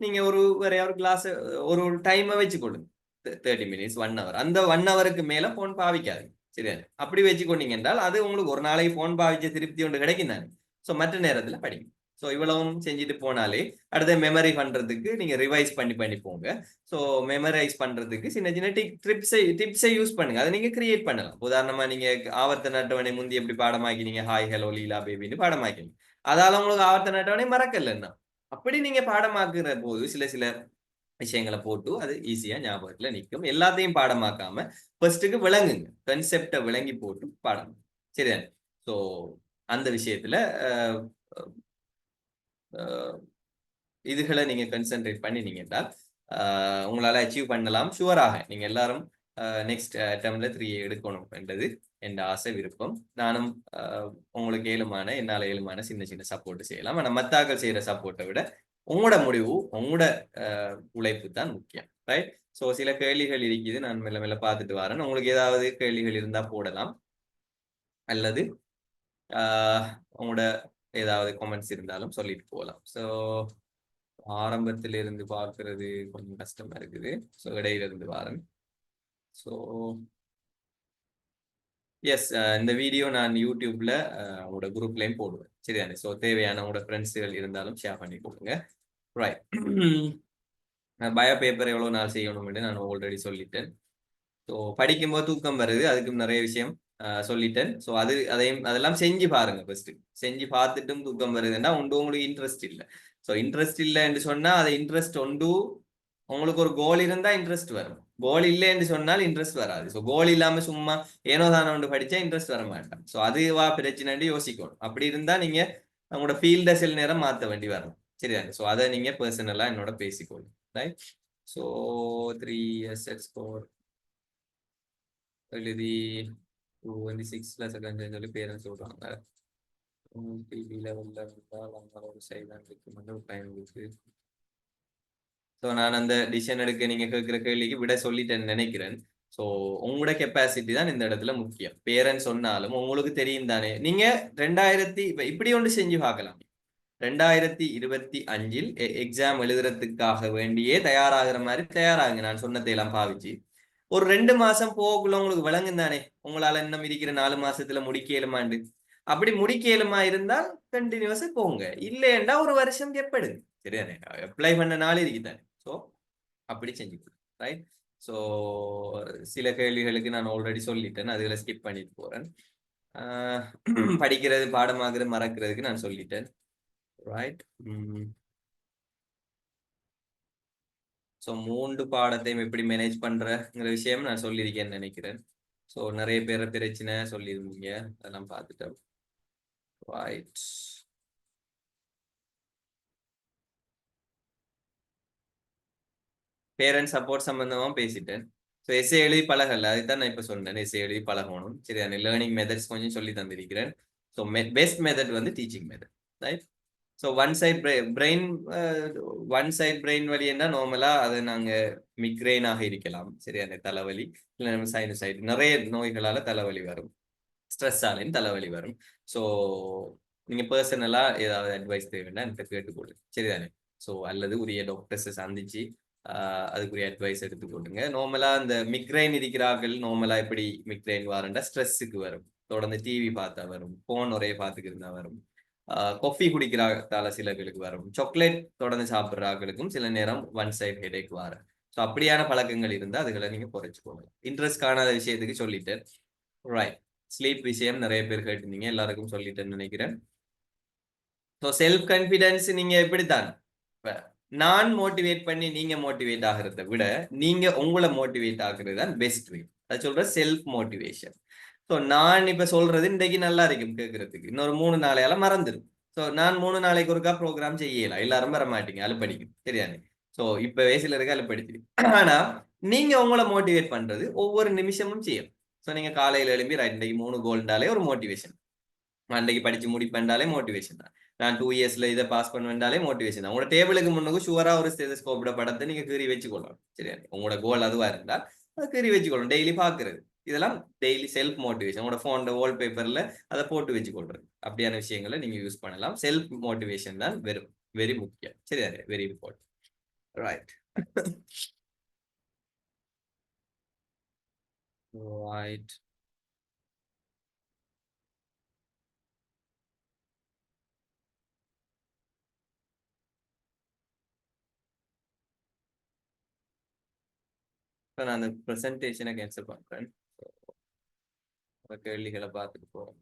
நீங்க வேற ஒரு கிளாஸ் ஒரு டைமை வச்சு கொடுங்க. 30 மினிட்ஸ் 1 ஹவர். அந்த 1 ஹவருக்கு மேல போன் பாவிக்காது. சரியா? அப்படி வச்சுக்கொண்டீங்க என்றால் அது உங்களுக்கு ஒரு நாளைக்கு போன் பாவிச்ச திருப்தி ஒன்று கிடைக்கும் தானே. ஸோ மற்ற நேரத்தில் படிங்க. ஸோ இவ்வளவும் செஞ்சுட்டு போனாலே அடுத்த மெமரி பண்றதுக்கு நீங்க ரிவைஸ் பண்ணி பண்ணி போங்க. ஸோ மெமரைஸ் பண்றதுக்கு சின்ன சின்ன டிப்ஸை யூஸ் பண்ணுங்க. அதை நீங்க கிரியேட் பண்ணலாம். உதாரணமா நீங்க ஆவர்த்தன அட்டவணை முந்தி எப்படி பாடமாக்கினீங்க, ஹாய் ஹலோ லீலா பேபின்னு பாடமாக்கினீங்க. அதால உங்களுக்கு ஆவர்த்தன அட்டவணை மறக்கலன்னா அப்படி நீங்க பாடமாக்குற போது சில சில விஷயங்களை போட்டு அது ஈஸியா ஞாபகத்துல நிற்கும். எல்லாத்தையும் பாடமாக்காம ஃபர்ஸ்ட்டுக்கு விளங்குங்க, கன்செப்டை விளங்கி போட்டு பாடம். சரியா? ஸோ அந்த விஷயத்துல இதுகளை நீங்க கன்சென்ட்ரேட் பண்ணினீங்கன்னா உங்களால அச்சீவ் பண்ணலாம். ஷுவராக நீங்க எல்லாரும் நெக்ஸ்ட் அட்டெம்ப்ட்ல 3 எடுக்கணும் என்றது என் ஆசை, விருப்பம். நானும் உங்களுக்கு என்னால ஏழுமான சின்ன சின்ன சப்போர்ட் செய்யலாம். ஆனா மத்தாக்கள் செய்யற சப்போர்ட்டை விட உங்களோட முடிவு, உங்களோட உழைப்பு தான் முக்கியம். ரைட்? ஸோ சில கேள்விகள் இருக்குது, நான் மெல்ல மெல்ல பார்த்துட்டு வரேன். உங்களுக்கு ஏதாவது கேள்விகள் இருந்தா போடலாம், அல்லது உங்களோட ஏதாவது கமெண்ட்ஸ் இருந்தாலும் சொல்லிட்டு போகலாம். ஸோ ஆரம்பத்தில இருந்து பார்க்கறது கொஞ்சம் கஷ்டமா இருக்குது. ஸோ இடையில இருந்து வரேன். ஸோ எஸ், இந்த வீடியோ நான் யூடியூப்ல உங்களோட குரூப்லையும் போடுவேன். சரிதானே? ஸோ தேவையான உங்களோட ஃப்ரெண்ட்ஸுகள் இருந்தாலும் ஷேர் பண்ணி கொடுங்க. ரைட். பயோ பேப்பர் எவ்வளோ நாள் செய்யணும்னு நான் ஆல்ரெடி சொல்லிட்டேன். ஸோ படிக்கும்போது தூக்கம் வருது, அதுக்கும் நிறைய விஷயம் சொல்லிட்டேன். ஸோ அதெல்லாம் செஞ்சு பாருங்க. ஃபர்ஸ்ட் செஞ்சு பார்த்துட்டும் தூக்கம் வருதுன்னா உங்களுக்கு இன்ட்ரெஸ்ட் இல்லை. ஸோ இன்ட்ரெஸ்ட் இல்லைன்னு சொன்னா அதை இன்ட்ரெஸ்ட் உங்களுக்கு ஒரு கோல் இருந்தா இன்ட்ரெஸ்ட் வரும். கோல் இல்லைன்னு சொன்னால் இன்ட்ரெஸ்ட் வராது. ஸோ கோல் இல்லாம சும்மா ஏனோ தானே ஒன்று படிச்சா இன்ட்ரெஸ்ட் வர மாட்டான். ஸோ அதுவா பிரச்சனை யோசிக்கணும். அப்படி இருந்தா நீங்க உங்களோட ஃபீல்டை சில நேரம் மாற்ற வேண்டி வரும். சரிதாங்க? ஸோ அதை நீங்க பர்சனலா என்னோட பேசிக்கொள்ளும். ரைட்? ஸோ 3 assets score எழுதி 6 செகண்ட் சொல்லி பேரண்ட்ஸ் சொல்றாங்க. டிவி லெவல்ல இருந்தால் ஒரு சைடாக இருக்கு டைம் இருக்கு. ஸோ நான் அந்த டிசிஷன் எடுக்க நீங்க கேட்கிற கேள்விக்கு விட சொல்லிட்டேன்னு நினைக்கிறேன். ஸோ உங்களோட கெப்பாசிட்டி தான் இந்த இடத்துல முக்கியம். பேரண்ட்ஸ் சொன்னாலும் உங்களுக்கு தெரியும் தானே. நீங்க 2000 இப்படி ஒன்று செஞ்சு பார்க்கலாம். 2025 எக்ஸாம் எழுதுறதுக்காக வேண்டியே தயாராகிற மாதிரி தயாராகுங்க. நான் சொன்னதை எல்லாம் பாவிச்சு ஒரு 2 மாசம் போகக்குள்ள உங்களுக்கு விளங்கும் தானே, உங்களால இன்னும் இருக்கிற 4 மாசத்துல முடிக்க இயலுமாண்டு. அப்படி முடிக்க இயலுமா இருந்தால் கண்டினியூஸா போங்க. இல்லையண்டா ஒரு வருஷம் கெப்படுங்க. சரிதானே? அப்ளை பண்ண நாள் இருக்குதானே. ஸோ அப்படி செஞ்சுக்கலாம். ரைட்? ஸோ சில கேள்விகளுக்கு நான் ஆல்ரெடி சொல்லிட்டேன், அதுல ஸ்கிப் பண்ணிட்டு போறேன். படிக்கிறது, பாடமாகிறது, மறக்கிறதுக்கு நான் சொல்லிட்டேன். ரைட்? ஸோ 3 பாடத்தையும் எப்படி மேனேஜ் பண்றங்கிற விஷயம் நான் சொல்லியிருக்கேன்னு நினைக்கிறேன். ஸோ நிறைய பேரை பிரச்சனை சொல்லியிருந்தீங்க, அதெல்லாம் பார்த்துட்டோம். ரைட். பேரண்ட் சப்போர்ட் சம்பந்தமா பேசிட்டேன். ஸோ எஸ்ஏ எழுதி பழகல, அதுதான் நான் இப்போ சொன்னேன். எஸ்ஏ எழுதி பழகணும். சரி, அந்த லேர்னிங் மெத்தட்ஸ் கொஞ்சம் சொல்லி தந்திருக்கிறேன். ஸோ பெஸ்ட் மெத்தட் வந்து teaching method. Right? So one side brain வலி என்ன நார்மலா அது நாங்க மிக்ரெயினாக இருக்கலாம். சரி, அந்த தலைவலி இல்லை நம்ம சைனசைட், நிறைய நோய்களால தலைவலி வரும், ஸ்ட்ரெஸ் ஆலையும் தலைவலி வரும். ஸோ நீங்க பர்சனலா ஏதாவது அட்வைஸ் தேவைன்னா என்கிட்ட கேட்டுக்கொள்ளுங்க. சரிதானே? ஸோ அல்லது உரிய டாக்டர்ஸை சந்திச்சு அதுக்குரிய அட்வைஸ் எடுத்துக்கொள்ளுங்க. நார்மலா இந்த மிக்ரைன் இருக்கிறார்கள். நார்மலா எப்படி மிக்ரைன் வரண்டா ஸ்ட்ரெஸ்ஸுக்கு வரும், தொடர்ந்து டிவி பார்த்தா வரும், போன் ஒரே பார்த்துக்கு இருந்தா வரும், காஃபி குடிக்கிறாத்தால சிலர்களுக்கு வரும், சாக்லேட் தொடர்ந்து சாப்பிட்றாங்களுக்கும் சில நேரம் ஒன் சைட் ஹெடேக் வரும். ஸோ அப்படியான பழக்கங்கள் இருந்தால் அதுகளை நீங்க குறைச்சிக்கோங்க. இன்ட்ரெஸ்ட் காணாத விஷயத்துக்கு சொல்லிட்டேன். ரைட். ஸ்லீப் விஷயம் நிறைய பேர் கேட்டிருந்தீங்க, எல்லாருக்கும் சொல்லிட்டேன்னு நினைக்கிறேன். ஸோ செல்ஃப் கான்ஃபிடன்ஸ் நீங்க எப்படித்தான் நான் மோட்டிவேட் பண்ணி நீங்க மோட்டிவேட் ஆகிறத விட நீங்க உங்களை மோட்டிவேட் ஆகுறது தான் பெஸ்ட் வே. அது சொல்ற செல்ஃப் மோட்டிவேஷன். ஸோ நான் இப்ப சொல்றது இன்றைக்கு நல்லா இருக்கும் கேட்கறதுக்கு, இன்னொரு 3 நாளையால மறந்துடும். ஸோ நான் 3 நாளைக்கு ஒருக்கா ப்ரோக்ராம் செய்யலாம், எல்லாரும் வர மாட்டீங்க, அலுப்படிக்கும் சரியானே. ஸோ இப்ப வயசுல இருக்க அலுப்படிச்சு. ஆனா நீங்க உங்களை மோட்டிவேட் பண்றது ஒவ்வொரு நிமிஷமும் செய்யும். ஸோ நீங்க காலையில எழும்பி ரைட் இன்றைக்கு 3 கோல்டாலே ஒரு மோட்டிவேஷன், அன்றைக்கு படிச்சு முடிப்பேன்டாலே மோட்டிவேஷன் தான். நான் 2 இயர்ஸ்ல இதை பாஸ் பண்ணுவேன்டாலே மோட்டிவேஷன் தான். உங்களோட டேபிளுக்கு முன்னுக்கு ஷுவரா ஒரு ஸ்டெதஸ்கோப்போட படத்தை நீங்க கீறி வச்சுக்கொள்ளணும் சரியா. உங்களோட கோல் அதுவா இருந்தால் அதை கீறி வச்சுக்கொள்ளணும், டெய்லி பாக்குறது. இதெல்லாம் டெய்லி செல்ஃப் மோட்டிவேஷன். உங்களோட போன் வால்பேப்பர்ல அதை போட்டு வச்சுக்கொள்றது, அப்படியான விஷயங்களை நீங்க யூஸ் பண்ணலாம். செல்ஃப் மோட்டிவேஷன் தான் வெரி முக்கியம் சரியா, வெரி இம்பார்ட்டன்ட். ரைட். ரைட். நான் அந்த ப்ரெசன்டேஷனை கேன்சல் பண்றேன். கேள்விகளை பார்த்துட்டு போறோம்.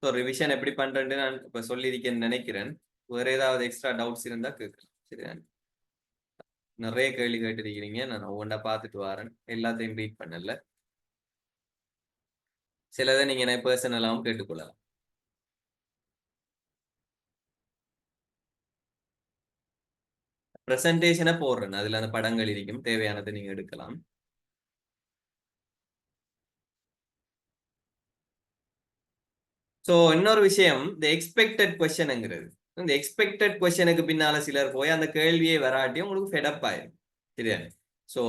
ஸோ ரிவிஷன் எப்படி பண்றேன்னு நான் இப்ப சொல்லியிருக்கேன்னு நினைக்கிறேன். வேற ஏதாவது எக்ஸ்ட்ரா டவுட்ஸ் இருந்தா கேட்கலாம் சரியா. நிறைய கேள்வி கேட்டிருக்கிறீங்க, நான் ஒவ்வொன்றா பார்த்துட்டு வரேன், எல்லாத்தையும் ரீட் பண்ணல. சிலதை நீங்க என்ன பர்சனலாகவும் கேட்டுக்கொள்ளலாம். ப்ரெசன்டேஷனை போடுறேன், அதுல அந்த படங்கள் இருக்கும், தேவையானதை நீங்க எடுக்கலாம். ஸோ இன்னொரு விஷயம், இந்த எக்ஸ்பெக்டட் கொஸ்டின்ங்கிறது, இந்த எக்ஸ்பெக்டட் கொஸ்டினுக்கு பின்னால சிலர் போய் அந்த கேள்வியை வராட்டி உங்களுக்கு ஃபெடப் ஆயிரும் சரியா. ஸோ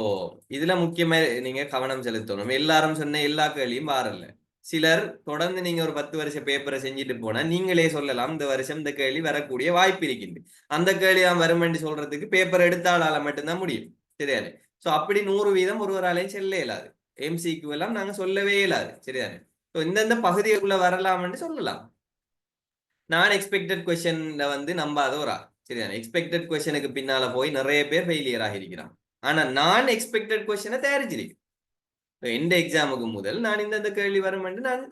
இதுல முக்கியமா நீங்க கவனம் செலுத்தணும். எல்லாரும் சொன்ன எல்லா கேள்வியும் மாறல. சிலர் தொடர்ந்து நீங்க ஒரு 10 வருஷ பேப்பரை செஞ்சுட்டு போனா நீங்களே சொல்லலாம் இந்த வருஷம் இந்த கேள்வி வரக்கூடிய வாய்ப்பு இருக்கின்ற. அந்த கேள்வி தான் வருமென்று சொல்றதுக்கு பேப்பர் எடுத்தாளால மட்டும்தான் முடியும் சரியானே. ஸோ அப்படி 100% ஒருவராலையும் செல்ல இயலாது. எம்சிக்கு எல்லாம் நாங்க சொல்லவே இயலாது சரியானே. இந்தந்த பகுதிக்குள்ள வரலாம்னு சொல்லலாம். நான் எக்ஸ்பெக்டட் கொஸ்டின்ல வந்து நம்பாத ஒரு ஆள் சரியா. எக்ஸ்பெக்டட் கொஸ்டினுக்கு பின்னால போய் நிறைய பேர் ஃபெயிலியர் ஆகியிருக்கிறான். ஆனா நான் எக்ஸ்பெக்டட் கொஸ்டினை தயாரிச்சிருக்கேன். எந்த எக்ஸாமுக்கு முதல் நான் இந்த கேள்வி வரும் என்று நான்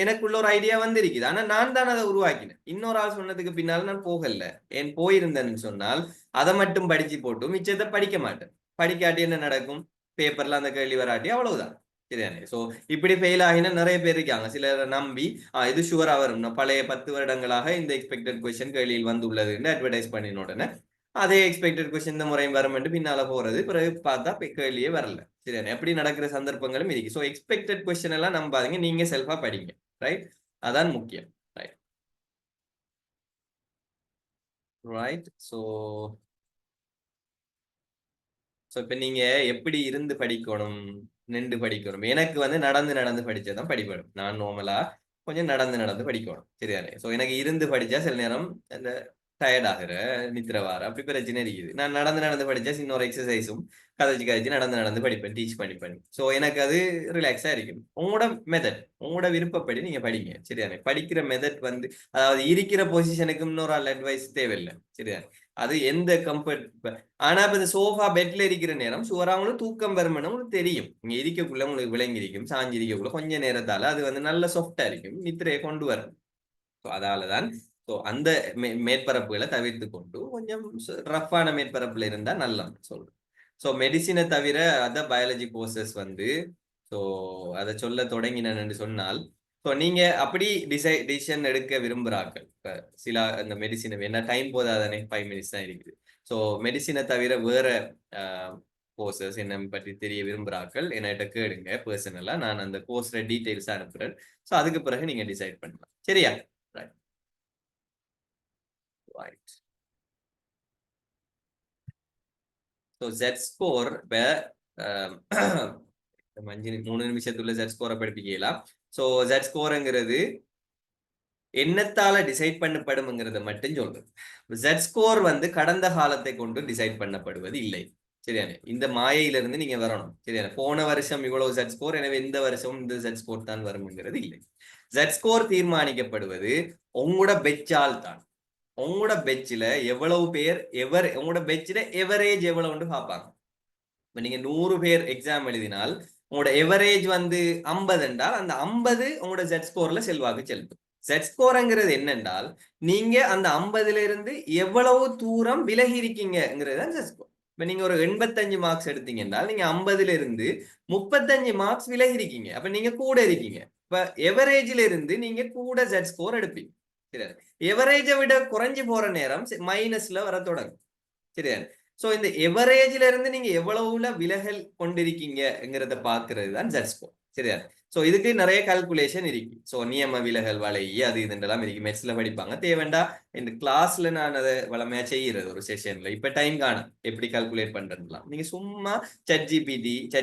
எனக்குள்ள ஒரு ஐடியா வந்திருக்குது. ஆனா நான் தான் அதை உருவாக்கினேன். இன்னொரு ஆள் சொன்னதுக்கு பின்னால நான் போகல. என் போயிருந்தேன்னு சொன்னால் அதை மட்டும் படிச்சு போட்டு மிச்சத்தை படிக்க மாட்டேன். படிக்காட்டி என்ன நடக்கும், பேப்பர்ல அந்த கேள்வி வராட்டி அவ்வளவுதான் சரிதானே. சோ இப்படி ஃபெயில் ஆகின நிறைய பேர் இருக்காங்க. சிலரை நம்பி இது ஷுவரா வரும், பழைய 10 வருடங்களாக இந்த எக்ஸ்பெக்டட் கொஸ்டின் கேள்வியில் வந்துள்ளது அட்வர்டைஸ் பண்ணின உடனே அதே எக்ஸ்பெக்டட் கொஸ்டின் இந்த முறையும் வரும் பின்னால போறது, பிறகு பார்த்தா கேள்வியே வரல சரிதானே. எப்படி நடக்கிற சந்தர்ப்பங்களும் இருக்கு. ஸோ எக்ஸ்பெக்டட் கொஸ்டின் எல்லாம் நம்பாதீங்க, நீங்க செல்ஃபா படிங்க ரைட். அதான் முக்கியம் ரைட். ரைட். ஸோ ஸோ இப்போ நீங்க எப்படி இருந்து படிக்கணும், நின்று படிக்கணும். எனக்கு வந்து நடந்து நடந்து படிச்சதான் படிப்படும். நான் நார்மலா கொஞ்சம் நடந்து நடந்து படிக்கணும் சரிதானே. ஸோ எனக்கு இருந்து படிச்சா சில நேரம் அந்த டயர்ட் ஆகுற, நித்திர வார அப்படி பிரச்சனை இருக்குது. நான் நடந்து நடந்து படிச்சா இன்னொரு எக்ஸசைஸும் கதைச்சு கதைச்சு நடந்து நடந்து படிப்பேன், டீச் பண்ணி. ஸோ எனக்கு அது ரிலாக்ஸா இருக்கும். உங்களோட மெத்தட், உங்களோட விருப்பப்படி நீங்க படிங்க சரிதானே. படிக்கிற மெத்தட் வந்து அதாவது இருக்கிற பொசிஷனுக்கு இன்னொரு ஆள் அட்வைஸ் தேவையில்லை சரிதானே. அது எந்த கம்ஃபர்ட். ஆனா இப்ப இந்த சோஃபா பெட்ல இருக்கிற நேரம் சுவரா உங்களுக்கு தூக்கம் வரும்னு உங்களுக்கு தெரியும். இங்க இருக்கக்குள்ள உங்களுக்கு விளங்கி இருக்கும், சாஞ்சி இருக்கக்குள்ள கொஞ்ச நேரத்தால அது வந்து நல்ல சாஃப்டா இருக்கும், நித்திரையை கொண்டு வரும். அதாலதான் அந்த மேற்பரப்புகளை தவிர்த்து கொண்டு கொஞ்சம் ரஃப்பான மேற்பரப்புல இருந்தா நல்லா சொல்றேன். ஸோ மெடிசினை தவிர அத பயாலஜி கோர்சஸ் வந்து ஸோ அதை சொல்ல தொடங்கினேன்னு சொன்னால், ஸோ நீங்க அப்படி டிசிஷன் எடுக்க விரும்புறார்கள். இப்ப சில அந்த மெடிசினை வேணா டைம் போதாதானே, 5 மினிட்ஸ் தான் இருக்குது. ஸோ மெடிசினை தவிர வேற கோர்சஸ் என்ன பற்றி தெரிய விரும்புறார்கள் என்கிட்ட கேளுங்க பர்சனலா, நான் அந்த கோர்ஸ்ல டீடைல்ஸ் அனுப்புறேன். ஸோ அதுக்கு பிறகு நீங்க டிசைட் பண்ணலாம் சரியா. ரைட். ஸோ ஜெட் ஸ்கோர் இப்போ 3 நிமிஷத்துல ஜெட் ஸ்கோரை படிப்பிக்கலாம். ஸோ ஜெட் ஸ்கோருங்கிறது என்னத்தால டிசைட் பண்ணப்படும்ங்கிறத மட்டும் சொல்றது. ஜெட் ஸ்கோர் வந்து கடந்த காலத்தை கொண்டு டிசைட் பண்ணப்படுவது இல்லை சரியானே. இந்த மாயையிலிருந்து நீங்க வரணும் சரியானே. போன வருஷம் இவ்வளவு ஜெட் ஸ்கோர், எனவே இந்த வருஷம் இந்த ஜெட் ஸ்கோர் தான் வரும்ங்கிறது இல்லை. ஜெட் ஸ்கோர் தீர்மானிக்கப்படுவது உங்களோட பெச்சால் தான். உங்களோட பெச்சில் எவ்வளவு பேர் உங்களோட பெச்சில் எவரேஜ் எவ்வளவுன்னு பார்ப்பாங்க. இப்ப நீங்க 100 பேர் எக்ஸாம் எழுதினால் உங்களோட எவரேஜ் வந்து 50 என்றால் அந்த 50 உங்களோட ஜெட் ஸ்கோர்ல செல்வாக்கு செலுத்தும். ஜெட் ஸ்கோர்ங்கிறது என்னென்றால் நீங்க அந்த 50ல இருந்து எவ்வளவு தூரம் விலகி இருக்கீங்கிறது தான் ஜெட் ஸ்கோர். இப்ப நீங்க ஒரு 85 மார்க்ஸ் எடுத்தீங்கன்னா நீங்க 50ல இருந்து 35 மார்க்ஸ் விலகி இருக்கீங்க, அப்ப நீங்க கூட இருக்கீங்க. இப்ப எவரேஜ்ல இருந்து நீங்க கூட ஜெட் ஸ்கோர் எடுப்பீங்க. சரி, எவரேஜை விட குறைஞ்சு போற நேரம் மைனஸ்ல வர தொடங்கும். சரியா? சோ இந்த எவரேஜ்ல இருந்து நீங்க எவ்வளவுல விலகல் கொண்டிருக்கீங்கிறத பாக்குறது தான் ஜெட் ஸ்கோர். சரியா? சோ இதுக்கு நிறைய கால்குலேஷன் இருக்கு. சோ நியம விலகல் வலை அது இதுன்றெல்லாம் இருக்கு. மெட்ஸ்ல படிப்பாங்க. தேவைண்டா இந்த கிளாஸ்ல நான் அதை வளமையா செய்யறது ஒரு செஷன்ல. இப்ப டைம் காணும் எப்படி கால்குலேட் பண்றதுலாம். நீங்க சும்மா சட்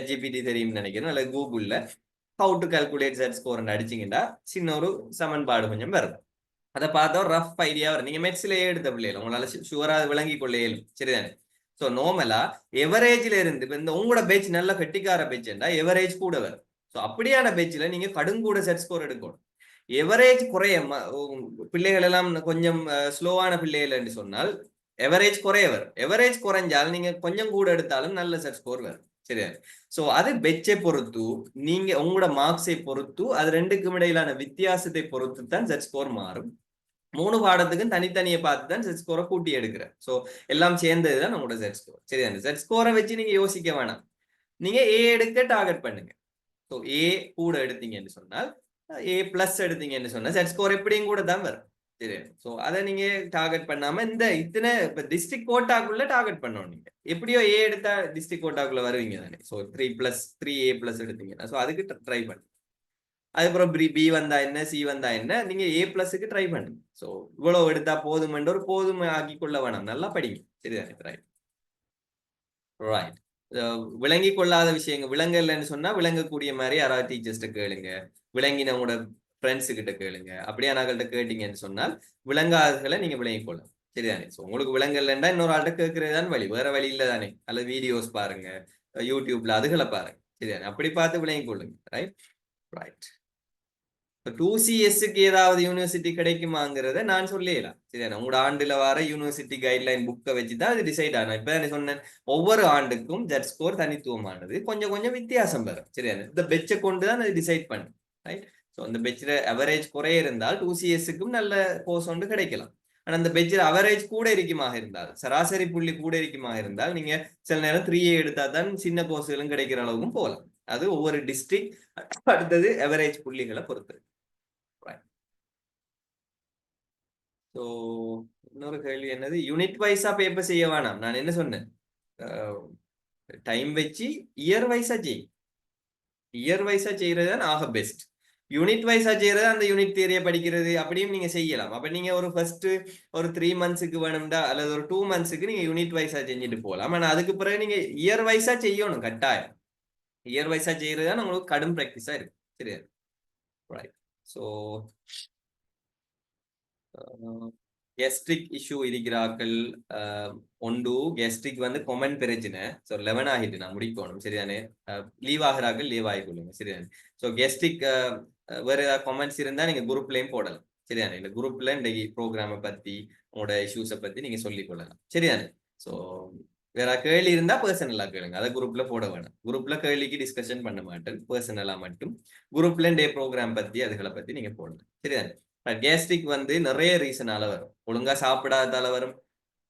ஜிபிடி தெரியும்னு நினைக்கிறேன், அல்ல கூகுள்ல how to calculate Z score அடிச்சீங்கன்னா சின்ன ஒரு சமன்பாடு கொஞ்சம் வரும். அதை பார்த்தா ஒரு ரஃப் ஐடியா வரும். நீங்க மெட்ஸ்லயே எடுத்த பிள்ளைகள் உங்களால ஷுவரா விளங்கி கொள்ள இயலும். சரிதானே? சோ நார்மலா எவரேஜ்ல இருந்து இந்த உங்களோட பேட்ச் நல்ல கெட்டிக்கார பேட்ச்ண்டா எவரேஜ் கூட வரும். சோ அப்படியான பேட்ச்ல நீங்க கடுங்கூட செட் ஸ்கோர் எடுக்கணும். எவரேஜ் குறைய பிள்ளைகள் எல்லாம் கொஞ்சம் ஸ்லோவான பிள்ளைகள் என்று சொன்னால் எவரேஜ் குறைய வரும். எவரேஜ் குறைஞ்சால் நீங்க கொஞ்சம் கூட எடுத்தாலும் நல்ல செட் ஸ்கோர் வரும். சரியா? சோ அது பெட்சை பொறுத்து, நீங்க உங்களோட மார்க்ஸை பொறுத்து, அது ரெண்டுக்கும் இடையிலான வித்தியாசத்தை பொறுத்து தான் செட் ஸ்கோர் மாறும். 3 பாடத்துக்கும் தனித்தனியை பார்த்து தான் செட் ஸ்கோரை கூட்டி எடுக்கிறேன். சோ எல்லாம் சேர்ந்ததுதான் நம்மளோட செட் ஸ்கோர். சரி, அந்த செட் ஸ்கோரை வச்சு நீங்க யோசிக்க வேணாம். நீங்க ஏ எடுக்க டார்கெட் பண்ணுங்க. ஸோ ஏ கூட எடுத்தீங்கன்னு சொன்னால், ஏ பிளஸ் எடுத்தீங்கன்னு சொன்னா செட் ஸ்கோர் எப்படியும் கூட தான் வரும். சரி, ஸோ அதை நீங்க டார்கெட் பண்ணாம இந்த இத்தனை இப்ப டிஸ்ட்ரிக்ட் கோட்டாக்குள்ள டார்கெட் பண்ணணும். நீங்க எப்படியோ ஏ எடுத்தா டிஸ்ட்ரிக்ட் கோட்டாக்குள்ள வருவீங்க தானே. ஸோ 3+3 A+ எடுத்தீங்கன்னா ஸோ அதுக்கு ட்ரை பண்ணுங்க. அதுக்கப்புறம் பி வந்தா என்ன, சி வந்தா என்ன, நீங்க A+க்கு ட்ரை பண்ணுங்க. ஸோ இவ்வளவு எடுத்தா போதுமென்ற ஒரு போதுமை ஆக்கி கொள்ள வேணாம். நல்லா படிங்க. சரிதானே? Right right. விளங்கி கொள்ளாத விஷயங்கள் விளங்கலன்னு சொன்னா விளங்கக்கூடிய மாதிரி யாராவது டீச்சர்ஸ்ட கேளுங்க, விளங்கினவங்களோட ஃப்ரெண்ட்ஸு கிட்ட கேளுங்க. அப்படியே நாங்கள்கிட்ட கேட்டீங்கன்னு சொன்னால் விளங்காததுகளை நீங்க விளங்கி கொள்ளலாம். சரிதானே? ஸோ உங்களுக்கு விளங்கலன்னா இன்னொரு ஆள்கிட்ட கேட்கறது தான் வழி, வேற வழி இல்லை தானே. அல்லது வீடியோஸ் பாருங்க, யூடியூப்ல அதுகளை பாருங்க. சரிதானே? அப்படி பார்த்து விளங்கி கொள்ளுங்க. Right right. இப்போ 2CS ஏதாவது யூனிவர்சிட்டி கிடைக்குமாங்கிறத நான் சொல்லிடலாம். சரியா? உங்களோட ஆண்டுல வர யூனிவர்சிட்டி கைட்லைன் புக்கை வச்சுதான் அது டிசைட் ஆகும். இப்ப நான் சொன்னேன், ஒவ்வொரு ஆண்டுக்கும் ஜெட் ஸ்கோர் தனித்துவமானது, கொஞ்சம் கொஞ்சம் வித்தியாசம் வரும். சரியா? இந்த பெட்சை கொண்டு தான் அது டிசைட் பண்ணும். ரைட். ஸோ அந்த பெட்சில் அவரேஜ் குறைய இருந்தால் 2CS நல்ல கோர்ஸ் ஒன்று கிடைக்கலாம். ஆனா அந்த பெட்சில் அவரேஜ் கூட இருக்குமாக இருந்தால், சராசரி புள்ளி கூட இருக்குமாக இருந்தால், நீங்க சில நேரம் 3A எடுத்தா தான் சின்ன கோர்ஸ்களும் கிடைக்கிற அளவுக்கும் போகலாம். அது ஒவ்வொரு டிஸ்ட்ரிக்ட் அடுத்தது அவரேஜ் புள்ளிகளை பொறுத்து. ஸோ இன்னொரு கேள்வி என்னது, யூனிட் வைஸா பேப்பர் செய்ய வேணாம். நான் என்ன சொன்னேன், டைம் வச்சு இயர் வைஸா செய். இயர் வைஸா செய்யறது தான் ஆக பெஸ்ட். யூனிட் வைஸா செய்யறது அந்த யூனிட் தியரியை படிக்கிறது அப்படியும் நீங்க செய்யலாம். அப்ப நீங்க ஒரு ஃபர்ஸ்ட் ஒரு 3 மந்த்ஸுக்கு வேணும்டா அல்லது ஒரு 2 மந்த்ஸுக்கு நீங்க யூனிட் வைஸா செஞ்சுட்டு போகலாம். ஆனா அதுக்கு பிறகு நீங்க இயர் வைஸா செய்யணும் கட்டாயம். இயர் வைஸா செய்யறது தான் உங்களுக்கு கடும் ப்ராக்டிஸா இருக்கு. சரியா? ரைட். ஸோ கெஸ்ட்ரிக் இஷ்யூ இருக்கிறார்கள். ஒன்று கெஸ்ட்ரிக் வந்து கொமெண்ட் பிரச்சனை. ஸோ 11 ஆகிட்டு நான் முடிக்கணும். சரிதானே? லீவ் ஆகிறார்கள், லீவ் ஆகி கொள்ளுங்க. சரிதானே? ஸோ கெஸ்ட்ரிக் வேற ஏதாவது கொமெண்ட்ஸ் இருந்தா நீங்க குரூப்லயும் போடலாம். சரிதானே? இந்த குரூப்ல இன்றைக்கு ப்ரோக்ராமை பத்தி உங்களோட இஷ்யூஸை பத்தி நீங்க சொல்லிக் கொள்ளலாம். சரிதானே? ஸோ வேற கேள்வி இருந்தா பர்சனலா கேளுங்க. அதை குரூப்ல போட வேணாம். குரூப்ல கேள்விக்கு டிஸ்கஷன் பண்ண மாட்டேன். பர்சனலா மட்டும் குரூப்ல டே ப்ரோக்ராம் பத்தி அதுகளை பத்தி நீங்க போடலாம். சரிதானே? கேஸ்ட்ரிக் வந்து நிறைய ரீசனால வரும். ஒழுங்கா சாப்பிடாததால வரும்,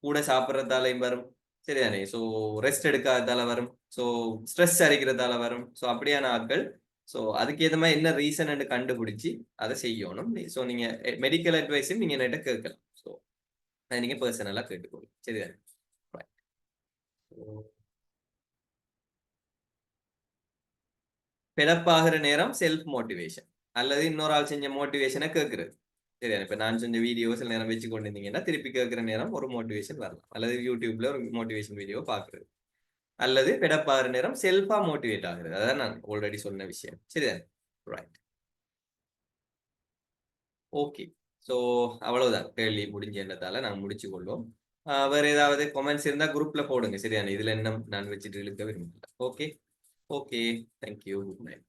கூட சாப்பிட்றதாலையும் வரும். சரிதானே? ஸோ ரெஸ்ட் எடுக்காததால வரும், ஸோ ஸ்ட்ரெஸ் அரிக்கிறதால வரும். ஸோ அப்படியான ஆட்கள் ஸோ அதுக்கு ஏற்ற மாதிரி என்ன ரீசன் கண்டுபிடிச்சி அதை செய்யணும். ஸோ நீங்க மெடிக்கல் அட்வைஸும் நீங்க என்கிட்ட கேட்கலாம். ஸோ அதை நீங்க பர்சனலா கேட்டுக்கோங்க. சரிதானே? பெடப்பாகிற நேரம் செல்ஃப் மோட்டிவேஷன் அல்லது இன்னொரு ஆள் செஞ்ச மோட்டிவேஷனை கேட்கறது. சரியா? இப்ப நான் செஞ்ச வீடியோ சில நேரம் வச்சு கொண்டிருந்தீங்கன்னா திருப்பி கேட்கிற நேரம் ஒரு மோட்டிவேஷன் வரலாம். அல்லது யூடியூப்ல ஒரு மோட்டிவேஷன் வீடியோ பாக்குறது, அல்லது பெடப்பாகிற நேரம் செல்ஃபா மோட்டிவேட் ஆகுறது. அதான் நான் ஆல்ரெடி சொன்ன விஷயம். சரியா? ரைட். ஓகே. ஸோ அவ்வளவுதான், கேள்வி முடிஞ்சதால நாங்கள் முடிச்சு கொள்வோம். வேற ஏதாவது கமெண்ட்ஸ் இருந்தா குரூப்ல போடுங்க. சரியான இதுல என்ன நான் வச்சுட்டு இழுக்க விரும்பல. Okay okay, thank you, good night.